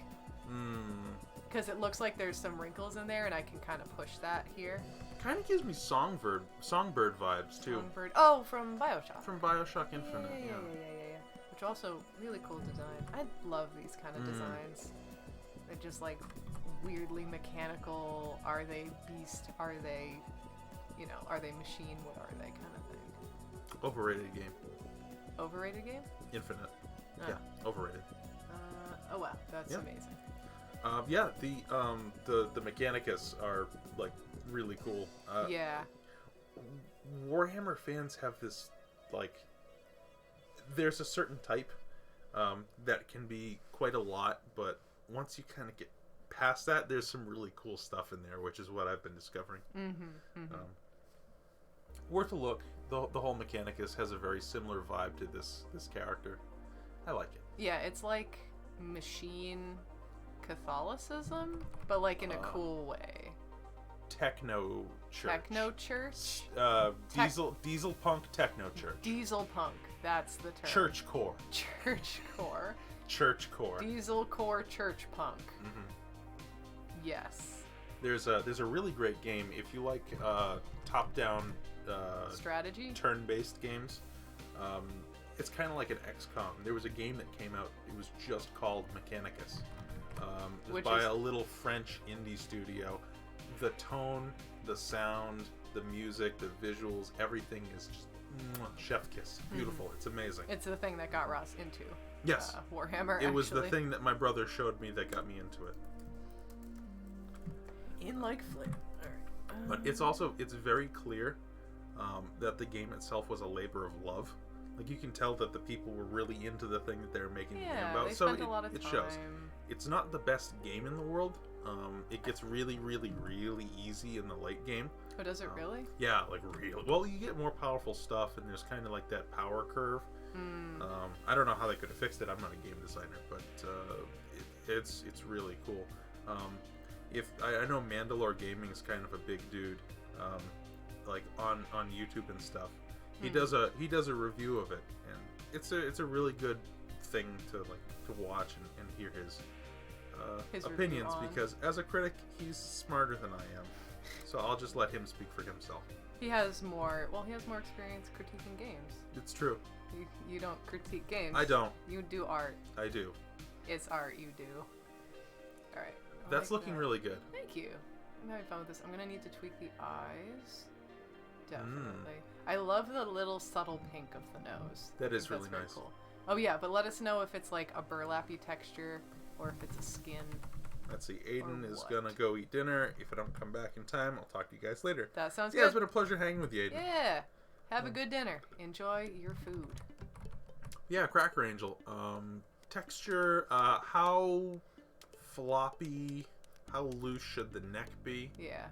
Because it looks like there's some wrinkles in there, and I can kind of push that here. Kind of gives me songbird vibes too. Songbird. Oh, from Bioshock. From Bioshock Infinite. Yeah. Which also really cool design. I love these kind of designs. They're just like weirdly mechanical. Are they beast? Are they, are they machine? What are they kind of thing? Overrated game. Overrated game? Infinite. Oh. Yeah, overrated. Oh wow, that's Yeah. amazing. Yeah, the Mechanicus are like really cool. Yeah. Warhammer fans have this like. There's a certain type that can be quite a lot, but once you kind of get past that, there's some really cool stuff in there, which is what I've been discovering. Worth a look. The whole Mechanicus has a very similar vibe to this character. I like it. Yeah, it's like machine Catholicism, but like in a cool way. Techno church. Techno church? Diesel punk techno church. Diesel punk, that's the term. Church core. Church core. Church core. Diesel core church punk. Yes. There's a really great game if you like top-down strategy turn-based games. It's kind of like an XCOM. There was a game that came out. It was just called Mechanicus. It was by a little French indie studio. The tone, the sound, the music, the visuals, everything is just chef kiss. Beautiful. It's amazing. It's the thing that got Ross into Yes. Warhammer. It was the actually. thing that my brother showed me that got me into it. Skin like flame. Alright. But it's very clear that the game itself was a labor of love. Like, you can tell that the people were really into the thing that they were making the game about. They So spent a lot of it time. shows. It's not the best game in the world. It gets really, really, really easy in the late game. Oh, does it really? Yeah, like really. Well, you get more powerful stuff, and there's kind of like that power curve. I don't know how they could have fixed it. I'm not a game designer, but it's really cool. If I know Mandalore Gaming is kind of a big dude, like on YouTube and stuff. He does a review of it, and it's a really good thing to watch and hear his opinions, because as a critic he's smarter than I am, so I'll just let him speak for himself. He has more experience critiquing games. It's true. You don't critique games. I don't. You do art. I do. It's art you do. Alright. That's looking really good. Thank you. I'm having fun with this. I'm gonna need to tweak the eyes. Definitely. I love the little subtle pink of the nose. That is really nice. Cool. Oh yeah, but let us know if it's like a burlappy texture or if it's a skin. Let's see. Aiden is gonna go eat dinner. If I don't come back in time, I'll talk to you guys later. That sounds good. Yeah, it's been a pleasure hanging with you, Aiden. Yeah. Have a good dinner. Enjoy your food. Yeah, Cracker Angel. Texture, how floppy, how loose should the neck be? Yeah.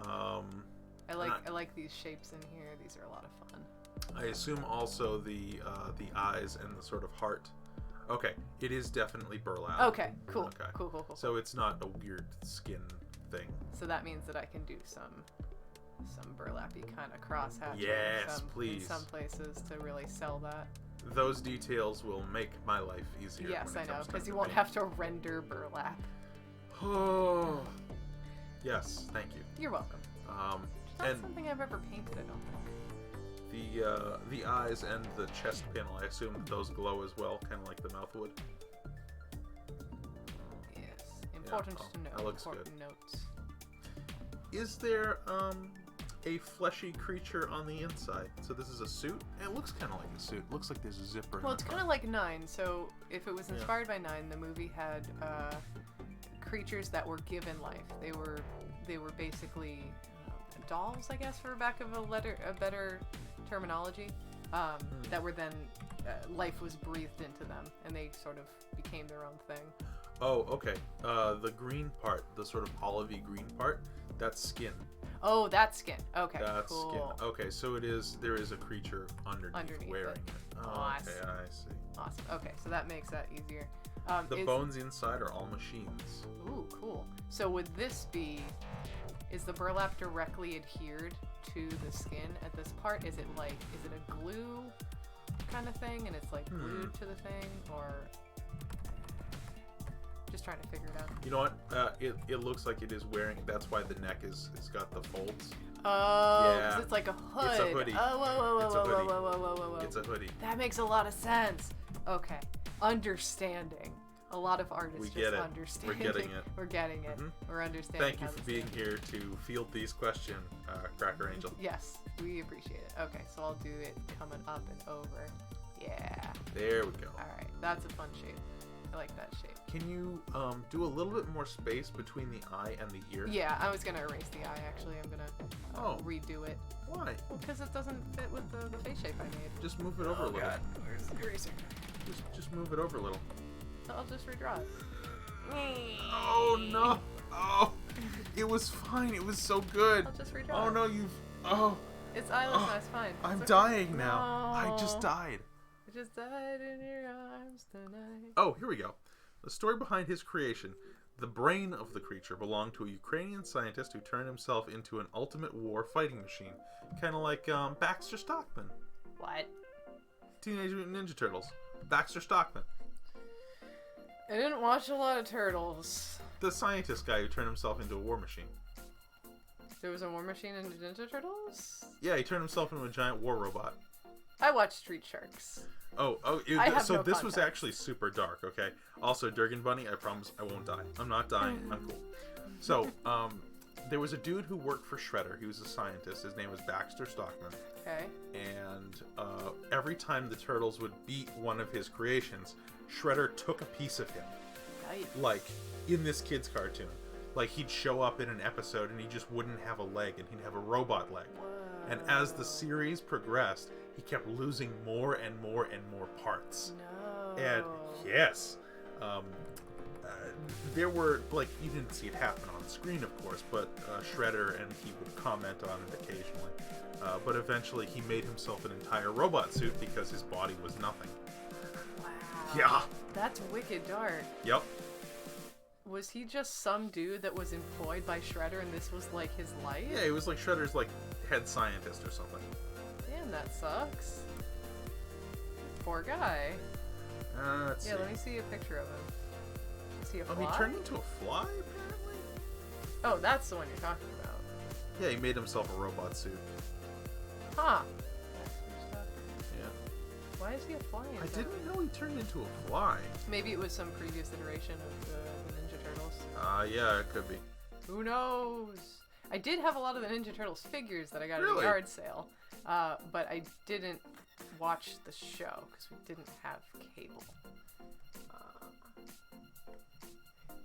I like these shapes in here. These are a lot of fun. I assume also the eyes and the sort of heart. Okay, it is definitely burlap. Okay, cool. Okay. Cool. So it's not a weird skin thing. So that means that I can do some burlappy kind of cross-hatching. Yes, please. In some places to really sell that. Those details will make my life easier. Yes, I know, because you won't have to render burlap. Oh. Yes, thank you. You're welcome. It's not something I've ever painted, I don't think. The eyes and the chest panel, I assume that those glow as well, kind of like the mouth would. Yes, important to know. That looks important good. Notes. Is there a fleshy creature on the inside? So this is a suit? It looks kind of like a suit. It looks like there's a zipper. Well, it's kind of like 9. So if it was inspired by 9, the movie had creatures that were given life. They were basically dolls, I guess, for lack of a better terminology, that were then life was breathed into them, and they sort of became their own thing. Oh, okay. The green part, the sort of olivey green part, that's skin. Oh, that's skin. Okay, that's cool. Skin. Okay, so there is a creature underneath wearing it. Oh, awesome. Okay, I see. Awesome. Okay, so that makes that easier. The bones inside are all machines. Ooh, cool. So would this be... Is the burlap directly adhered to the skin at this part? Is it a glue kind of thing, and it's like glued to the thing, or just trying to figure it out? You know what? It looks like it is wearing. That's why the neck is got the folds. Oh, yeah. 'cause it's like a hood. It's a hoodie. Oh, whoa. It's a hoodie. That makes a lot of sense. Okay, understanding. A lot of artists We just get it. understanding. We're getting it. We're getting it. Mhm. We're understanding. Thank you for being here to field these questions, Cracker Angel. Yes, we appreciate it. Okay, so I'll do it coming up and over. Yeah. There we go. Alright, that's a fun shape. I like that shape. Can you do a little bit more space between the eye and the ear? Yeah, I was gonna erase the eye actually. I'm gonna redo it. Why? Well, because it doesn't fit with the face shape I made. Just move it over a little. God, where's the eraser? Just move it over a little. I'll just redraw it. Oh no! Oh, it was fine. It was so good. I'll just redraw Oh it. no, you've. Oh. It's eyeless now, it's fine. I'm It's okay. dying now. No. I just died. I just died in your arms tonight. Oh, here we go. The story behind his creation. The brain of the creature belonged to a Ukrainian scientist who turned himself into an ultimate war fighting machine. Kind of like Baxter Stockman. What? Teenage Mutant Ninja Turtles. Baxter Stockman. I didn't watch a lot of Turtles. The scientist guy who turned himself into a war machine. There was a war machine in Ninja Turtles? Yeah, he turned himself into a giant war robot. I watched Street Sharks. So no this was context. actually super dark, okay? Also, Durgan Bunny, I promise I won't die. I'm not dying. I'm cool. So, there was a dude who worked for Shredder. He was a scientist. His name was Baxter Stockman. Okay. And every time the Turtles would beat one of his creations, Shredder took a piece of him. Nice. Like, in this kid's cartoon. Like, he'd show up in an episode and he just wouldn't have a leg, and he'd have a robot leg. Whoa. And as the series progressed, he kept losing more and more and more parts. No. And yes, there were, like, you didn't see it happen on screen, of course, but Shredder, and he would comment on it occasionally. But eventually he made himself an entire robot suit because his body was nothing. Wow. Yeah. That's wicked dark. Yep. Was he just some dude that was employed by Shredder and this was like his life? Yeah, he was like Shredder's like head scientist or something. Damn, that sucks. Poor guy. Let's see. Let me see a picture of him. Is he a fly? Oh, he turned into a fly, apparently? Oh, that's the one you're talking about. Yeah, he made himself a robot suit. Huh. Yeah. Why is he a fly? I didn't know he turned into a fly. Maybe it was some previous iteration of the Ninja Turtles. Yeah, it could be. Who knows? I did have a lot of the Ninja Turtles figures that I got at Really? a yard sale, but I didn't watch the show because we didn't have cable.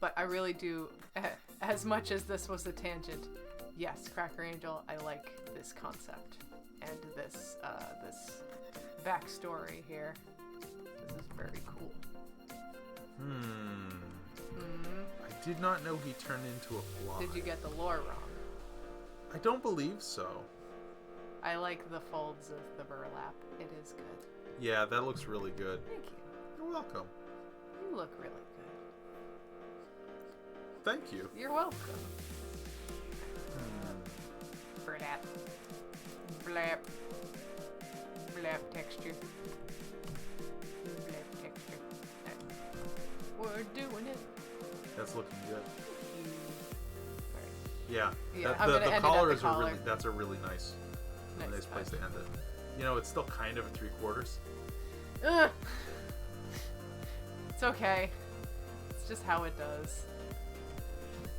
But I really do, as much as this was a tangent, yes, Cracker Angel, I like this concept and this backstory here. This is very cool. I did not know he turned into a fly. Did you get the lore wrong? I don't believe so. I like the folds of the burlap. It is good. Yeah, that looks really good. Thank you. You're welcome. You look really good. Thank you. You're welcome. For that. Blap. Blap texture. Blap texture. We're doing it. That's looking good. Alright. Yeah. Yeah, That- I'm gonna the end it at collar the is collar. that's a really nice place to end it. You know, it's still kind of a 3/4. Ugh. It's okay. It's just how it does.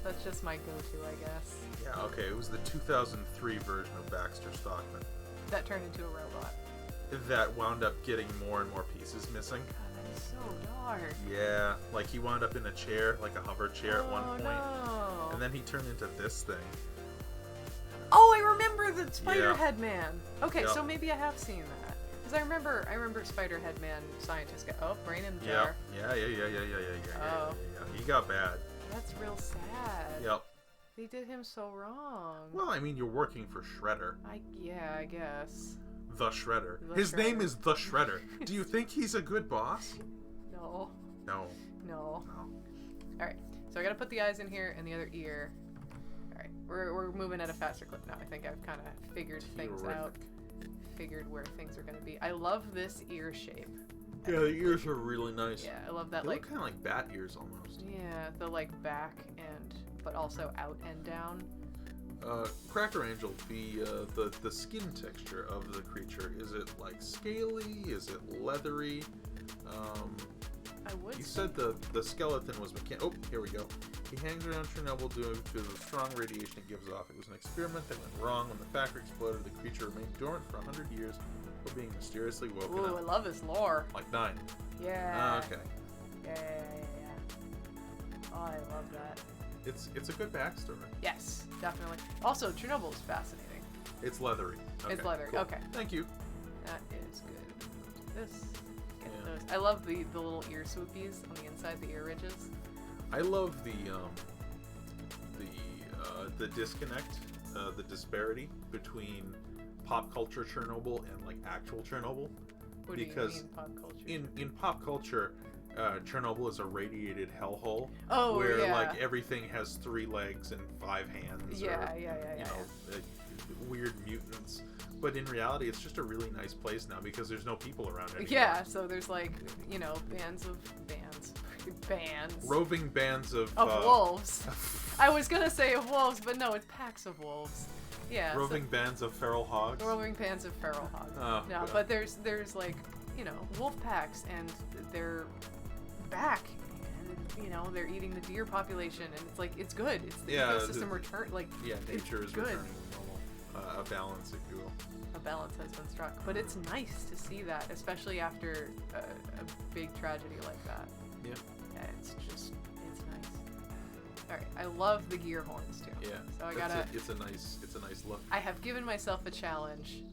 That's just my go-to, I guess. Yeah, okay, it was the 2003 version of Baxter Stockman That turned into a robot. that wound up getting more and more pieces missing. God, that is so dark. Yeah, like he wound up in a chair, like a hover chair at one point. No. And then he turned into this thing. Oh, I remember the Yeah. Spiderhead Man. Okay, Yep. so maybe I have seen that. Because I remember Spiderhead Man scientist guy. Oh, brain in the Yeah. jar. Yeah. He got bad. That's real sad. Yep. They did him so wrong. Well, I mean, you're working for Shredder. I guess. The Shredder. The His name Shredder. is The Shredder. Do you think he's a good boss? No. No. No. Alright, so I gotta put the eyes in here and the other ear. Alright, we're moving at a faster clip now. I think I've kind of figured things out. Figured where things are gonna be. I love this ear shape. Yeah, the ears are really nice. Yeah, I love that, They like, look kind of like bat ears almost. yeah, the like back and but also out and down. Cracker Angel, the skin texture of the creature, is it like scaly? Is it leathery? I would You say- said the skeleton was mechanical. Oh, here we go. He hangs around Chernobyl due to the strong radiation it gives off. It was an experiment that went wrong. When the factory exploded, the creature remained dormant for 100 years before being mysteriously woken Ooh, I up. love his lore. Like 9. Yeah. Okay. Yeah. Oh, I love that. It's a good backstory. Yes, definitely. Also, Chernobyl is fascinating. It's leathery. Okay, It's leathery. cool. Okay. Thank you. That is good. This. Get Yeah. those. I love the little ear swoopies on the inside, the ear ridges. I love the disconnect, the disparity between pop culture Chernobyl and like actual Chernobyl. What Because do you mean, pop culture? In pop culture, Chernobyl is a radiated hellhole. Oh, where yeah. like everything has 3 legs and 5 hands. Yeah, or, yeah. You know, weird mutants. But in reality, it's just a really nice place now because there's no people around anymore. Yeah, so there's like, bands. Roving bands of wolves. I was gonna say of wolves, but no, it's packs of wolves. Yeah. roving bands of feral hogs. Roving bands of feral hogs. Oh, no, God. but there's like, wolf packs, and they're back, and they're eating the deer population, and it's like it's good. It's the ecosystem return. Like nature is good. returning to normal. A balance, if you will. A balance has been struck, but it's nice to see that, especially after a big tragedy like that. Yeah. Yeah, it's nice. Alright, I love the gear horns too. Yeah. So I gotta... It's a nice look. I have given myself a challenge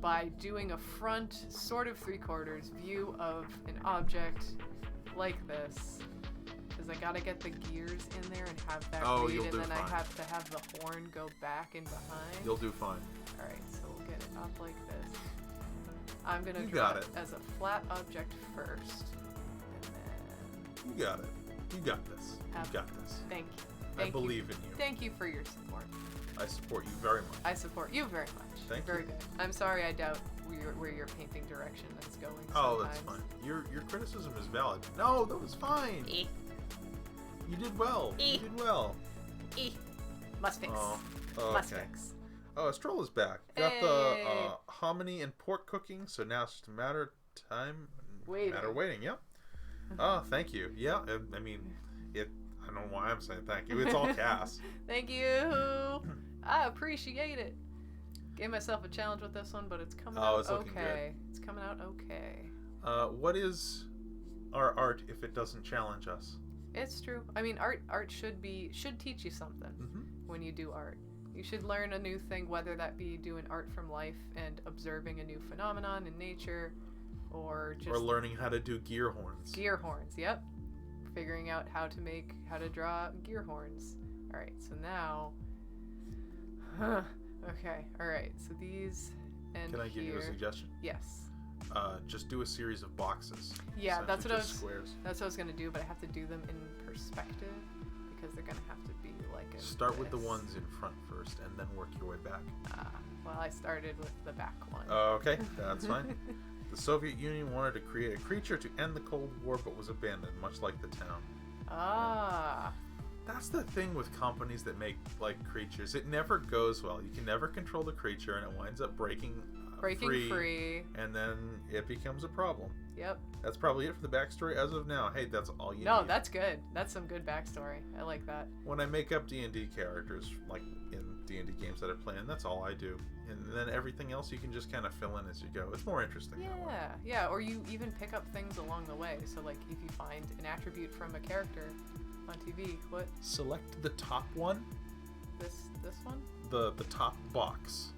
by doing a front, sort of 3/4 view of an object like this. Because I gotta get the gears in there and have that read, you'll and do then fine. I have to have the horn go back and behind. You'll do fine. Alright, so we'll get it up like this. I'm gonna You draw got it it. as a flat object first. And then... You got it. You got this. You got this. Thank you. I Thank believe you. in you. Thank you for your support. I support you very much. I support you very much. Thank very you. good. I'm sorry I doubt where your painting direction is going. Oh, that's sometimes. fine. Your criticism is valid. No, that was fine. E. You did well. E. You did well. E. Must fix. Oh, Must okay. fix. Oh, Estrella is back. Got the hominy and pork cooking, so now it's just a matter of time. Waiting. Yep. Oh, thank you. Yeah, I mean, I don't know why I'm saying thank you. It's all Cass. Thank you. I appreciate it. Gave myself a challenge with this one, but it's coming out it's looking okay. It's coming out okay. What is our art if it doesn't challenge us? It's true. I mean, art should teach you something when you do art. You should learn a new thing, whether that be doing art from life and observing a new phenomenon in nature, or just learning how to do gear horns. Gear horns, yep. Figuring out how to draw gear horns. All right, so now, okay, all right. So these and Can I give you a suggestion? Yes. Just do a series of boxes. Yeah, that's what I was. Squares. That's what I was gonna do, but I have to do them in perspective because they're gonna have to be like a. Start with the ones in front first, and then work your way back. Well, I started with the back one. Okay, that's fine. The Soviet Union wanted to create a creature to end the Cold War, but was abandoned, much like the town. Ah. That's the thing with companies that make like creatures. It never goes well. You can never control the creature, and it winds up breaking free, and then it becomes a problem. Yep. That's probably it for the backstory as of now. Hey, that's all you need. No, that's good. That's some good backstory. I like that. When I make up D&D characters, like in D&D games that I play in, that's all I do. And then everything else you can just kind of fill in as you go. It's more interesting that way. Yeah, or you even pick up things along the way. So like if you find an attribute from a character on TV, what? Select the top one. This one? The top box.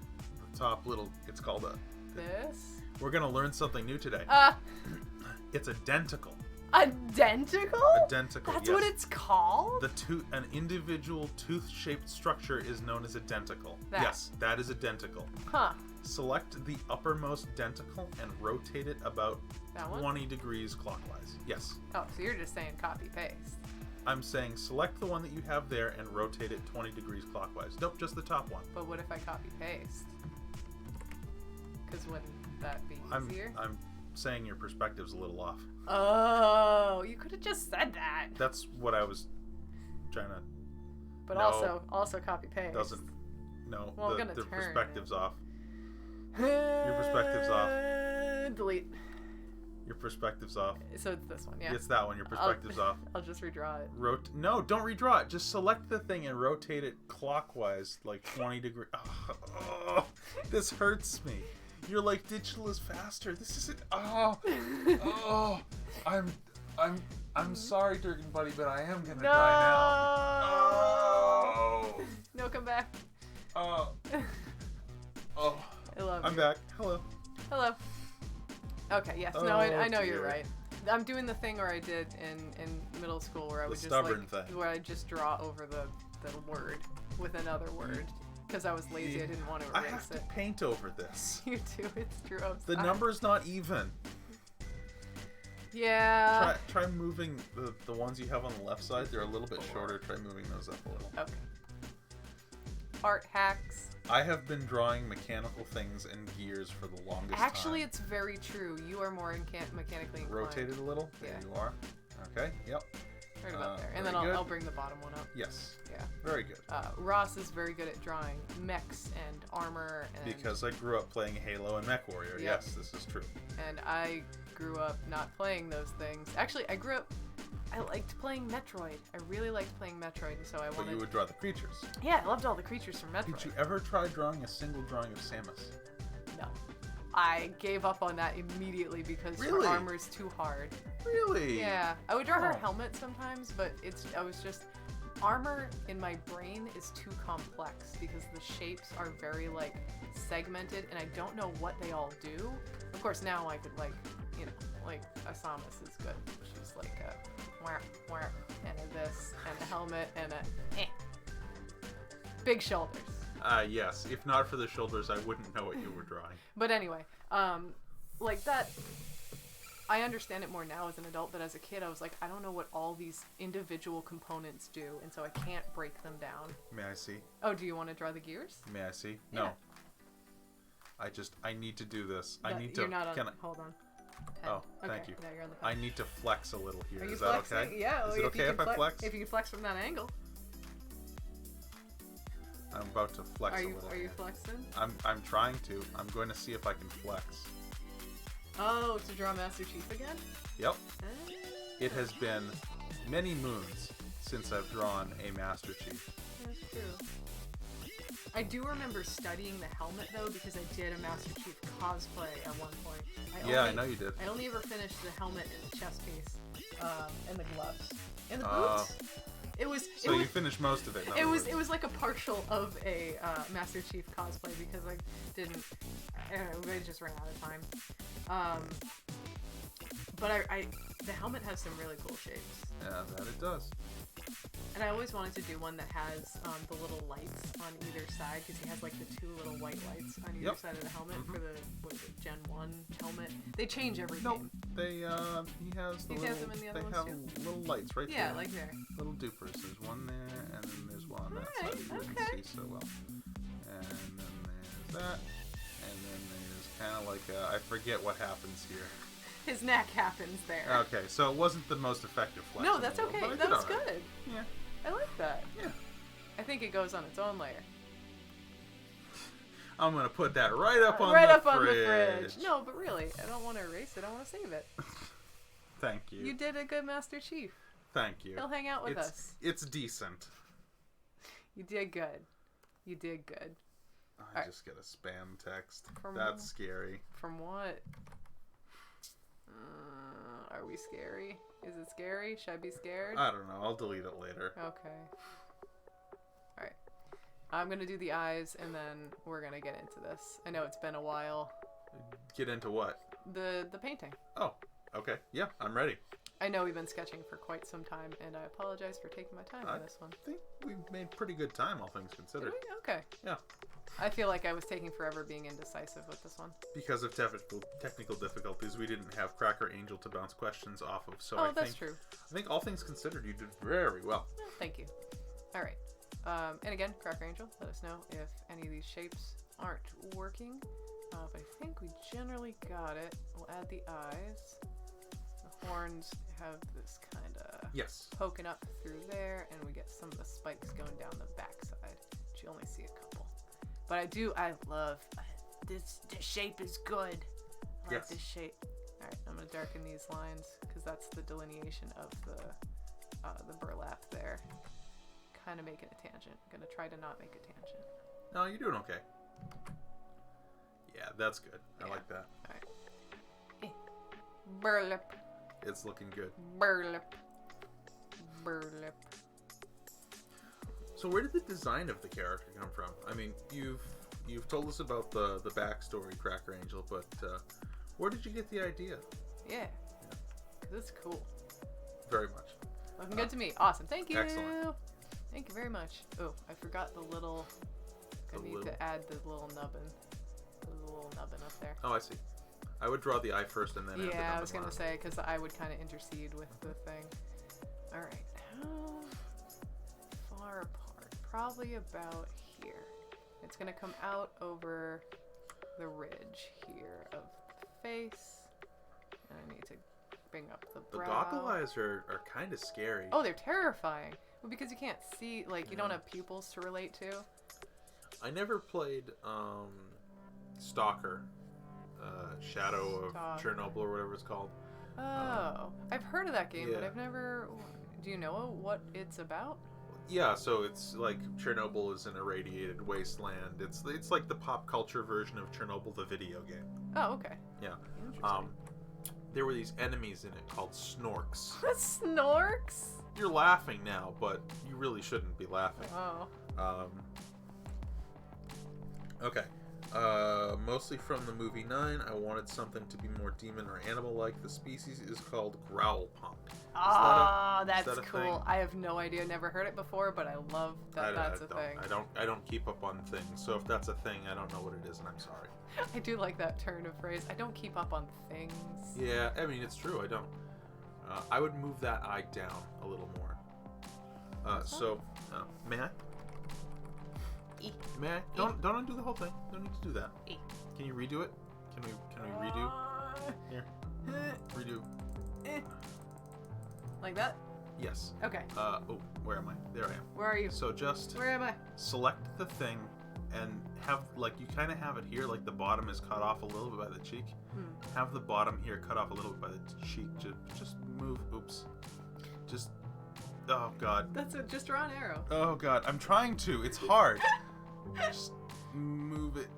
The top little, it's called a... This? We're going to learn something new today. It's identical. Identical? Identical, That's yes. what it's called? An individual tooth-shaped structure is known as identical. That. Yes, that is identical. Huh. Select the uppermost denticle and rotate it about That one? 20 degrees clockwise. Yes. Oh, so you're just saying copy-paste. I'm saying select the one that you have there and rotate it 20 degrees clockwise. Nope, just the top one. But what if I copy-paste? Because wouldn't that be easier? I'm saying your perspective's a little off. Oh, you could have just said that. That's what I was trying to... But No. also copy-paste. Doesn't... No, Well, I'm gonna the turn perspective's off. Your perspective's off. Delete. Your perspective's off. So it's this one, yeah. It's that one. Your perspective's off. I'll just redraw it. No, don't redraw it. Just select the thing and rotate it clockwise, like 20 degrees. Oh, this hurts me. You're like, digital is faster. This isn't. Oh, I'm sorry, Durgan buddy, but I am gonna die now. Oh. No, come back. Oh. I love I'm you. back. Hello. Hello. Okay, yes. No, I know you're right. I'm doing the thing where I did in middle school where I would just stubborn thing. where I just draw over the word with another word because I was lazy. I didn't want to erase I have it. to paint over this. You do. It's true. I'm The sorry. number's not even. Yeah. Try moving the ones you have on the left side. They're a little bit shorter. Try moving those up a little. Okay. Art hacks. I have been drawing mechanical things and gears for the longest time. Actually, it's very true. You are more mechanically inclined. Rotate it a little. There Yeah. you are. Okay. Yep. Right about there. And very then good. I'll bring the bottom one up. Yes. Yeah. Very good. Ross is very good at drawing mechs and armor and... Because I grew up playing Halo and Mech Warrior. Yep. Yes, this is true. And I grew up not playing those things. Actually, I liked playing Metroid. I really liked playing Metroid, and so I But wanted... you would draw the creatures. Yeah, I loved all the creatures from Metroid. Did you ever try drawing a single drawing of Samus? No. I gave up on that immediately because Really? her armor's too hard. Really? Yeah. I would draw her Oh. helmet sometimes, but I was just... armor in my brain is too complex because the shapes are very like segmented and I don't know what they all do. Of course now I could like, you know, like Asamus is good. She's like a wah, wah, and a this and a helmet and a big shoulders. Yes. If not for the shoulders, I wouldn't know what you were drawing. But anyway, like that, I understand it more now as an adult, but as a kid I was like, I don't know what all these individual components do, and so I can't break them down. May I see? Oh, do you want to draw the gears? May I see? Yeah. No. I need to do this. I need to. You're not on. Can I, Hold on. oh, Okay, thank you. now you're on the I pen. need to flex a little here. Are you Is that flexing? okay? Yeah. Is it okay if I flex? If you can flex from that angle. I'm about to flex a little. Are you here. flexing? I'm trying to. I'm going to see if I can flex. Oh, to draw Master Chief again? Yep. Ah. It has been many moons since I've drawn a Master Chief. That's true. I do remember studying the helmet though because I did a Master Chief cosplay at one point. I know you did. I only ever finished the helmet and the chest piece, and the gloves, and the boots. So you finished most of it. It was like a partial of a Master Chief cosplay because I didn't. I don't know, I just ran out of time. But the helmet has some really cool shapes. Yeah, that it does. And I always wanted to do one that has the little lights on either side because he has like the two little white lights on either side of the helmet for the Gen 1 helmet. They change every game. They he has the them in the other they ones have too? little lights right there. Yeah, like there. Little dupers. There's one there, and then there's one on that Alright, side that you okay. didn't see so well. And then there's that. And then there's kind of like I forget what happens here. His neck happens there. Okay, so it wasn't the most effective flex. No, in the that's world, okay. but I did That was all right. good. Yeah. I like that. Yeah. I think it goes on its own layer. I'm gonna put that right up on right the up fridge. on the fridge. No, but really, I don't want to erase it. I want to save it. Thank you. You did a good Master Chief. Thank you. He'll hang out with us. It's decent. You did good. You did good. I just get a spam text. From That's scary. From what? Are we scary? Is it scary? Should I be scared? I don't know. I'll delete it later. Okay. Alright. I'm going to do the eyes, and then we're going to get into this. I know it's been a while. Get into what? The painting. Oh, okay. Yeah, I'm ready. I know we've been sketching for quite some time, and I apologize for taking my time on this one. I think we made pretty good time, all things considered. Did we? Okay. Yeah. I feel like I was taking forever being indecisive with this one. Because of technical difficulties, we didn't have Cracker Angel to bounce questions off of. So That's true. I think all things considered, you did very well. Thank you. All right. And again, Cracker Angel, let us know if any of these shapes aren't working. But I think we generally got it. We'll add the eyes. The horns have this kind of poking up through there, and we get some of the spikes going down the backside. But you only see a couple. But I love this. The shape is good. I like this shape. All right, I'm gonna darken these lines because that's the delineation of the burlap there. Kind of making a tangent. I'm gonna try to not make a tangent. No, you're doing okay. Yeah, that's good. I like that. All right. Burlap. It's looking good. Burlap. So where did the design of the character come from? I mean, you've told us about the backstory, Cracker Angel, but where did you get the idea? Yeah. This is cool. Very much. Looking good to me. Awesome. Thank you. Excellent. Thank you very much. Oh, I forgot the little. I need to add the little nubbin. The little nubbin up there. Oh, I see. I would draw the eye first and then add the nubbin. Yeah, I was gonna say because I would kind of intercede with the thing. All right. How far apart? Probably about here. It's gonna come out over the ridge here of the face. And I need to bring up the brow. The goggle eyes are kind of scary. Oh, they're terrifying. Well, because you can't see, like, you don't have pupils to relate to. I never played Stalker, Shadow of Chernobyl or whatever it's called. Oh, I've heard of that game, but yeah. I've never. Do you know what it's about? Yeah, so it's like Chernobyl is an irradiated wasteland. It's like the pop culture version of Chernobyl, the video game. Oh, okay. Yeah. Interesting. There were these enemies in it called Snorks. Snorks? you're laughing now, but you really shouldn't be laughing. Oh. Okay. Mostly from the movie 9, I wanted something to be more demon or animal-like. The species is called Growlpunk. Oh, that's cool. Thing? I have no idea. Never heard it before, but I love that that's a thing. I don't keep up on things, so if that's a thing, I don't know what it is, and I'm sorry. I do like that turn of phrase. I don't keep up on things. Yeah, I mean, it's true. I don't. I would move that eye down a little more. May I? E. May I? Don't undo the whole thing. Don't need to do that. E. Can you redo it? Can we redo? Here. Redo. Like that? Yes. Okay. Where am I? There I am. Where are you? So just Where am I? select the thing and have, like, you kind of have it here, like the bottom is cut off a little bit by the cheek. Have the bottom here cut off a little bit by the cheek. Just move. Oops. Just. Oh, God. That's it. Just draw an arrow. Oh, God. I'm trying to. It's hard. Just move it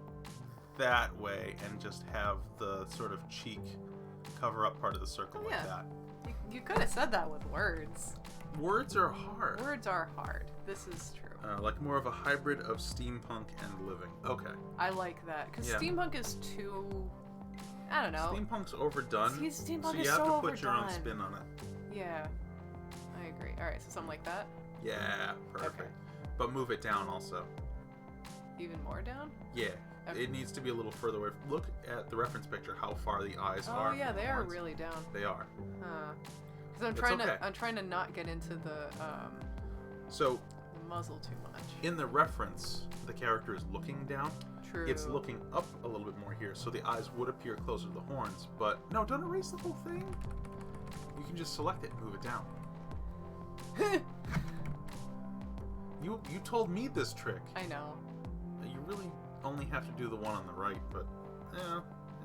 that way and just have the sort of cheek cover up part of the circle like that. You could have said that with words. Words are hard. Words are hard. This is true. Like more of a hybrid of steampunk and living. Okay. I like that. Because steampunk is too... I don't know. Steampunk's overdone. Steampunk so you is have so to overdone. put your own spin on it. Yeah. I agree. Alright, so something like that? Yeah, perfect. Okay. But move it down also. Even more down? Yeah. Okay. It needs to be a little further away. Look at the reference picture, how far the eyes are. Oh yeah, they are horns. really down. They are. Because I'm trying to not get into the So the muzzle too much. in the reference, the character is looking down. True. It's looking up a little bit more here, so the eyes would appear closer to the horns. But no, don't erase the whole thing. You can just select it and move it down. You told me this trick. I know. You really only have to do the one on the right, but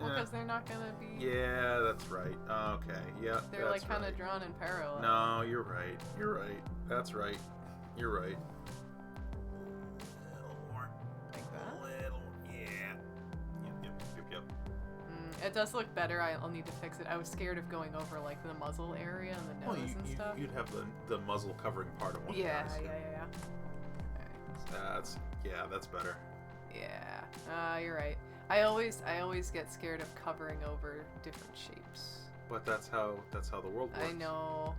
Well, because they're not gonna be. Yeah, that's right. Okay, yeah. They're like kind of drawn in parallel. No, you're right. You're right. That's right. You're right. A little more. Like that. A little, yeah. Yep. It does look better. I'll need to fix it. I was scared of going over like the muzzle area and the nose and stuff. You'd have the muzzle covering part of one of the eyes. Yeah. That's better. Yeah. You're right. I always get scared of covering over different shapes. But that's how the world works. I know.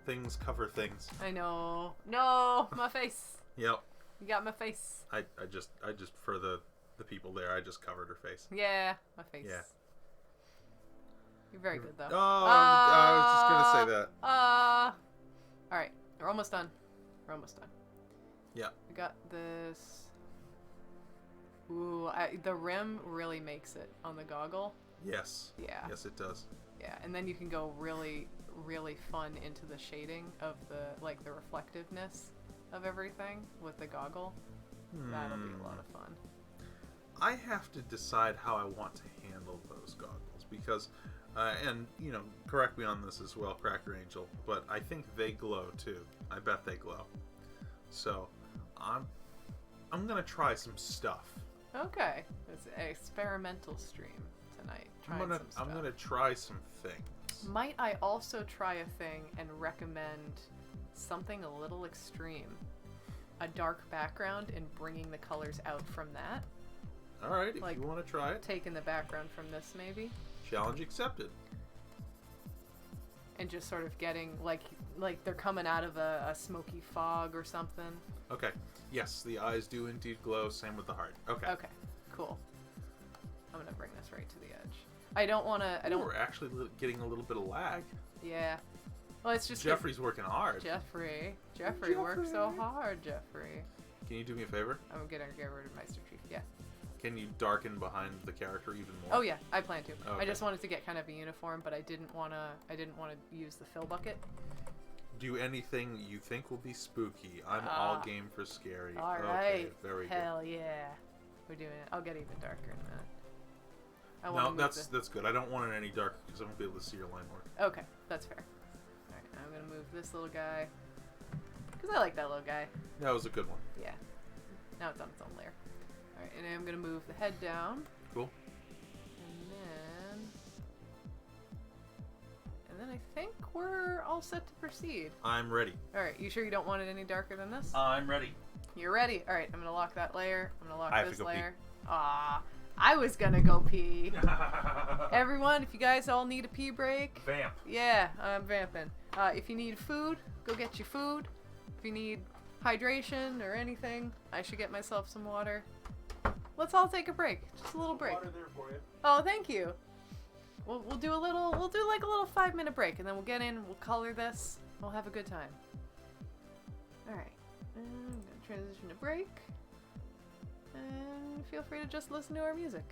Things cover things. I know. No, my face. Yep. You got my face. I just for the people there, I just covered her face. Yeah, my face. Yeah. You're very good though. Oh, I was just gonna say that. All right, we're almost done. Yeah. We got this. Ooh, the rim really makes it on the goggle. Yes. Yeah. Yes, it does. Yeah, and then you can go really, really fun into the shading of the reflectiveness of everything with the goggle. That'll be a lot of fun. I have to decide how I want to handle those goggles because, and correct me on this as well, Cracker Angel, but I think they glow too. I bet they glow. So, I'm gonna try some stuff. Okay, it's an experimental stream tonight. I'm gonna try some things. Might I also try a thing and recommend something a little extreme? A dark background and bringing the colors out from that. All right, if like, you want to try it. Taking the background from this, maybe. Challenge accepted. And just sort of getting like they're coming out of a smoky fog or something. Okay. Yes, the eyes do indeed glow. Same with the heart. Okay. Okay. Cool. I'm gonna bring this right to the edge. I don't want to. We're actually getting a little bit of lag. Yeah. Well, it's just Jeffrey's working hard. Jeffrey works so hard. Jeffrey. Can you do me a favor? I'm gonna get rid of Meister Chief. Yeah. Can you darken behind the character even more? Oh yeah, I plan to. Okay. I just wanted to get kind of a uniform, but I didn't want to use the fill bucket. Do anything you think will be spooky. I'm all game for scary. All right. Okay, very Hell yeah. We're doing it. I'll get even darker in a minute. No, that's good. I don't want it any darker because I won't be able to see your line work. Okay, that's fair. All right, now I'm gonna move this little guy because I like that little guy. That was a good one. Yeah. Now it's on its own layer. All right, and then I'm gonna move the head down. Cool. And And then I think we're all set to proceed. I'm ready. Alright, you sure you don't want it any darker than this? I'm ready. You're ready? Alright, I'm gonna lock that layer. I'm gonna lock I have this to go layer. Ah, I was gonna go pee. Pee. Everyone, if you guys all need a pee break. Vamp. Yeah, I'm vamping. If you need food, go get your food. If you need hydration or anything, I should get myself some water. Let's all take a break. Just a little break. Water there for you. Oh, thank you. We'll do like a little 5-minute break, and then we'll get in, we'll color this, we'll have a good time. Alright, I'm gonna transition to break, and feel free to just listen to our music.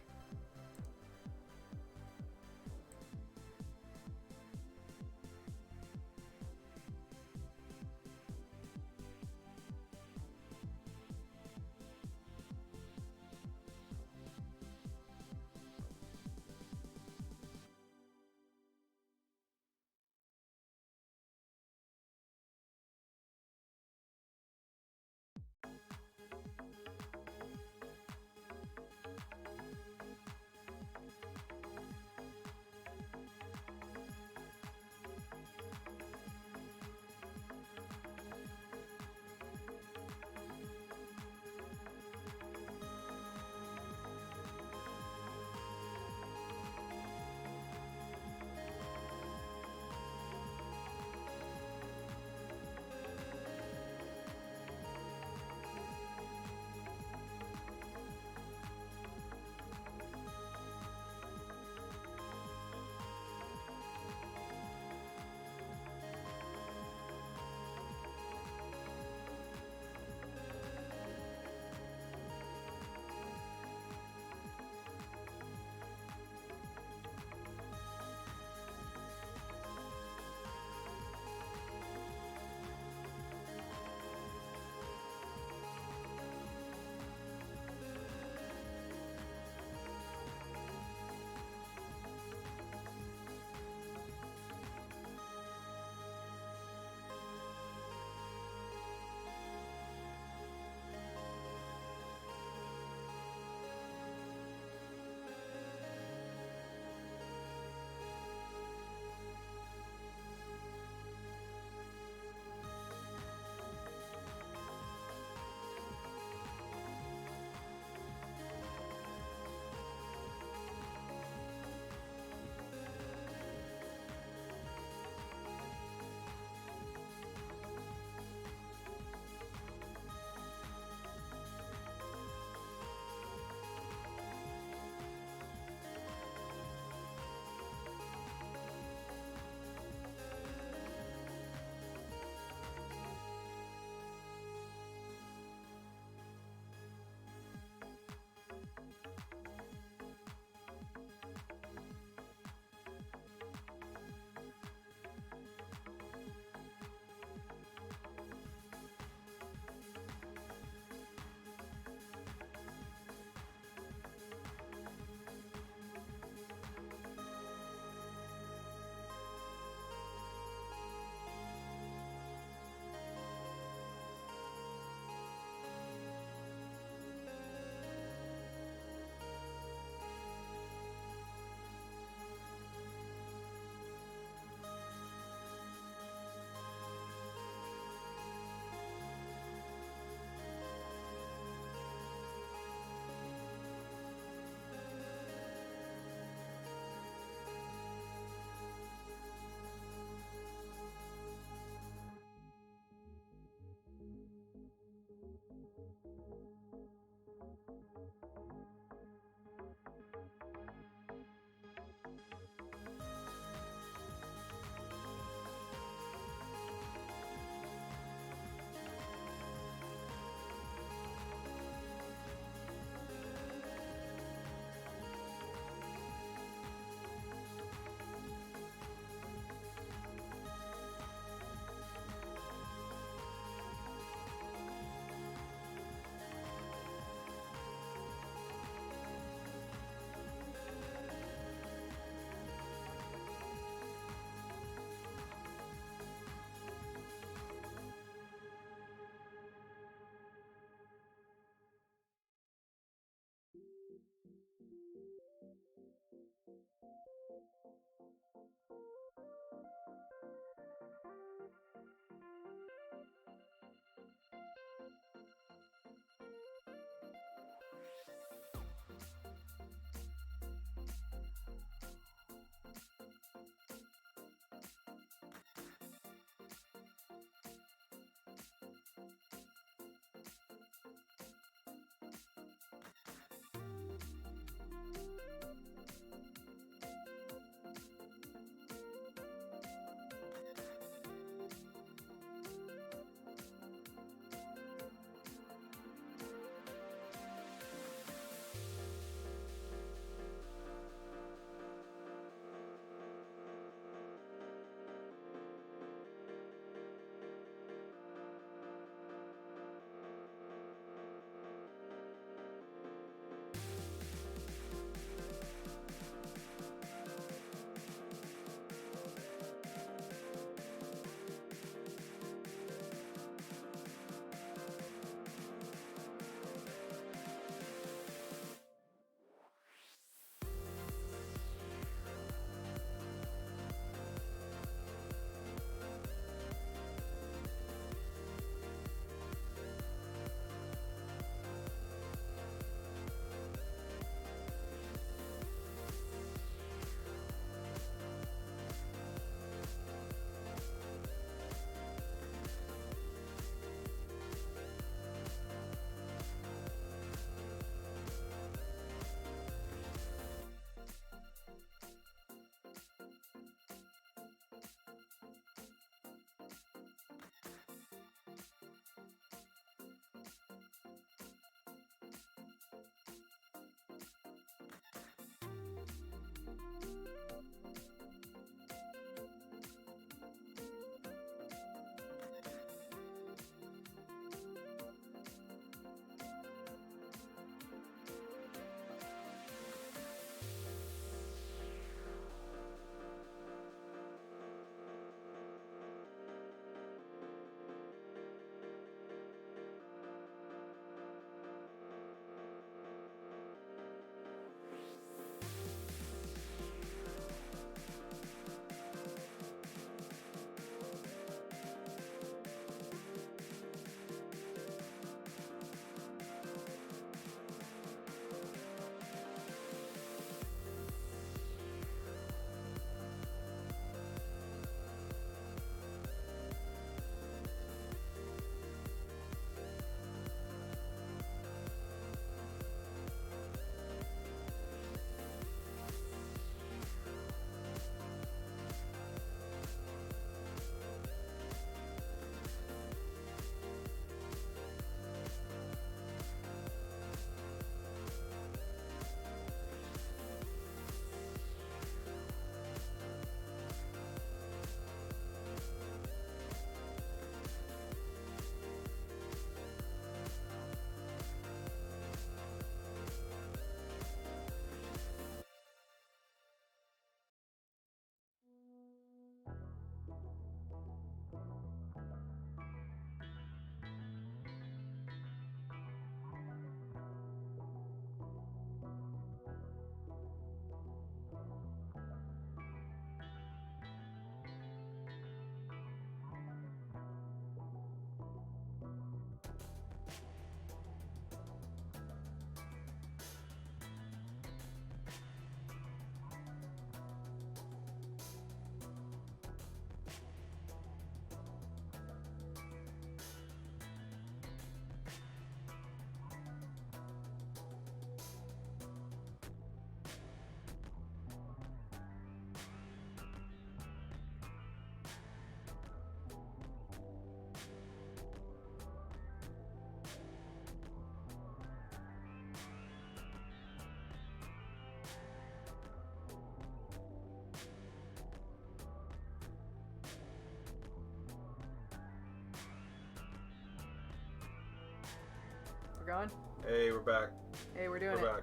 We're going? Hey, we're back. Hey, we're doing We're it. back.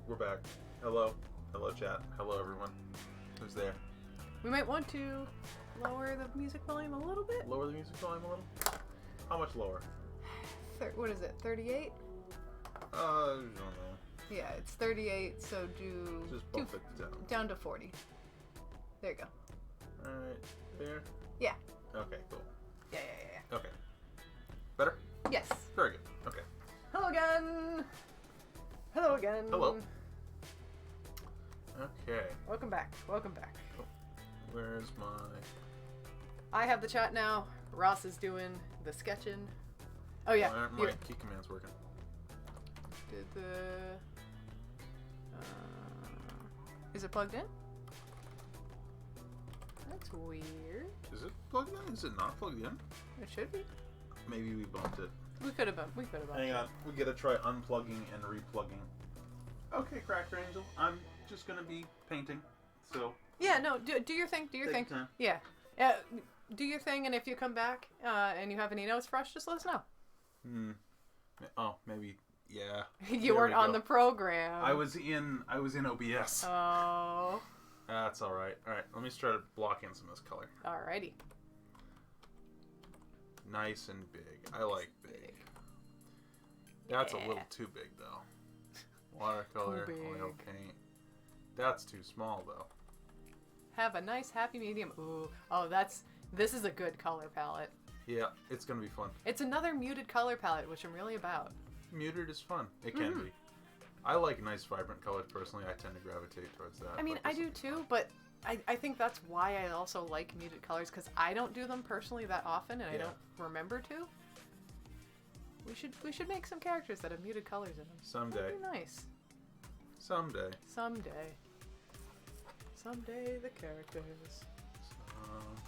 We're back. Hello. Hello, chat. Hello, everyone. Who's there? We might want to lower the music volume a little bit. Lower the music volume a little? How much lower? What is it, 38? I don't know. Yeah, it's 38, so Just bump it down. down to 40. There you go. Alright, there? Yeah. Okay, cool. Yeah. Okay. Better? Yes. Very good. Okay. Hello again. Hello again. Hello. Okay. Welcome back. Welcome back. Where's my... I have the chat now. Ross is doing the sketching. Oh yeah. Why aren't my key commands working? Did the... is it plugged in? That's weird. Is it plugged in? Is it not plugged in? It should be. Maybe we bumped it. We could have bumped. Hang on. We gotta try unplugging and replugging. Okay, Cracker Angel. I'm just gonna be painting. So... Yeah, no, do your thing. Do your thing. Time. Yeah. Do your thing, and if you come back and you have any notes for us, just let us know. Oh, maybe. Yeah. You weren't on the program. I was in OBS. Oh. That's all right. All right. Let me start to block in some of this color. Alrighty. Nice and big. I like big. That's a little too big though. Watercolor, Too big. oil paint. That's too small though. Have a nice happy medium. Ooh. Oh, this is a good color palette. Yeah, it's gonna be fun. It's another muted color palette, which I'm really about. Muted is fun. It can be. I like nice, vibrant colors personally. I tend to gravitate towards that. I mean, I do too, but I think that's why I also like muted colors, because I don't do them personally that often, and I don't remember to. We should make some characters that have muted colors in them. Someday. That'd be nice. Someday. Someday. Someday the characters.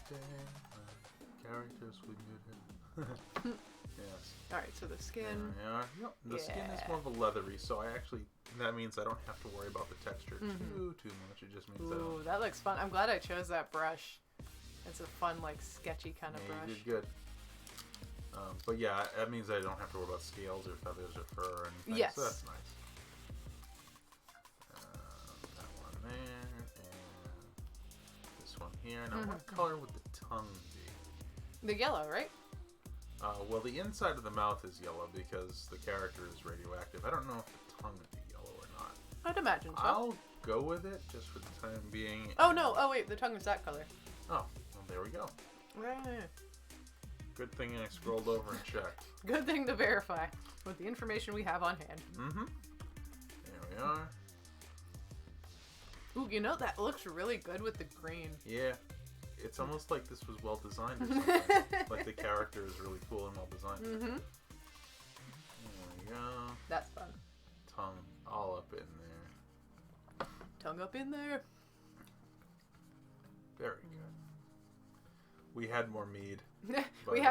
Someday the characters we muted. Yes. Alright, so the skin. Yeah. Yep. The skin is more of a leathery, so that means I don't have to worry about the texture too much. It just means Ooh, that looks fun. I'm glad I chose that brush. It's a fun, like, sketchy kind of brush. You did good. But yeah, that means I don't have to worry about scales or feathers or fur or anything. Yes. So that's nice. That one there, and this one here. Now, what color would the tongue be? The yellow, right? Well, the inside of the mouth is yellow because the character is radioactive. I don't know if the tongue would be yellow or not. I'd imagine so. I'll go with it just for the time being. Oh, no. Oh, wait. The tongue is that color. Oh, well, there we go. Yeah. Good thing I scrolled over and checked. Good thing to verify with the information we have on hand. Mm-hmm. There we are. Ooh, you know, that looks really good with the green. Yeah. It's almost like this was well designed or something. Like the character is really cool and well designed. Mm-hmm. There we go. That's fun. Tongue all up in there. Tongue up in there. Very good. We had more mead. we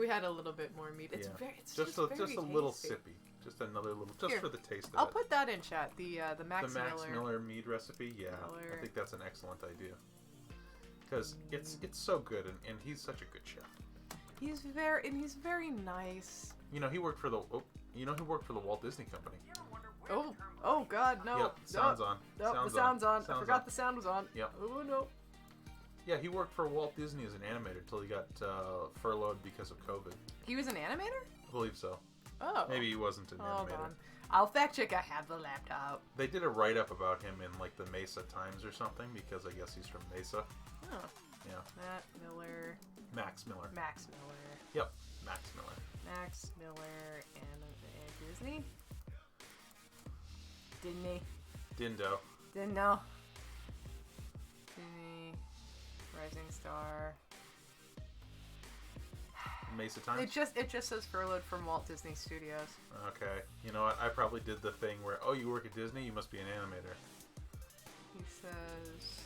had a little bit more meat. It's very it's just very a little tasty. sippy. Just another little Here, for the taste of I'll it. put that in chat. The Max Miller mead recipe. Yeah, Miller. I think that's an excellent idea. Because it's so good and he's such a good chef. He's very nice. You know, he worked for the Walt Disney Company. Oh God, no. Yep, sound's on. Nope, the sound's on. I forgot the sound was on. Yep. Oh no. Yeah, he worked for Walt Disney as an animator until he got furloughed because of COVID. He was an animator? I believe so. Oh. Maybe he wasn't an Hold animator. on. I'll fact check. I have the laptop. They did a write-up about him in like the Mesa Times or something because I guess he's from Mesa. Oh. Yeah. Max Miller. Yep, Max Miller. Max Miller and Disney. Disney. Dindo. Didn't know. Disney. Rising Star. Mesa Times? It just says furloughed from Walt Disney Studios. Okay. You know what? I probably did the thing where, oh, you work at Disney? You must be an animator. He says...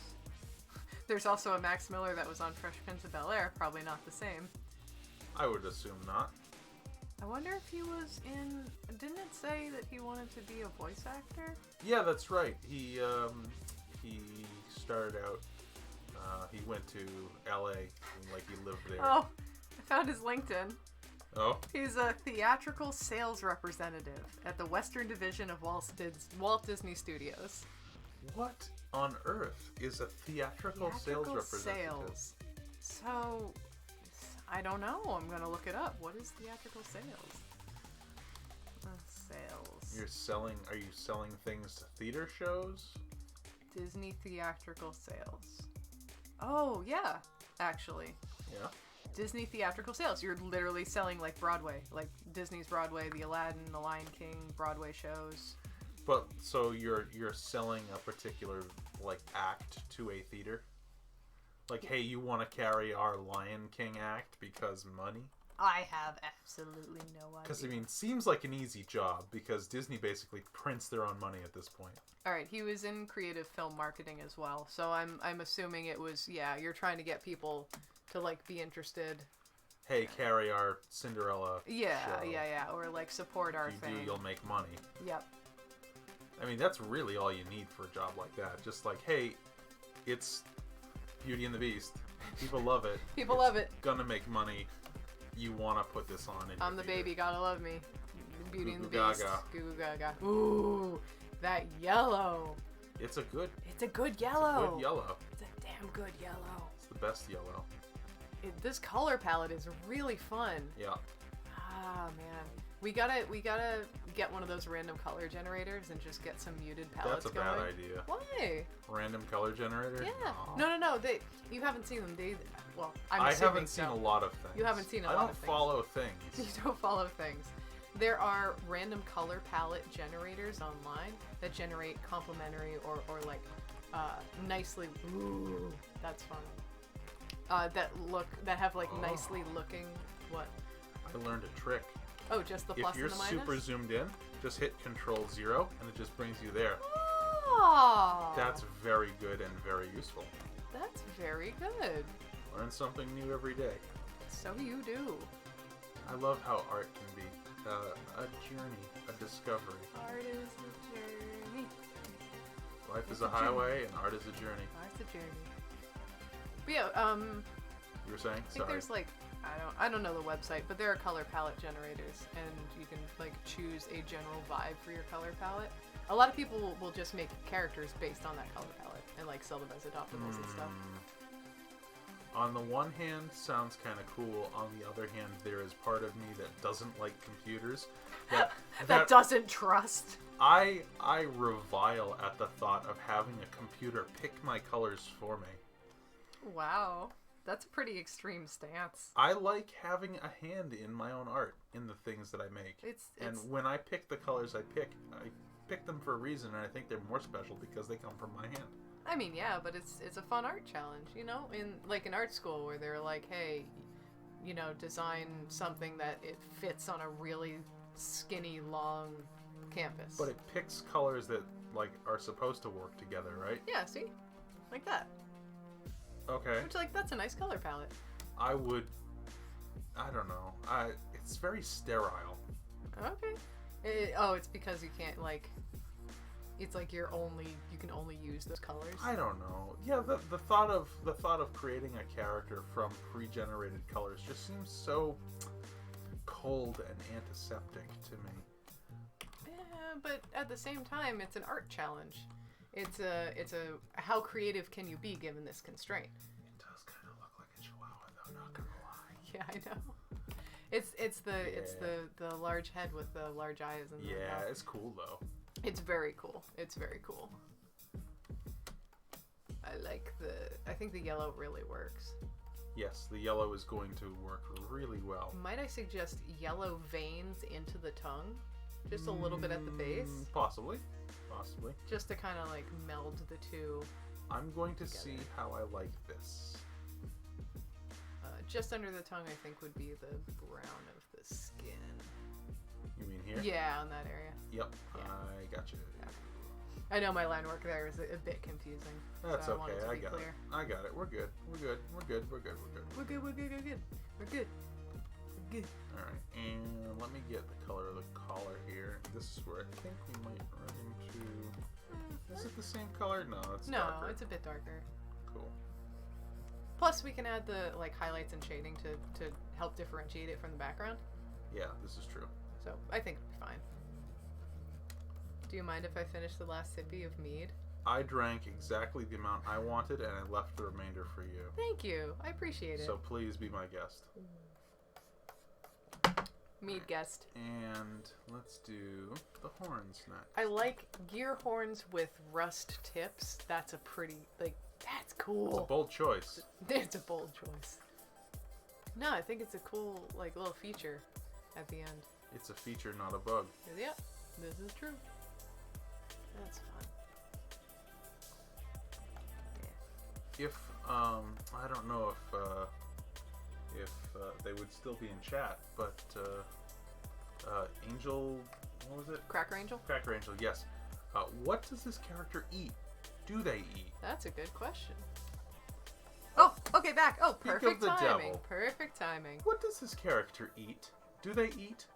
There's also a Max Miller that was on Fresh Prince of Bel-Air. Probably not the same. I would assume not. I wonder if he was in... Didn't it say that he wanted to be a voice actor? Yeah, that's right. He started out... he went to L.A. and, like, he lived there. Oh, I found his LinkedIn. Oh? He's a theatrical sales representative at the Western Division of Walt Disney Studios. What on earth is a theatrical sales representative? So, I don't know. I'm going to look it up. What is theatrical sales? Sales. Are you selling things to theater shows? Disney theatrical sales. Oh, yeah, actually. Yeah. Disney theatrical sales. You're literally selling like Broadway, like Disney's Broadway, the Aladdin, the Lion King, Broadway shows. But so you're selling a particular like act to a theater? Like, hey, you want to carry our Lion King act because money? I have absolutely no idea. Because, I mean, seems like an easy job because Disney basically prints their own money at this point. All right, he was in creative film marketing as well. So I'm assuming it was, yeah, you're trying to get people to, like, be interested. Hey, carry our Cinderella show. Yeah, or, like, support our thing. If you do, you'll make money. Yep. I mean, that's really all you need for a job like that. Just like, hey, it's Beauty and the Beast. People love it. People love it. Gonna make money. You want to put this on in I'm the theater. baby, gotta love me. Beauty and the Goo Beast. Gaga. Goo Goo Gaga. Ooh, that yellow. It's a good yellow. It's a good yellow. It's a damn good yellow. It's the best yellow. This color palette is really fun. Yeah. Ah, man. We gotta get one of those random color generators and just get some muted palettes That's a going. bad idea. Why? Random color generator? Yeah. No. No. You haven't seen them. I haven't seen a lot of things. You haven't seen a lot of things. I don't follow things. You don't follow things. There are random color palette generators online that generate complementary or like nicely. Ooh, that's fun. That have like nicely looking. What? I learned a trick. Oh, just the plus and the minus? If you're super zoomed in, just hit Control-0 and it just brings you there. Oh! That's very good and very useful. That's very good. Learn something new every day. So you do. I love how art can be a journey, a discovery. Art is a journey. Life is a highway, and art is a journey. Art's a journey. But yeah, You were saying? I think there's like, I don't know the website, but there are color palette generators, and you can like choose a general vibe for your color palette. A lot of people will just make characters based on that color palette and like sell them as adoptables and stuff. On the one hand, sounds kind of cool. On the other hand, there is part of me that doesn't like computers. That doesn't trust. I revile at the thought of having a computer pick my colors for me. Wow. That's a pretty extreme stance. I like having a hand in my own art, in the things that I make. And when I pick the colors I pick them for a reason, and I think they're more special because they come from my hand. I mean, yeah, but it's a fun art challenge, you know? In like an art school where they're like, hey, you know, design something that it fits on a really skinny, long canvas. But it picks colors that like are supposed to work together, right? Yeah, see? Like that. Okay. Which, like, that's a nice color palette. I don't know. It's very sterile. Okay. It's because you can't, like, it's like you can only use those colors. I don't know. Yeah, the thought of creating a character from pre-generated colors just seems so cold and antiseptic to me. Yeah, but at the same time, it's an art challenge. It's a how creative can you be given this constraint? It does kind of look like a chihuahua, though. Not gonna lie. Yeah, I know. It's the large head with the large eyes and the mouth. It's cool though. It's very cool. It's very cool. I think the yellow really works. Yes, the yellow is going to work really well. Might I suggest yellow veins into the tongue? Just a little bit at the base? Possibly. Just to kind of like meld the two. I'm going to together. see how I like this. Just under the tongue, I think, would be the brown of the skin. You mean here? Yeah, on that area. Yep, Yeah. I got you. Yeah. I know my line work there is a bit confusing. That's so okay. I got it. I got it. We're good. We're good. We're good. We're good. We're good. We're good. All right, and let me get the color of the collar here. This is where I think we might run into. Is it the same color? No, it's darker. No, it's a bit darker. Cool. Plus, we can add the like highlights and shading to help differentiate it from the background. Yeah, this is true. So I think it'll be fine. Do you mind if I finish the last sippy of mead? I drank exactly the amount I wanted, and I left the remainder for you. Thank you. I appreciate it. So please be my guest. Mead guest. And let's do the horns next. I like gear horns with rust tips. That's a pretty, like, that's cool. It's a bold choice. It's a bold choice. No, I think it's a cool, like, little feature at the end. It's a feature, not a bug. Yep, this is true. That's fun. Yeah. If I don't know if they would still be in chat, but Angel, what was it? Cracker Angel? Cracker Angel, yes. What does this character eat? Do they eat? That's a good question. Oh, okay, back. Oh, Speak of perfect the timing. devil. Perfect timing. What does this character eat? Do they eat?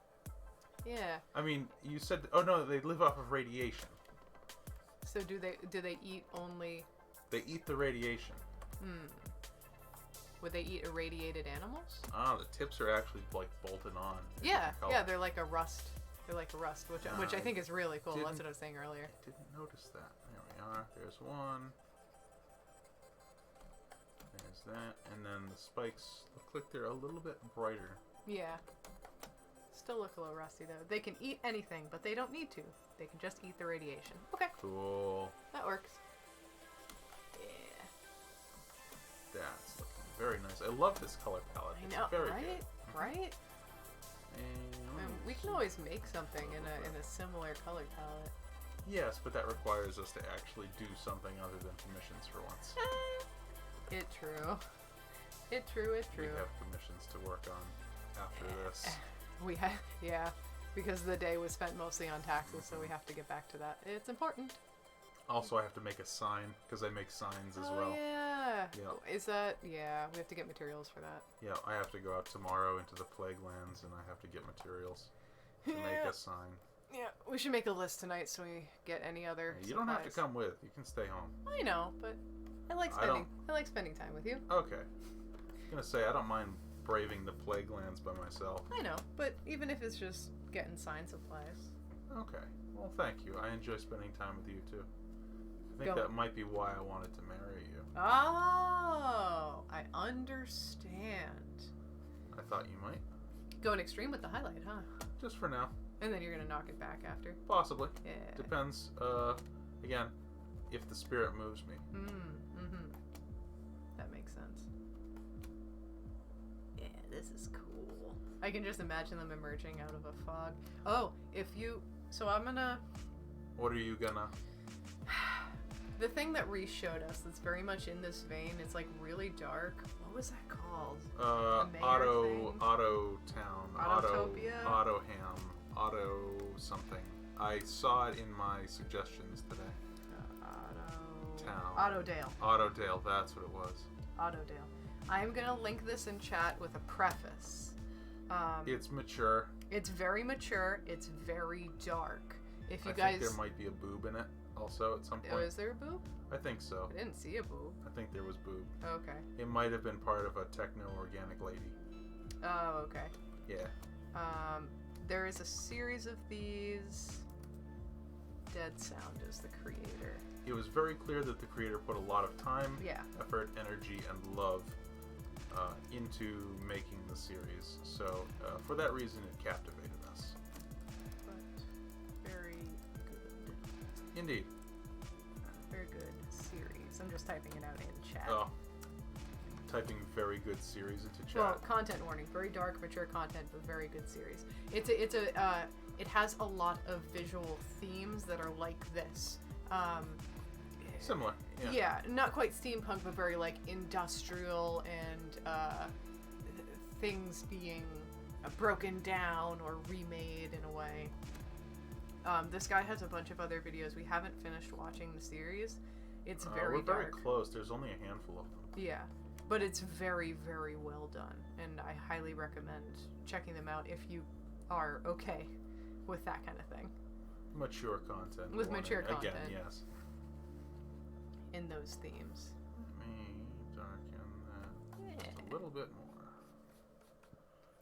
Yeah. I mean, you said, oh no, they live off of radiation. So do they eat only? They eat the radiation. Would they eat irradiated animals? Ah, the tips are actually like bolted on. Yeah, they're like a rust. They're like a rust, which I think is really cool. That's what I was saying earlier. I didn't notice that. There we are. There's one. There's that, and then the spikes look like they're a little bit brighter. Yeah. Still look a little rusty though. They can eat anything, but they don't need to. They can just eat the radiation. Okay. Cool. That works. Yeah. That's looking very nice. I love this color palette. I know, it's very right? good. Right? And We can always make something in a similar color palette. yes, but that requires us to actually do something other than commissions for once. It true. It true. We have commissions to work on after this. We have, yeah, because the day was spent mostly on taxes, so we have to get back to that. It's important. Also, I have to make a sign, because I make signs as well. Yeah. Yeah. Is that... Yeah, we have to get materials for that. Yeah, I have to go out tomorrow into the Plague Lands, and I have to get materials to make a sign. Yeah, we should make a list tonight so we get any other You don't have to come with. You can stay home. I know, but I like spending time with you. Okay. I'm going to say, I don't mind braving the Plague Lands by myself. I know, but even if it's just getting sign supplies. Okay. Well, thank you. I enjoy spending time with you, too. I think that might be why I wanted to marry you. Oh, I understand. I thought you might. Going extreme with the highlight, huh? Just for now. And then you're going to knock it back after? Possibly. Yeah. Depends, again, if the spirit moves me. Mm-hmm. That makes sense. Yeah, this is cool. I can just imagine them emerging out of a fog. Oh, so I'm gonna... What are you gonna... The thing that Reese showed us that's very much in this vein, it's like really dark. What was that called? Auto Town. Autotopia? Auto Ham. Auto something. I saw it in my suggestions today. Town. Autodale. Autodale, that's what it was. Autodale. I'm gonna link this in chat with a preface. It's mature. It's very mature. It's very dark. If you I guys... think there might be a boob in it also at some point. Oh, is there a boob? I think so. I didn't see a boob. I think there was boob. Okay. It might have been part of a techno-organic lady. Oh, okay. Yeah. There is a series of these. Dead Sound is the creator. It was very clear that the creator put a lot of time, Yeah. effort, energy, and love into making the series. So, for that reason, it captivated us. But very good. Indeed. Very good series. I'm just typing it out in chat. Oh. Typing very good series into chat. Well, content warning. Very dark, mature content, but very good series. It has a lot of visual themes that are like this. Similar. Yeah. Yeah, not quite steampunk, but very like industrial and things being broken down or remade in a way. This guy has a bunch of other videos. We haven't finished watching the series. It's very dark. We're very close. There's only a handful of them. Yeah, but it's very, very well done, and I highly recommend checking them out if you are okay with that kind of thing. Mature content. With mature content. Again, yes. In those themes. Let me darken that just a little bit more.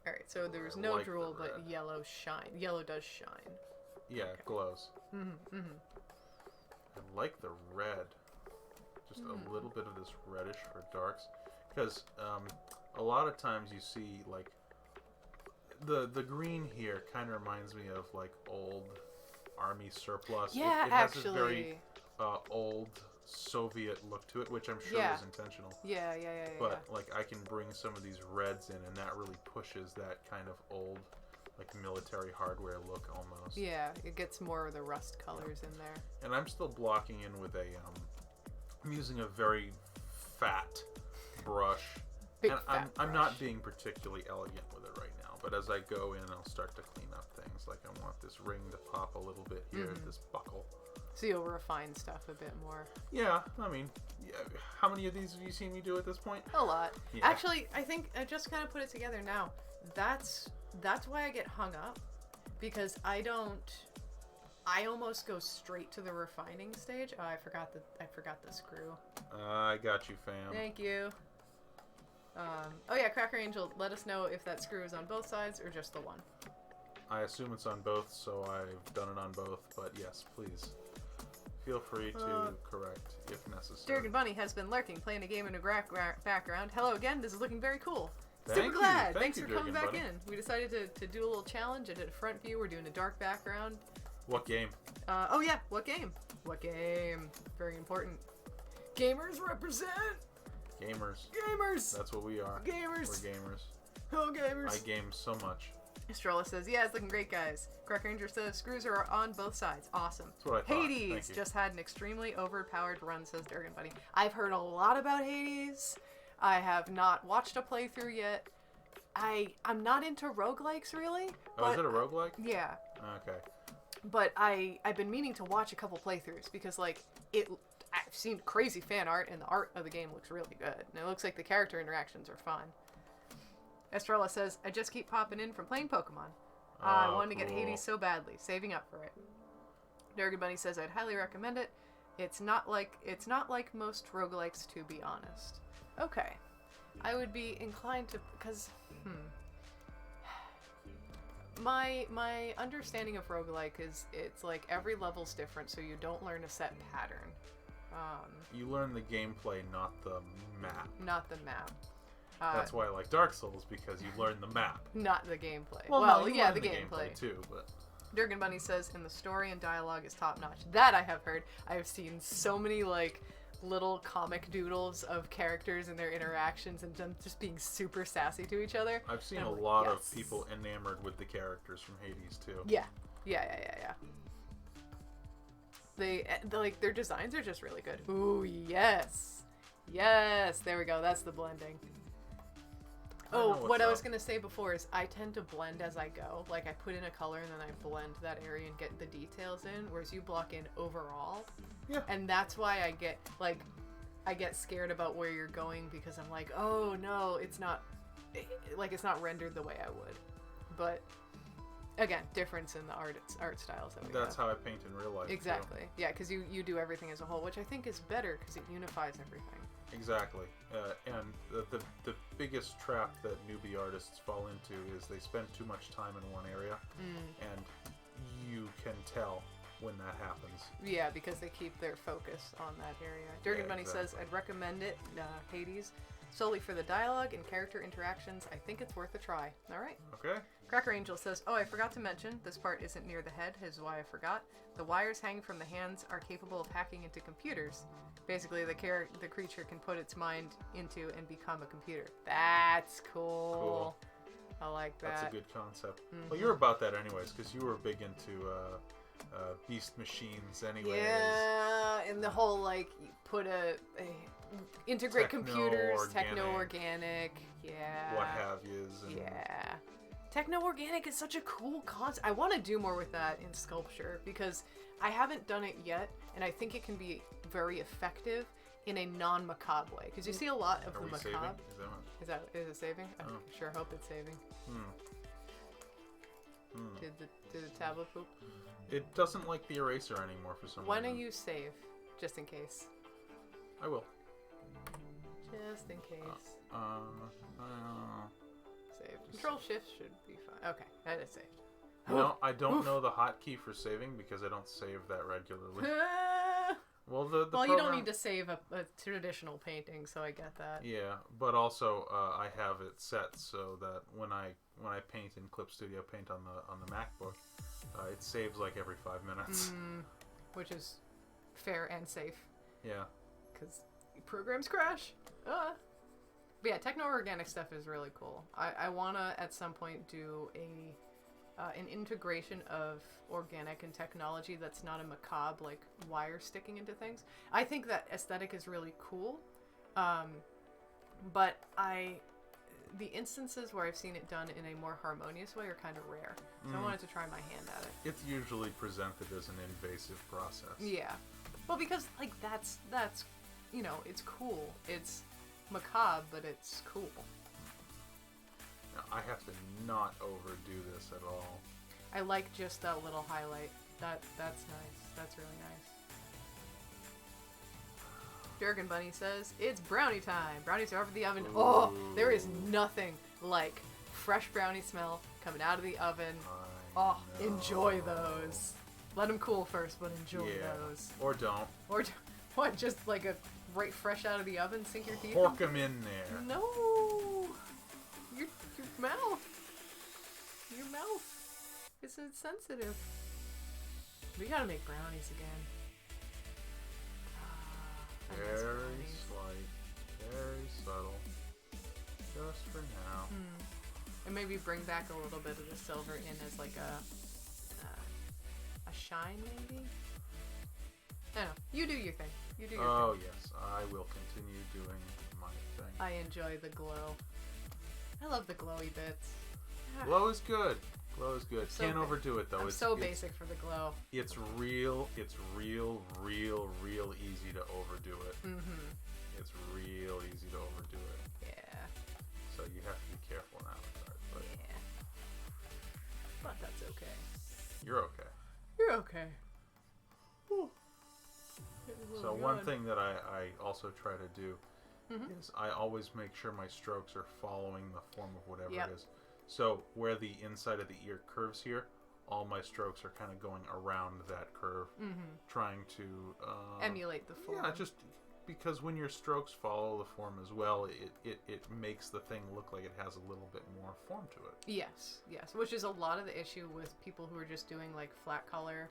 Alright, so there's no drool, but yellow shine. Yellow does shine. Yeah, it glows. Mm-hmm, mm-hmm. I like the red. Just a little bit of this reddish for darks. Because a lot of times you see, like, the green here kind of reminds me of, like, old army surplus. Yeah, it has actually. this very old Soviet look to it, which I'm sure is intentional. Yeah. But, like, I can bring some of these reds in, and that really pushes that kind of old, like, military hardware look almost. Yeah, it gets more of the rust colors in there. And I'm still blocking in with a, I'm using a very fat brush. Big and fat I'm brush. not being particularly elegant with it right now, but as I go in, I'll start to clean up things. Like, I want this ring to pop a little bit here, this buckle. So you'll refine stuff a bit more. Yeah, I mean, how many of these have you seen me do at this point? A lot. Yeah. Actually, I think I just kind of put it together now. That's why I get hung up, because I almost go straight to the refining stage. Oh, I forgot the screw. I got you, fam. Thank you. Oh yeah, Cracker Angel, let us know if that screw is on both sides or just the one. I assume it's on both, so I've done it on both, but yes, please. Feel free to correct if necessary. Durgan Bunny has been lurking, playing a game in the background. Hello again, this is looking very cool. Thank Super you. glad. Thank Thanks you, for coming Durgan back Bunny. in. We decided to do a little challenge. I did a front view. We're doing a dark background. What game? Oh yeah, what game? What game? Very important. Gamers represent! Gamers. Gamers! That's what we are. Gamers! We're gamers. Oh, gamers! I game so much. Strolla says, yeah, it's looking great, guys. Cracker Ranger says, screws are on both sides. Awesome. That's what I thought. Hades Thank you. just had an extremely overpowered run, says Durgan Buddy. I've heard a lot about Hades. I have not watched a playthrough yet. I'm not into roguelikes, really. Oh, is it a roguelike? Yeah. Okay. but I've been meaning to watch a couple playthroughs because like I've seen crazy fan art and the art of the game looks really good. And it looks like the character interactions are fun. Estrella says, I just keep popping in from playing Pokemon. I wanted to get Hades so badly, saving up for it. Durgan Bunny says, I'd highly recommend it. It's not like most roguelikes, to be honest. Okay. I would be inclined to, because, My understanding of roguelike is it's like every level's different, so you don't learn a set pattern. You learn the gameplay, not the map. Not the map. That's why I like Dark Souls, because you learn the map. Not the gameplay. Well, no, no, yeah, the gameplay too, but... Durgan Bunny says, and the story and dialogue is top-notch. That I have heard. I have seen so many, like, little comic doodles of characters and their interactions and them just being super sassy to each other. I've seen a lot of people enamored with the characters from Hades, too. Yeah. They like, their designs are just really good. Ooh, yes. Yes, there we go. That's the blending. Oh, what I was going to say before is I tend to blend as I go. Like, I put in a color and then I blend that area and get the details in, whereas you block in overall. Yeah. And that's why I get scared about where you're going, because I'm like, oh, no, it's not rendered the way I would. But, again, difference in the art styles that we That's have. how I paint in real life, Exactly. too. Yeah, because you do everything as a whole, which I think is better because it unifies everything. Exactly. And the biggest trap that newbie artists fall into is they spend too much time in one area, and you can tell when that happens. Yeah, because they keep their focus on that area. Durgan Bunny says, I'd recommend it, Hades, solely for the dialogue and character interactions. I think it's worth a try. All right. Okay. Cracker Angel says, oh, I forgot to mention, this part isn't near the head, is why I forgot. The wires hanging from the hands are capable of hacking into computers. Basically, the creature can put its mind into and become a computer. That's cool. I like that. That's a good concept. Well, you're about that anyways, because you were big into beast machines anyways. Yeah, and the whole, like, put integrate computers, techno-organic, yeah. What have yous. Yeah. Techno-organic is such a cool concept. I want to do more with that in sculpture, because I haven't done it yet, and I think it can be very effective in a non-macabre way. Because you see a lot of the macabre. Is it saving? I sure hope it's saving. Did the tablet poop? It doesn't like the eraser anymore for some reason. Why don't you save, just in case? I will. Just in case. Save. Control-Shift should be fine. Okay, that is saved. No, I don't know the hotkey for saving because I don't save that regularly. Well, the well, you don't need to save a traditional painting, so I get that. Yeah, but also I have it set so that when I paint in Clip Studio Paint on the MacBook, it saves like every 5 minutes. Which is fair and safe. Yeah. Because programs crash. But yeah, techno-organic stuff is really cool. I want to, at some point, do an integration of organic and technology that's not a macabre, like wire sticking into things. I think that aesthetic is really cool. But the instances where I've seen it done in a more harmonious way are kind of rare. So I wanted to try my hand at it. It's usually presented as an invasive process. Yeah. Well, because, like, that's it's cool. It's macabre, but it's cool. Now, I have to not overdo this at all. I like just that little highlight. That's nice. That's really nice. Durgan Bunny says, it's brownie time. Brownies are over the oven. Ooh. Oh, there is nothing like fresh brownie smell coming out of the oven. Enjoy those. Let them cool first, but enjoy those. Or don't. Or what? Just like a right fresh out of the oven, sink your teeth. Pork them in there. No. Your mouth. Your mouth. It's sensitive. We gotta make brownies again. Very slight, very subtle. Just for now. And maybe bring back a little bit of the silver in as like a shine, maybe? I don't know. You do your thing. You do your thing. Oh, yes. I will continue doing my thing. I enjoy the glow. I love the glowy bits. Glow is good. Glow is good. So Can't overdo it though. I'm so basic for the glow. It's real easy to overdo it. Mm-hmm. It's real easy to overdo it. Yeah. So you have to be careful in that regard. But yeah. But that's okay. You're okay. You're okay. Whew. So one thing that I also try to do is I always make sure my strokes are following the form of whatever it is. So where the inside of the ear curves here, all my strokes are kind of going around that curve, trying to emulate the form. Yeah, just because when your strokes follow the form as well, it makes the thing look like it has a little bit more form to it. Yes, which is a lot of the issue with people who are just doing like flat color.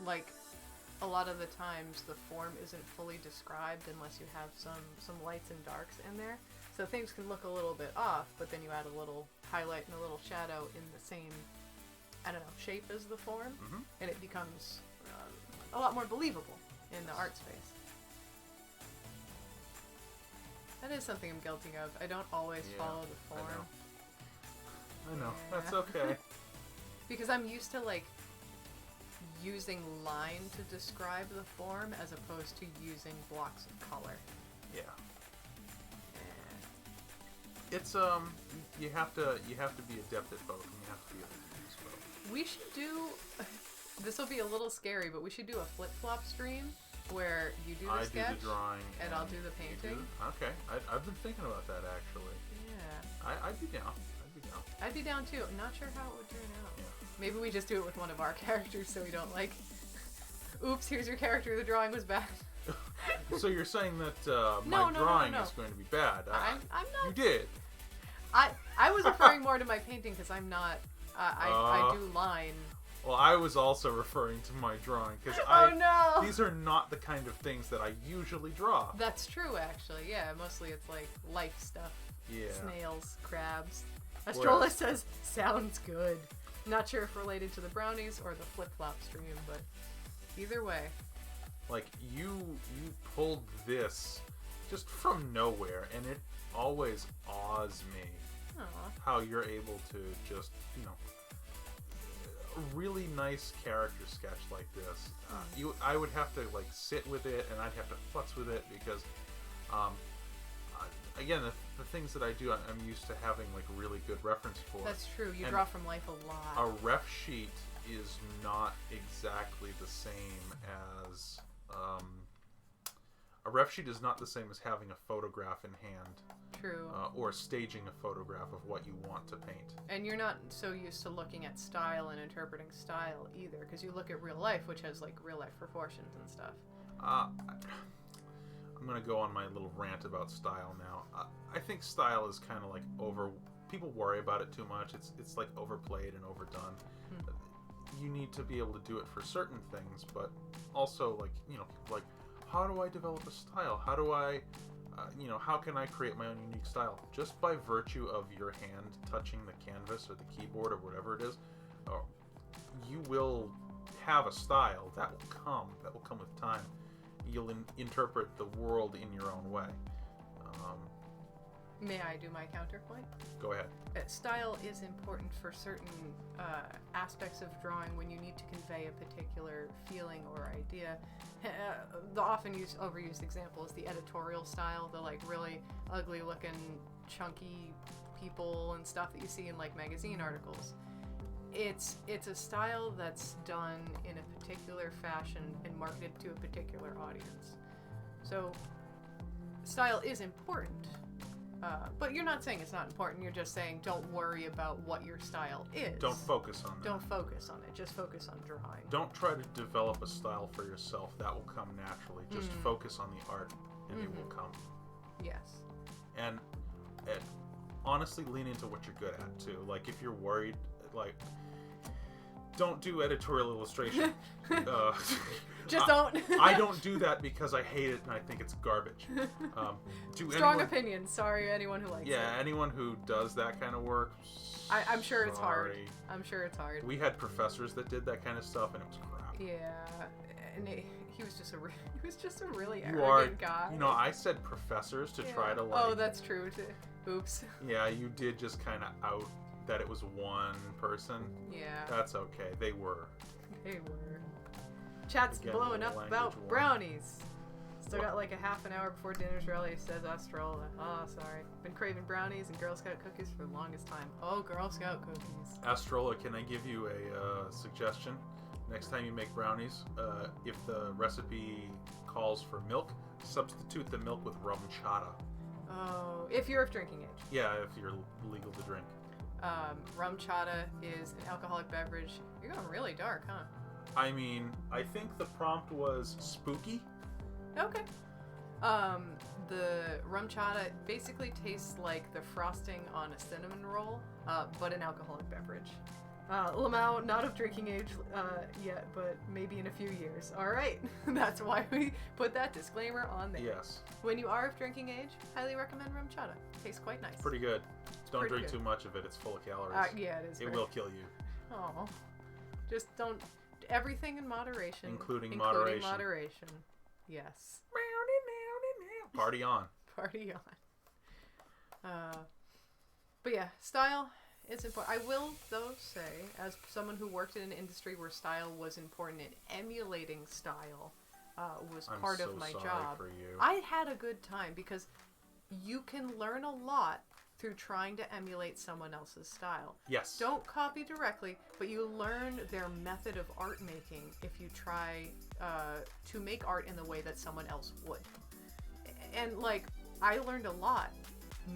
Like a lot of the times the form isn't fully described unless you have some lights and darks in there. So things can look a little bit off, but then you add a little highlight and a little shadow in the same, I don't know, shape as the form, and it becomes a lot more believable in the art space. That is something I'm guilty of. I don't always follow the form. I know. That's okay. Because I'm used to like using line to describe the form as opposed to using blocks of color. Yeah. It's you have to be adept at both, and you have to be able to use both. We should do. This will be a little scary, but we should do a flip-flop stream where you do the sketch, do the drawing, and I'll do the painting. Okay, I've been thinking about that actually. Yeah. I'd be down. I'd be down too. I'm not sure how it would turn out. Yeah. Maybe we just do it with one of our characters so we don't like. Oops, here's your character. The drawing was bad. So you're saying that my drawing is going to be bad? I'm not. You did. I was referring more to my painting because I'm not. I do line. Well, I was also referring to my drawing because these are not the kind of things that I usually draw. That's true, actually. Yeah, mostly it's like life stuff. Yeah. Snails, crabs. Astrola says, sounds good. Not sure if related to the brownies or the flip-flop stream, but either way. Like, you pulled this just from nowhere, and it always awes me. Aww. How you're able to just, a really nice character sketch like this. I would have to, like, sit with it, and I'd have to futz with it, because, again, the things that I do, I'm used to having, like, really good reference for. That's true. You draw from life a lot. A ref sheet is not exactly the same as... a ref sheet is not the same as having a photograph in hand. True. Or staging a photograph of what you want to paint. And you're not so used to looking at style and interpreting style either, because you look at real life, which has like real life proportions and stuff. I'm gonna go on my little rant about style now. I think style is kind of like people worry about it too much. It's like overplayed and overdone. You need to be able to do it for certain things, but also like how do I develop a style? How do I how can I create my own unique style? Just by virtue of your hand touching the canvas or the keyboard or whatever it is, you will have a style that will come with time. You'll interpret the world in your own way. May I do my counterpoint? Go ahead. Style is important for certain aspects of drawing when you need to convey a particular feeling or idea. The often overused example is the editorial style, the like really ugly looking chunky people and stuff that you see in like magazine articles. It's a style that's done in a particular fashion and marketed to a particular audience. So style is important. But you're not saying it's not important. You're just saying don't worry about what your style is. Don't focus on that. Don't focus on it. Just focus on drawing. Don't try to develop a style for yourself. That will come naturally. Just focus on the art, and it will come. Yes. And honestly, lean into what you're good at, too. Like, if you're worried, like... Don't do editorial illustration. Just don't. I don't do that because I hate it and I think it's garbage. Strong opinions. Sorry, anyone who likes it. Yeah, anyone who does that kind of work. I'm sure it's hard. I'm sure it's hard. We had professors that did that kind of stuff and it was crap. Yeah, and he was just a really arrogant guy. I said professors to try to like. Oh, that's true. Oops. Yeah, you did just kind of out that it was one person. Yeah. That's okay. They were. They were. Chat's Again, blowing up about language one. brownies. Still got like a half an hour before dinner's ready, says Astrola. Oh, sorry. Been craving brownies and Girl Scout cookies for the longest time. Oh, Girl Scout cookies. Astrola, can I give you a suggestion? Next time you make brownies, if the recipe calls for milk, substitute the milk with rum chata. Oh, if you're of drinking age. Yeah, if you're legal to drink. Rum chata is an alcoholic beverage. You're going really dark, huh? I mean, I think the prompt was spooky. Okay. The rum chata basically tastes like the frosting on a cinnamon roll, but an alcoholic beverage. Lamau, not of drinking age yet, but maybe in a few years. All right. That's why we put that disclaimer on there. Yes. When you are of drinking age, highly recommend rum chata. Tastes quite nice. Pretty good. Don't pretty drink good. too much of it. It's full of calories. Yeah, it is. It will kill you. Oh. Just don't... Everything in moderation. Including moderation. moderation. Yes. Party on. Party on. But yeah, style is important. I will, though, say, as someone who worked in an industry where style was important and emulating style was part of my job. For you. I had a good time because you can learn a lot through trying to emulate someone else's style. Yes. Don't copy directly, but you learn their method of art making if you try to make art in the way that someone else would. And, like, I learned a lot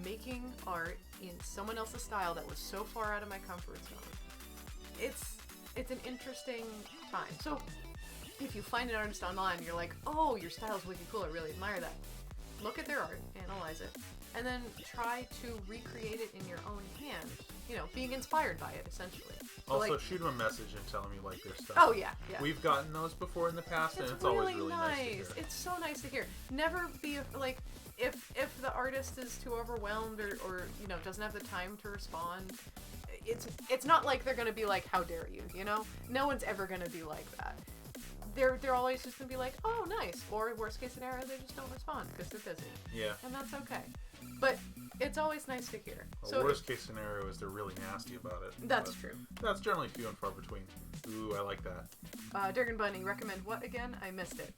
making art in someone else's style that was so far out of my comfort zone. It's an interesting time. So, if you find an artist online and you're like, oh, your style's wicked cool, I really admire that. Look at their art, analyze it, and then try to recreate it in your own hand. You know, being inspired by it, essentially. So, Also, like, shoot them a message and tell them you like their stuff. oh, yeah. We've gotten those before in the past, and it's always really nice to hear. It's so nice to hear. Never be, like, if the artist is too overwhelmed or you know, doesn't have the time to respond, it's not like they're going to be like, how dare you, you know? No one's ever going to be like that. They're always just going to be like, oh, nice. Or worst case scenario, they just don't respond because they're busy. Yeah. And that's okay. But it's always nice to hear. The worst case scenario is they're really nasty about it. That's true. That's generally few and far between. Ooh, I like that. Durgan Bunny, recommend what again? I missed it.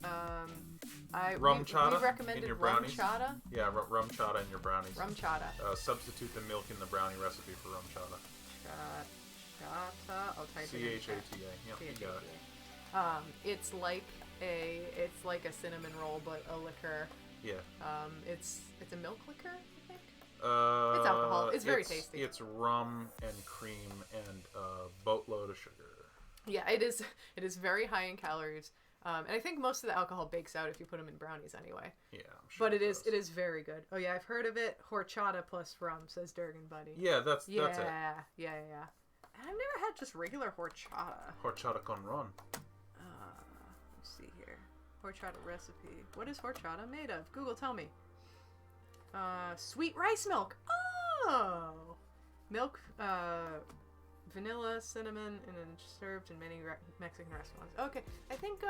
Rum chata we recommended in your rum brownies? chata. Yeah, rum chata in your brownies. Rum chata. Substitute the milk in the brownie recipe for rum chata. Chata. I'll type it in. C-H-A-T-A. Yep, you got it. It's like a cinnamon roll, but a liquor. Yeah. It's a milk liquor, I think. It's alcohol. It's very tasty. It's rum and cream and a boatload of sugar. Yeah, it is. It is very high in calories, and I think most of the alcohol bakes out if you put them in brownies anyway. Yeah, I'm sure. But it is very good. Oh yeah, I've heard of it. Horchata plus rum, says Durgan Buddy. Yeah, that's it. Yeah. And I've never had just regular horchata. Horchata con ron. Let's see here. Horchata recipe. What is horchata made of? Google, tell me. Sweet rice milk. Oh! Milk, vanilla, cinnamon, and then served in many Mexican restaurants. Okay, I think,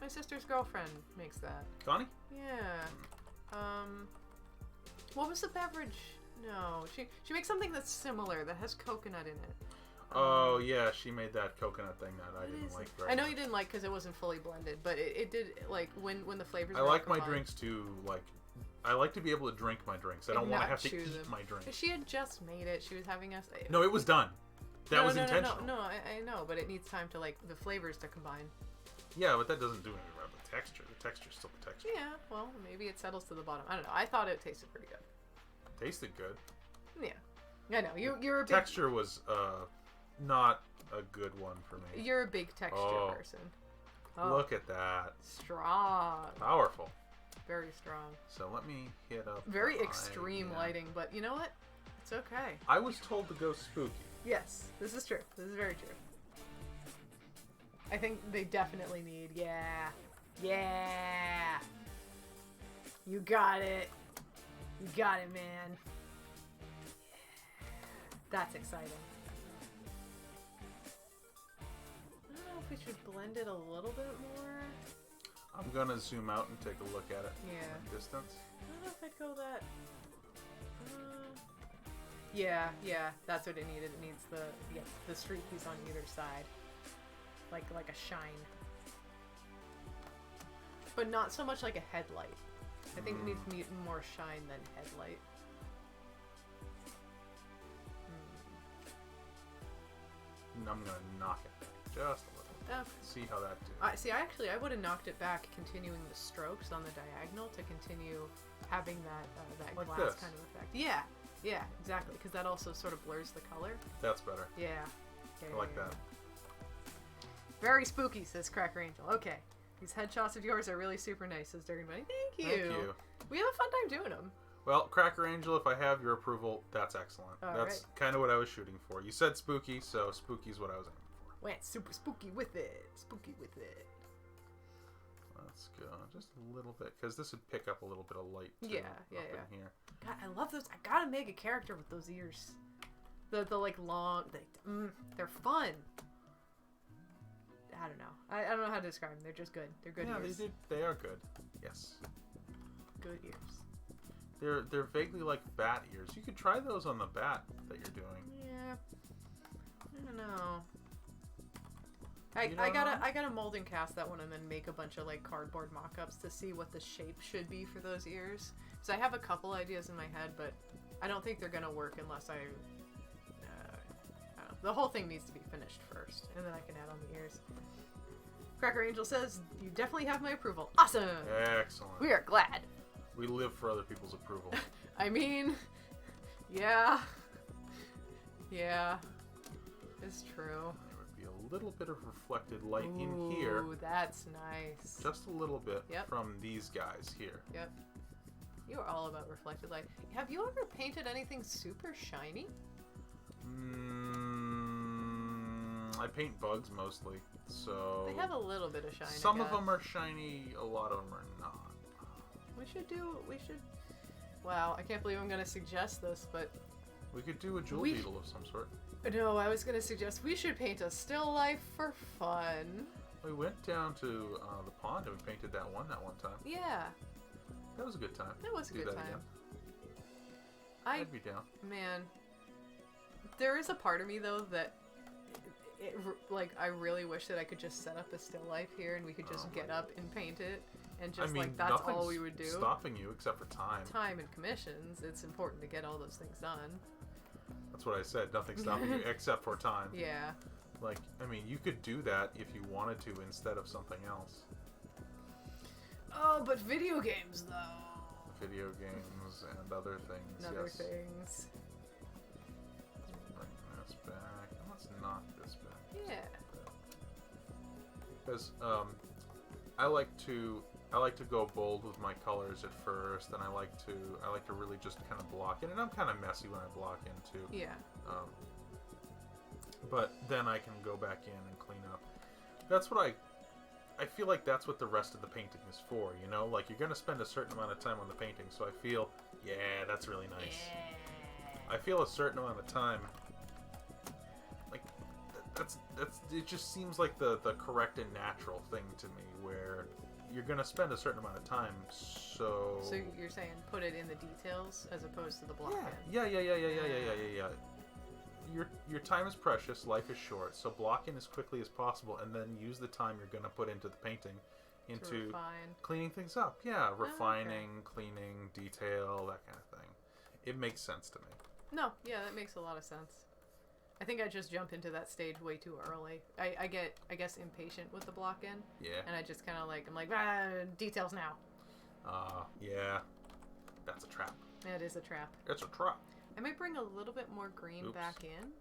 my sister's girlfriend makes that. Connie? Yeah. What was the beverage? No, she makes something that's similar, that has coconut in it. Oh, yeah, she made that coconut thing that I didn't like very I know much. you didn't like because it wasn't fully blended, but it did, like, when the flavors I were like my combined. drinks to, like, I like to be able to drink my drinks. I don't want to have to eat my drink. She had just made it. She was having us... No, it was done. That was intentional. No, I know, but it needs time to, like, the flavors to combine. Yeah, but that doesn't do anything about the texture. The texture's still the texture. Yeah, well, maybe it settles to the bottom. I don't know. I thought it tasted pretty good. Tasted good. Yeah. I know. You're a big... Texture was, not a good one for me. You're a big texture person. Oh, look at that. Strong. Powerful. Very strong. So let me hit up... Very extreme lighting, but you know what? It's okay. I was told to go spooky. Yes, this is true. This is very true. I think they definitely need... Yeah. You got it. You got it, man. That's exciting. I don't know if we should blend it a little bit more. I'm gonna zoom out and take a look at it Yeah. from a distance. I don't know if I'd go that... Yeah, that's what it needed. It needs the streakies on either side, like a shine, but not so much like a headlight. I think it needs more shine than headlight. I'm gonna knock it back just a little. Okay. See how that do. I would have knocked it back, continuing the strokes on the diagonal to continue having that Like glass this. kind of effect. Yeah, exactly, because that also sort of blurs the color. That's better. Yeah. I like that. Very spooky, says Cracker Angel. Okay. These headshots of yours are really super nice, says Durgan Bunny. Thank you. Thank you. We have a fun time doing them. Well, Cracker Angel, if I have your approval, that's excellent. That's kind of what I was shooting for. You said spooky, so spooky's what I was aiming for. Went super spooky with it. Spooky with it. Let's go just a little bit, because this would pick up a little bit of light too, Yeah. in here. God, I love those. I gotta make a character with those ears. The like long. They're fun. I don't know. I don't know how to describe them. They're just good. They're good ears. Yeah, they are good. Yes. Good ears. They're vaguely like bat ears. You could try those on the bat that you're doing. Yeah. I don't know. You don't know? I gotta mold and cast that one and then make a bunch of like cardboard mock-ups to see what the shape should be for those ears. So I have a couple ideas in my head, but I don't think they're gonna work unless I don't know. The whole thing needs to be finished first, and then I can add on the ears. Cracker Angel says, you definitely have my approval. Awesome! Excellent. We are glad. We live for other people's approval. I mean, yeah. Yeah. It's true. There would be a little bit of reflected light in here. Ooh, that's nice. Just a little bit Yep. from these guys here. Yep. You are all about reflected light. Have you ever painted anything super shiny? I paint bugs mostly, so... They have a little bit of shine. Some of them are shiny, a lot of them are not. We should... Wow, I can't believe I'm going to suggest this, but... We could do a jewel beetle of some sort. No, I was going to suggest we should paint a still life for fun. We went down to the pond and we painted that one time. Yeah. That was a good time. That was a Do good that time. again. I'd be down. Man, there is a part of me though that, like, I really wish that I could just set up a still life here and we could just get up and paint it, and just like that's all we would do. Stopping you except for time. Time and commissions. It's important to get all those things done. That's what I said. Nothing's stopping you except for time. Yeah. Like, I mean, you could do that if you wanted to instead of something else. Oh, but video games though. Video games and other things. And other yes. things. Bring this back. Let's knock this back. Yeah. Because I like to go bold with my colors at first, and I like to really just kind of block in, and I'm kind of messy when I block in too. Yeah. But then I can go back in and clean up. That's what I feel like that's what the rest of the painting is for, you know? Like, you're going to spend a certain amount of time on the painting, so I feel, yeah, that's really nice. Yeah. I feel a certain amount of time, like, that's it just seems like the correct and natural thing to me, where you're going to spend a certain amount of time, so... So you're saying put it in the details as opposed to the block in? Yeah. Your time is precious, life is short, so block in as quickly as possible, and then use the time you're going to put into the painting into cleaning things up. Yeah, refining, cleaning, detail, that kind of thing. It makes sense to me. No, yeah, that makes a lot of sense. I think I just jump into that stage way too early. I get, I guess, impatient with the block in. Yeah. And I just kind of like, I'm like, details now. Yeah. That's a trap. It is a trap. It's a trap. I might bring a little bit more green back in.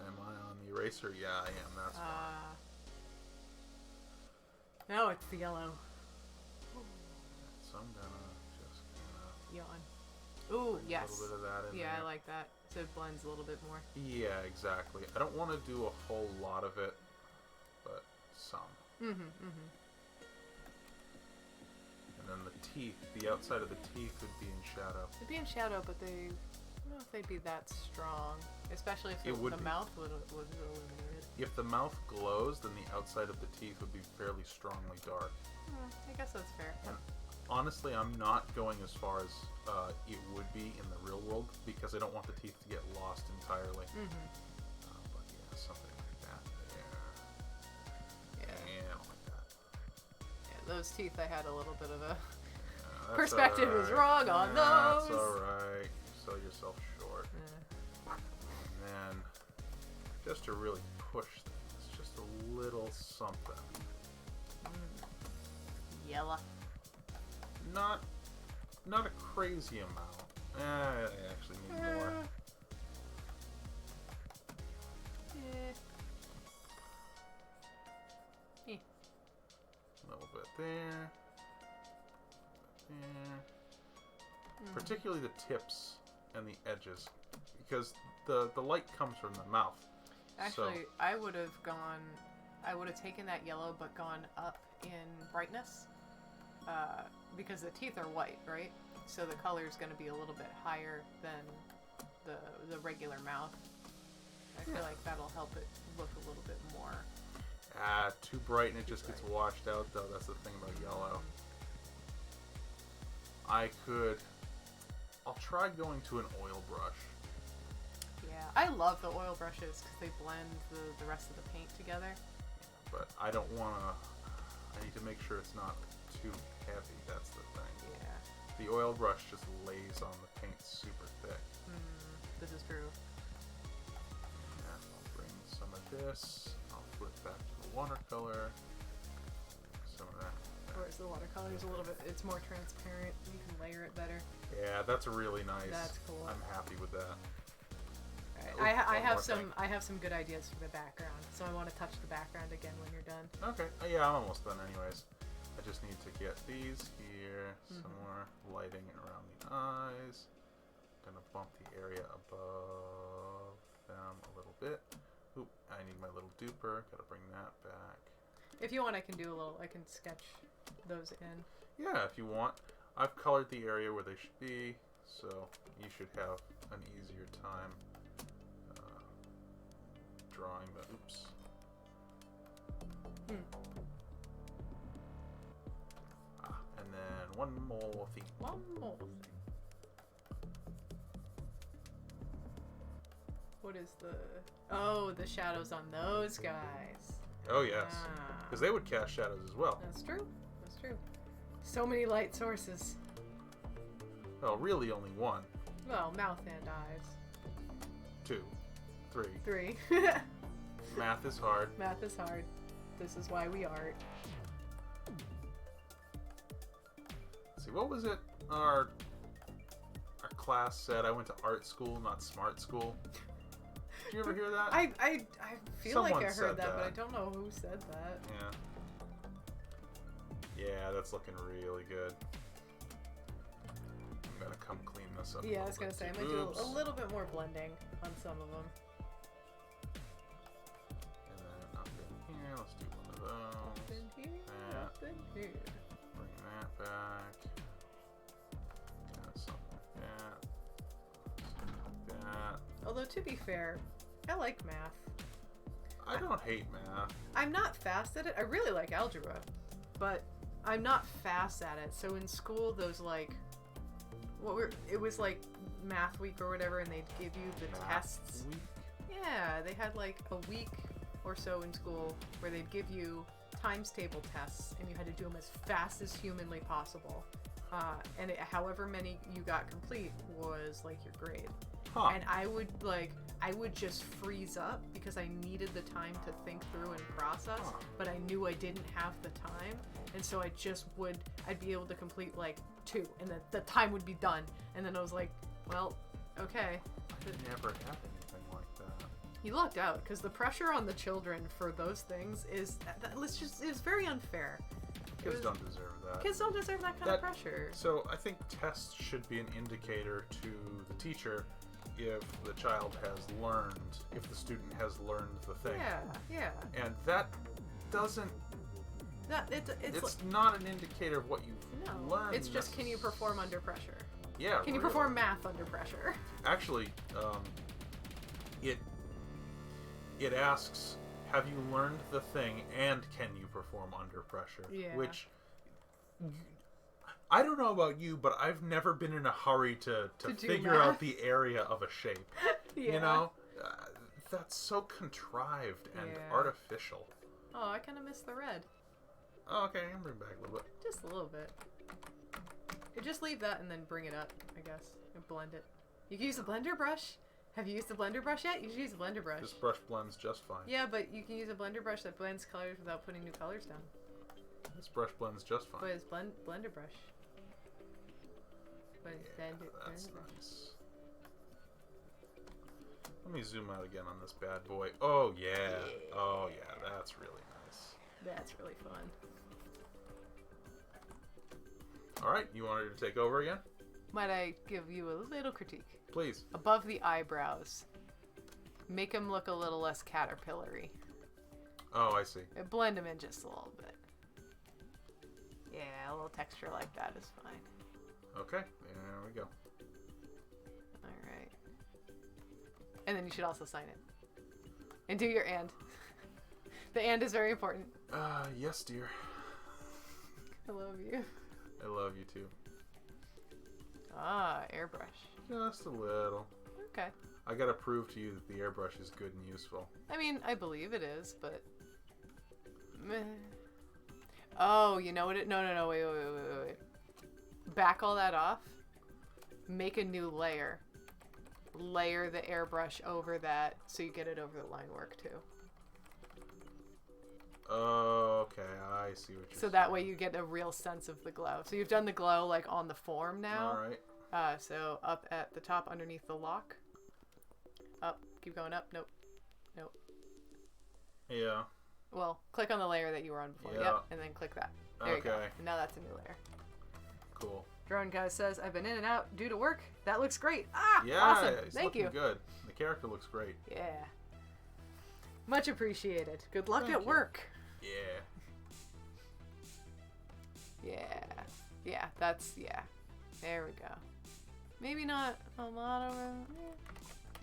Am I on the eraser? Yeah, I am. That's fine. No, it's the yellow. So I'm gonna just yawn. Ooh, yes. A little bit of that in there. Yeah, I like that. So it blends a little bit more. Yeah, exactly. I don't want to do a whole lot of it, but some. And then the teeth, the outside of the teeth would be in shadow. They'd be in shadow, but I don't know if they'd be that strong. Especially if the mouth was illuminated. If the mouth glows, then the outside of the teeth would be fairly strongly dark. I guess that's fair. Honestly, I'm not going as far as it would be in the real world because I don't want the teeth to get lost entirely. But yeah, something like that there. Yeah. Yeah, like that. Yeah, those teeth, I had a little bit of a That's perspective was wrong on those. That's alright. You sell yourself short. And then, just to really push things, just a little something. Yellow. Not a crazy amount. I actually need more. A little bit there. Particularly the tips and the edges, because the light comes from the mouth. Actually, so. I would have taken that yellow but gone up in brightness, because the teeth are white, right? So the color is going to be a little bit higher than the regular mouth. I feel like that'll help it look a little bit more. Too bright and it just gets washed out, though. That's the thing about yellow. I'll try going to an oil brush. Yeah, I love the oil brushes because they blend the rest of the paint together. But I don't want to... I need to make sure it's not too heavy. That's the thing. Yeah. The oil brush just lays on the paint super thick. This is true. Yeah, I'll bring some of this. I'll flip back to the watercolor. Some of that. Whereas the watercolor is a little bit, it's more transparent. You can layer it better. Yeah, that's really nice. That's cool. I'm happy with that. Right. I have some good ideas for the background, so I want to touch the background again when you're done. Okay. Yeah, I'm almost done anyways. I just need to get these here, some more lighting around the eyes. Gonna bump the area above them a little bit. Oop, I need my little duper. Gotta bring that back. If you want, I can sketch those in. Yeah, if you want. I've colored the area where they should be, so you should have an easier time drawing the oops. And then one more thing. One more thing. What is the shadows on those guys? Oh yes, because they would cast shadows as well. That's true. That's true. So many light sources. Well, really only one. Well, mouth and eyes. 2, 3. 3. Math is hard. Math is hard. This is why we art. Let's see, what was it? Our class said I went to art school, not smart school. Did you ever hear that? I feel Someone like I said heard that, but I that. don't know who said that. Yeah. Yeah, that's looking really good. I'm gonna come clean this up. Yeah, I was gonna say, I'm gonna do a little bit more blending on some of them. And then up in here, let's do one of those. Up in here, up in here. Bring that back. Got something like that. Something like that. Although, to be fair, I like math. I don't hate math. I'm not fast at it. I really like algebra, but I'm not fast at it. So in school, those it was like math week or whatever, and they'd give you the tests. Week? Yeah, they had like a week or so in school where they'd give you times table tests, and you had to do them as fast as humanly possible. And however many you got complete was like your grade. Huh. And I would just freeze up because I needed the time to think through and process, but I knew I didn't have the time, and so I'd be able to complete like 2, and the time would be done, and then I was like, well, okay. I never had anything like that. You lucked out, because the pressure on the children for those things is very unfair. Kids don't deserve that. Kids don't deserve that kind of pressure. So I think tests should be an indicator to the teacher if the child has learned, if the student has learned the thing. Yeah. And that doesn't... It's not an indicator of what you've learned. It's just, can you perform under pressure? Yeah, Can you perform math under pressure? Actually, it asks, have you learned the thing and can you perform under pressure? Yeah. Which, I don't know about you, but I've never been in a hurry to figure out the area of a shape. Yeah. You know? That's so contrived and artificial. Oh, I kind of miss the red. Oh, okay, I can bring it back a little bit. Just a little bit. You just leave that and then bring it up, I guess, and blend it. You can use the blender brush. Have you used the blender brush yet? You should use the blender brush. This brush blends just fine. Yeah, but you can use a blender brush that blends colors without putting new colors down. This brush blends just fine. But it's blender brush. But it's That's blender brush. nice. Let me zoom out again on this bad boy. Oh, yeah. Oh, yeah, that's really nice. That's really fun. All right, you wanted to take over again? Might I give you a little critique? Please. Above the eyebrows, make them look a little less caterpillary. Oh, I see. Blend them in just a little bit. Yeah, a little texture like that is fine. Okay, there we go. Alright. And then you should also sign it. And do your and. The and is very important. Yes, dear. I love you. I love you too. Ah, airbrush. Just a little. Okay. I gotta prove to you that the airbrush is good and useful. I mean, I believe it is, but... Meh. Oh, you know what it... No, wait. Back all that off. Make a new layer. Layer the airbrush over that so you get it over the line work too. Okay, I see what you're saying. So that way you get a real sense of the glow. So you've done the glow like on the form now. Alright. So up at the top underneath the lock. Up. Keep going up. Nope. Yeah. Well, click on the layer that you were on before. Yeah. Yep. And then click that. There you go. Okay. And now that's a new layer. Cool. Drone guy says, I've been in and out due to work. That looks great. Ah, Yeah, awesome. it's Thank looking you. good. The character looks great. Yeah. Much appreciated. Good luck Thank at you. work. Yeah. Yeah, that's, yeah. There we go. Maybe not a lot of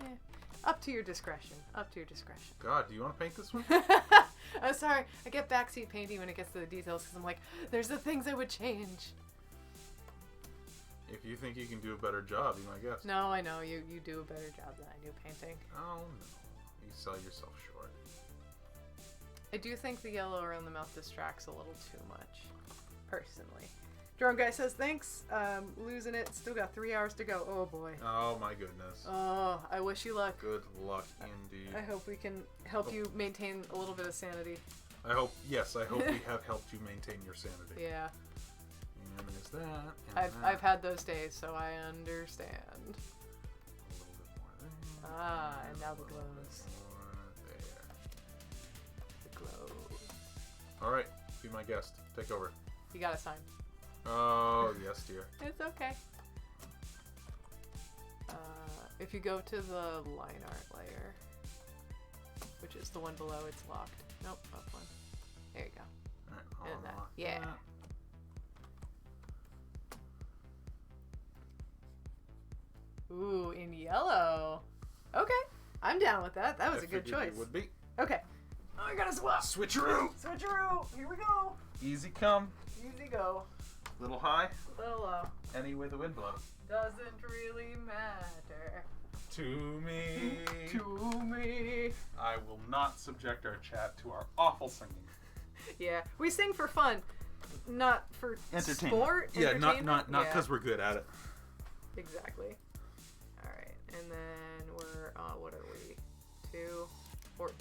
yeah. Up to your discretion. God, do you want to paint this one? I'm sorry. I get backseat painting when it gets to the details because I'm like, there's the things I would change. If you think you can do a better job, be my guest. No, I know. You do a better job than I do painting. Oh, no. You sell yourself short. I do think the yellow around the mouth distracts a little too much, personally. Drone guy says, thanks. Losing it. Still got 3 hours to go. Oh, boy. Oh, my goodness. Oh, I wish you luck. Good luck, indeed. I hope we can help you maintain a little bit of sanity. I hope we have helped you maintain your sanity. Yeah. And there's that. I've had those days, so I understand. A little bit more there. Ah, and now the glows. More there. The glows. Alright, be my guest. Take over. You got a sign. Oh, yes, dear. It's okay. If you go to the line art layer, which is the one below, it's locked. Nope, up one. There you go. Alright, And I'll that. unlock Yeah. that. Ooh, in yellow. Okay, I'm down with that. That was a good figured choice. it would be. Okay. Oh, I gotta swap. Switcheroo! Switcheroo. Here we go. Easy come, Easy go. little high, Little low. any way the wind blows. Doesn't really matter To me. to me. I will not subject our chat to our awful singing. Yeah, we sing for fun, not for Entertainment. sport. Yeah, entertainment. not because we're good at it. Exactly. All right, and then we're what are we? 2, 14,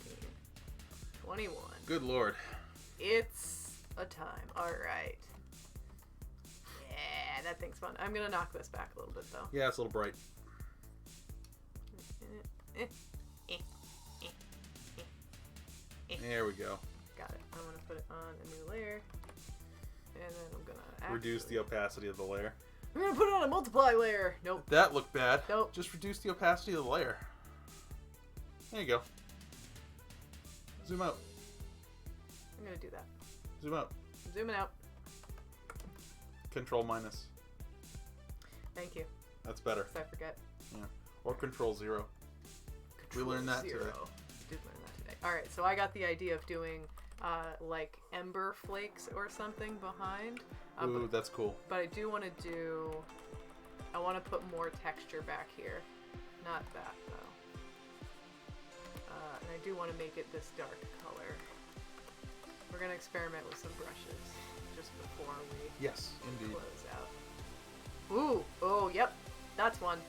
21. Good lord. It's a time. All right. Yeah, that thing's fun. I'm gonna knock this back a little bit though. Yeah, it's a little bright. There we go. Got it. I'm gonna put it on a new layer, and then I'm gonna Reduce the opacity of the layer. I'm gonna put it on a multiply layer. Nope. That looked bad. Nope. Just reduce the opacity of the layer. There you go. Zoom out. I'm gonna do that. Zoom out. I'm zooming out. Control minus. Thank you. That's better. 'Cause I forget. Yeah. Or control 0. We learned that today. Did learn that today. All right, so I got the idea of doing like ember flakes or something behind. Ooh, that's cool. But I do want to I want to put more texture back here. Not that, though. And I do want to make it this dark color. We're going to experiment with some brushes just before we Yes, indeed. close out. Ooh, oh, yep. That's one.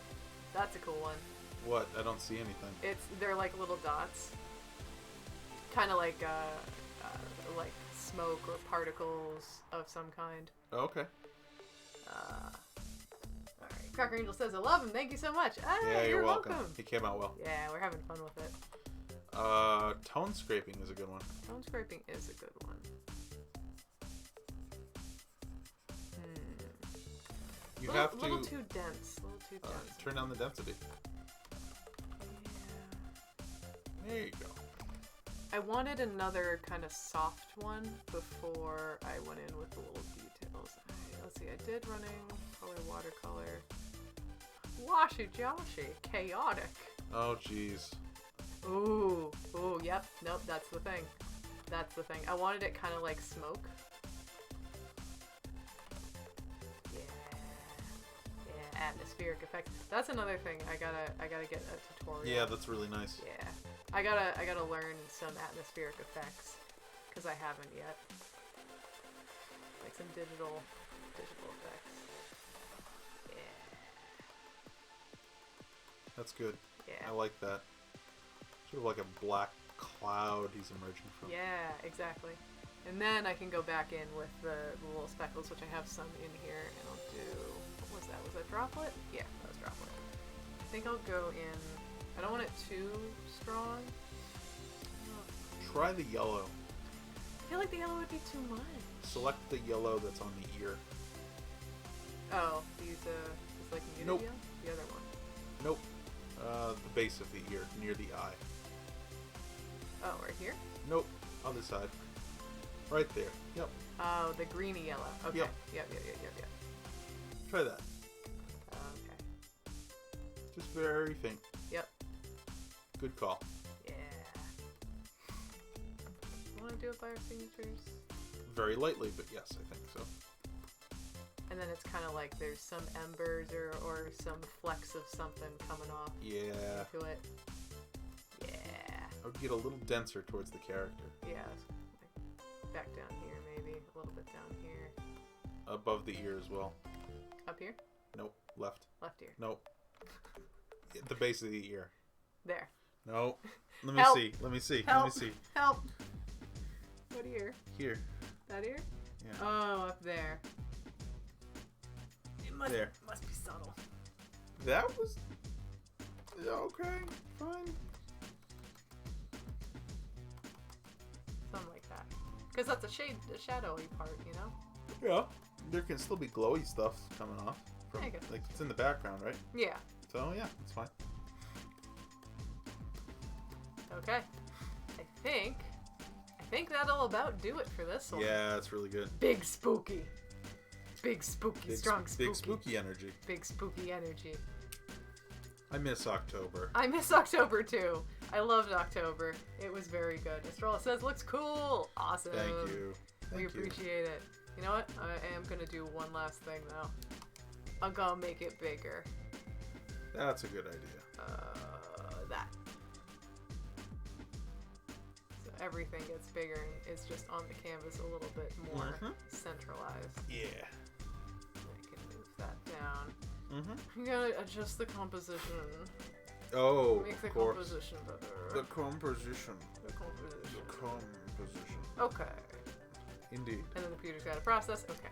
That's a cool one. What? I don't see anything. They're like little dots. Kind of like smoke or particles of some kind. Oh, okay. Alright. Cracker Angel says, I love him. Thank you so much. Ah, Yeah, you're welcome. welcome. He came out well. Yeah, we're having fun with it. Tone scraping is a good one. Tone scraping is a good one. You have to... A little too dense. A little too dense. Turn down the density. Yeah. There you go. I wanted another kind of soft one before I went in with the little details. Let's see, I did running color, watercolor. Washy joshy, chaotic. Oh, jeez. Ooh, yep, nope, that's the thing. That's the thing. I wanted it kind of like smoke. Yeah, atmospheric effect. That's another thing. I gotta get a tutorial. Yeah, that's really nice. Yeah, I gotta learn some atmospheric effects because I haven't yet. Like some digital effects. Yeah. That's good. Yeah. I like that. Sort of like a black cloud he's emerging from. Yeah, exactly. And then I can go back in with the little speckles, which I have some in here, and I'll do... What was that? Was that droplet? Yeah, that was droplet. I think I'll go in... I don't want it too strong. Try the yellow. I feel like the yellow would be too much. Select the yellow that's on the ear. Oh, these, it's like muted Nope. yellow? The other one. Nope. The base of the ear, near the eye. Oh, right here? Nope. Other side. Right there. Yep. Oh, the greeny yellow. Okay. Yep. Yep. Try that. Okay. Just very faint. Yep. Good call. Yeah. Want to do it by our signatures? Very lightly, but yes, I think so. And then it's kind of like there's some embers or some flecks of something coming off Yeah. into it. Yeah. I would get a little denser towards the character. Yeah. Like back down here, maybe. A little bit down here. Above the ear as well. Up here? Nope. Left. Left ear. Nope. At the base of the ear. There. Nope. Let me Help. see. Let me see. Help. Let me see. Help! What ear? Here. That ear? Yeah. Oh, up there. It must, There. must be subtle. That was... Okay. Fine. Something like that. Because that's a shadowy part, you know? Yeah. There can still be glowy stuff coming off. From, There you go. like, it's in the background, right? Yeah. So, yeah, it's fine. Okay. I think that'll about do it for this one. Yeah, it's really good. Big spooky. Big spooky. Strong spooky. Big spooky energy. Big spooky energy. I miss October. I miss October too. I loved October. It was very good. Estrella says looks cool. Awesome. Thank you. We Thank you. appreciate it. You know what? I am gonna do one last thing though. I'm gonna make it bigger. That's a good idea. That. So everything gets bigger and it's just on the canvas a little bit more centralized. Yeah. I can move that down. Mm-hmm. You gotta adjust the composition. Oh, Make the of course. composition better. The composition. The composition. The composition. Okay. Indeed. And then the computer's got to process. Okay.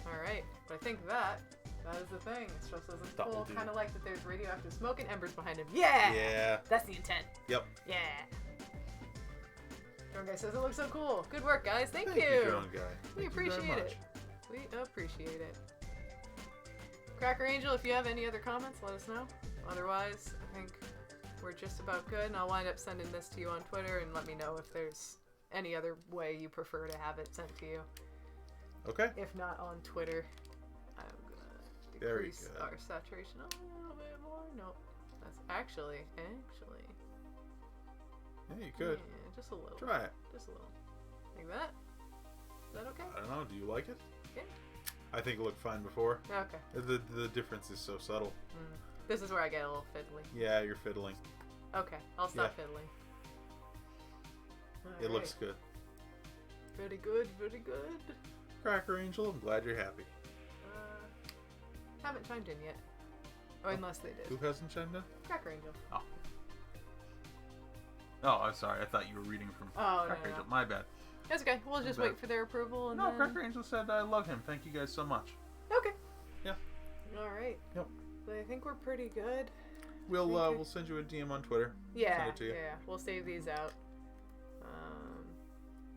Alright. But I think that is the thing. It just says it's That will cool. do. Kind of like that there's radioactive smoke and embers behind him. Yeah! Yeah. That's the intent. Yep. Yeah. Drone Guy says it looks so cool. Good work, guys. Thank Thank you, Drone Guy. We Thank you very appreciate much. it. We appreciate it. Cracker Angel, if you have any other comments, let us know. Otherwise, I think we're just about good, and I'll wind up sending this to you on Twitter, and let me know if there's any other way you prefer to have it sent to you. Okay. If not on Twitter, I'm gonna Very decrease good. our saturation a little bit more. Nope. That's actually. Yeah, you could. Yeah, just a little. Try it. Just a little. Like that? Is that okay? I don't know. Do you like it? Yeah. I think it looked fine before. Okay. The difference is so subtle. This is where I get a little fiddly. Yeah, you're fiddling. Okay, I'll stop fiddling. It looks good. Very good, very good. Cracker Angel, I'm glad you're happy. Haven't chimed in yet. Oh, unless they did. Who hasn't chimed in? Cracker Angel. Oh. Oh, I'm sorry. I thought you were reading from Cracker Angel. My bad. That's okay. We'll just wait for their approval. And no, then... Cracker Angel said, I love him. Thank you guys so much. Okay. Yeah. All right. Yep. I think we're pretty good. We'll send you a DM on Twitter. Yeah. Send it to you. Yeah. We'll save these out.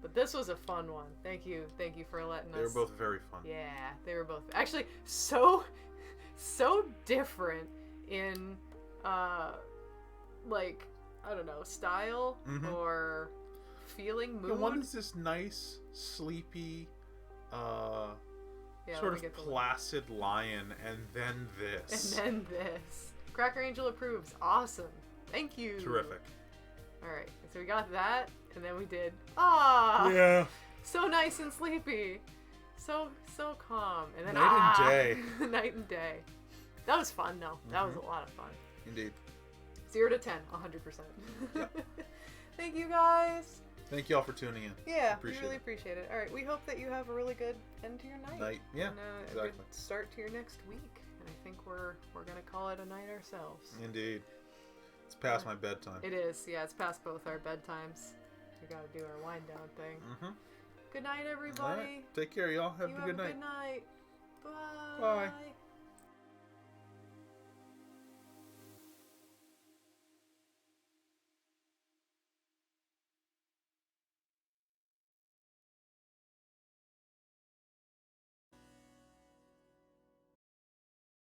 But this was a fun one. Thank you for letting us. They were both very fun. Yeah, they were both actually so different in like, I don't know, style or feeling, mood. Yeah, one is this nice, sleepy, sort of placid lion, and then this. And then this. Cracker Angel approves. Awesome. Thank you. Terrific. All right, so we got that, and then we did. Ah. Yeah. So nice and sleepy. So calm. And then night and day. Night and day. That was fun, though. That was a lot of fun. Indeed. 0 to 10, 100%. Yep. Thank you guys. Thank you all for tuning in. Yeah, we really appreciate it. All right, we hope that you have a really good end to your night. Yeah, and, exactly. A good start to your next week. And I think we're gonna call it a night ourselves. Indeed. It's past my bedtime. It is. Yeah, it's past both our bedtimes. We gotta do our wind down thing. Good night, everybody. All right. Take care, y'all. Have a good night. Good night. Bye. Bye.